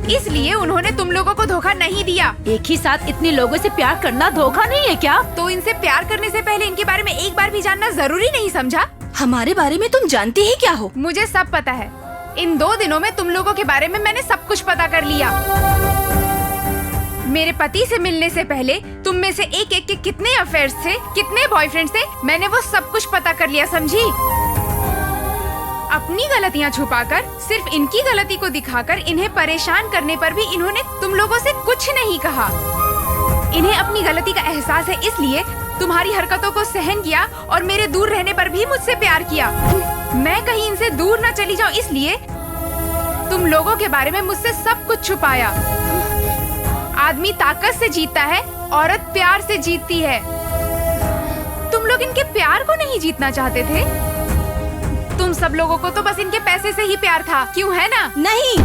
इसलिए उन्होंने तुम लोगों को धोखा नहीं दिया। एक ही साथ इतने लोगों से प्यार करना धोखा नहीं है क्या? तो इनसे प्यार करने से पहले इनके बारे में एक बार भी जानना जरूरी नहीं समझा? हमारे बारे में तुम जानती ही क्या हो? मुझे सब पता है। इन 2 दिनों में तुम लोगों के बारे में मैंने सब कुछ पता कर लिया। मेरे पति से मिलने से पहले तुम में से एक एक के कितने अफेयर्स थे, कितने बॉयफ्रेंड्स थे, मैंने वो सब कुछ पता कर लिया, समझी? अपनी गलतियां छुपाकर, सिर्फ इनकी गलती को दिखाकर इन्हें परेशान करने पर भी इन्होंने तुम लोगों से कुछ नहीं कहा। इन्हें अपनी गलती का एहसास है, इसलिए तुम्हारी हरकतों को सहन किया और मेरे दूर रहने पर भी मुझसे प्यार किया। मैं कहीं इनसे दूर न चली जाऊं, इसलिए तुम लोगों के बारे में मुझसे सब कुछ छुपाया। आदमी ताकत से जीतता है, औरत प्यार से जीतती है। तुम लोग इनके प्यार को नहीं जीतना चाहते थे। तुम सब लोगों को तो बस इनके पैसे से ही प्यार था, क्यों है ना? नहीं,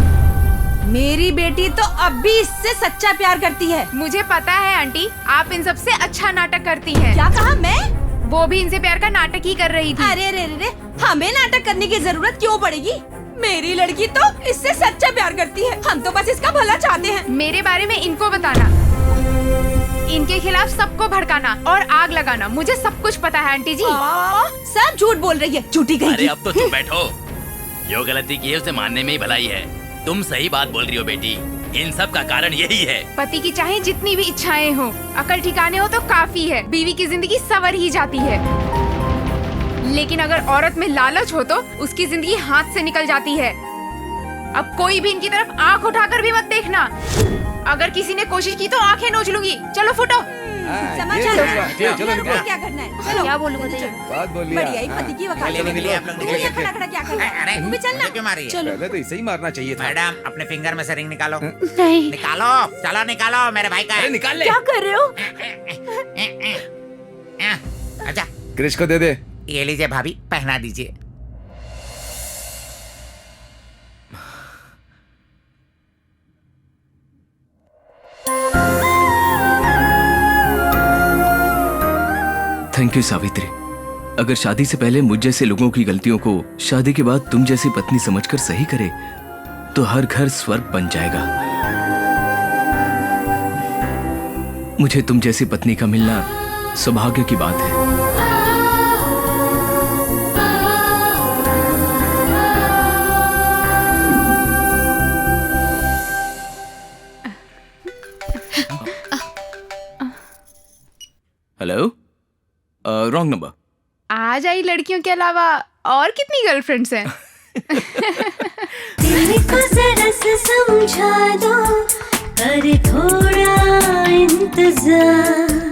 मेरी बेटी तो अब भी इससे सच्चा प्यार करती है। मुझे पता है आंटी, आप इन सबसे अच्छा नाटक करती हैं। क्या कहा? मैं? वो भी इनसे प्यार का नाटक ही कर रही थी। अरे रे रे, हमें नाटक करने की जरूरत क्यों पड़ेगी? मेरी लड़की तो इससे सच्चा प्यार करती है। हम तो बस इसका भला चाहते हैं। मेरे बारे में इनको बताना, इनके खिलाफ सबको भड़काना और आग लगाना, मुझे सब कुछ पता है आंटी जी। सब झूठ बोल रही है, झूठी गई। अरे अब तो चुप बैठो। जो गलती की है उसे मानने में ही भलाई है। तुम सही बात बोल रही हो बेटी, इन सब का कारण यही है। पति की चाहे जितनी भी इच्छाएं हो, अकल ठिकाने हो तो काफी है। बीवी की जिंदगी संवर ही जाती है, लेकिन अगर औरत में लालच हो तो उसकी जिंदगी हाथ से निकल जाती है। अब कोई भी इनकी तरफ आंख उठाकर भी मत देखना। अगर किसी ने कोशिश की तो आंखें नोच लूंगी। चलो फुटो। समझ चलो, क्या करना है? चलो, क्या बोलूं? बात बोलिए। बढ़िया ही पति की वकालत। खड़ा खड़ा क्या करना है? तू भी चलना। क्यों मारी है? पहले तो इसे ही मारना चाहिए था। मैडम, अपने फिंगर में से रिंग निकालो। नहीं। निकालो, चलो निकालो, मेरे भाई का है। निकाल ले। क्या कर रहे हो? अच्छा, क्रिश को दे दे। ये लीजिए भाभी, पहना दीजिए। Thank you Savitri. अगर शादी से पहले मुझ जैसे लोगों की गलतियों को शादी के बाद तुम जैसी पत्नी समझकर सही करे तो हर घर स्वर्ग बन जाएगा। मुझे तुम जैसी पत्नी का मिलना सौभाग्य की बात है। Hello, wrong number. आज आई लड़कियों के अलावा और कितनी गर्लफ्रेंड्स हैं? दिल को जरा सा समझा दो, अरे थोड़ा इंतजार।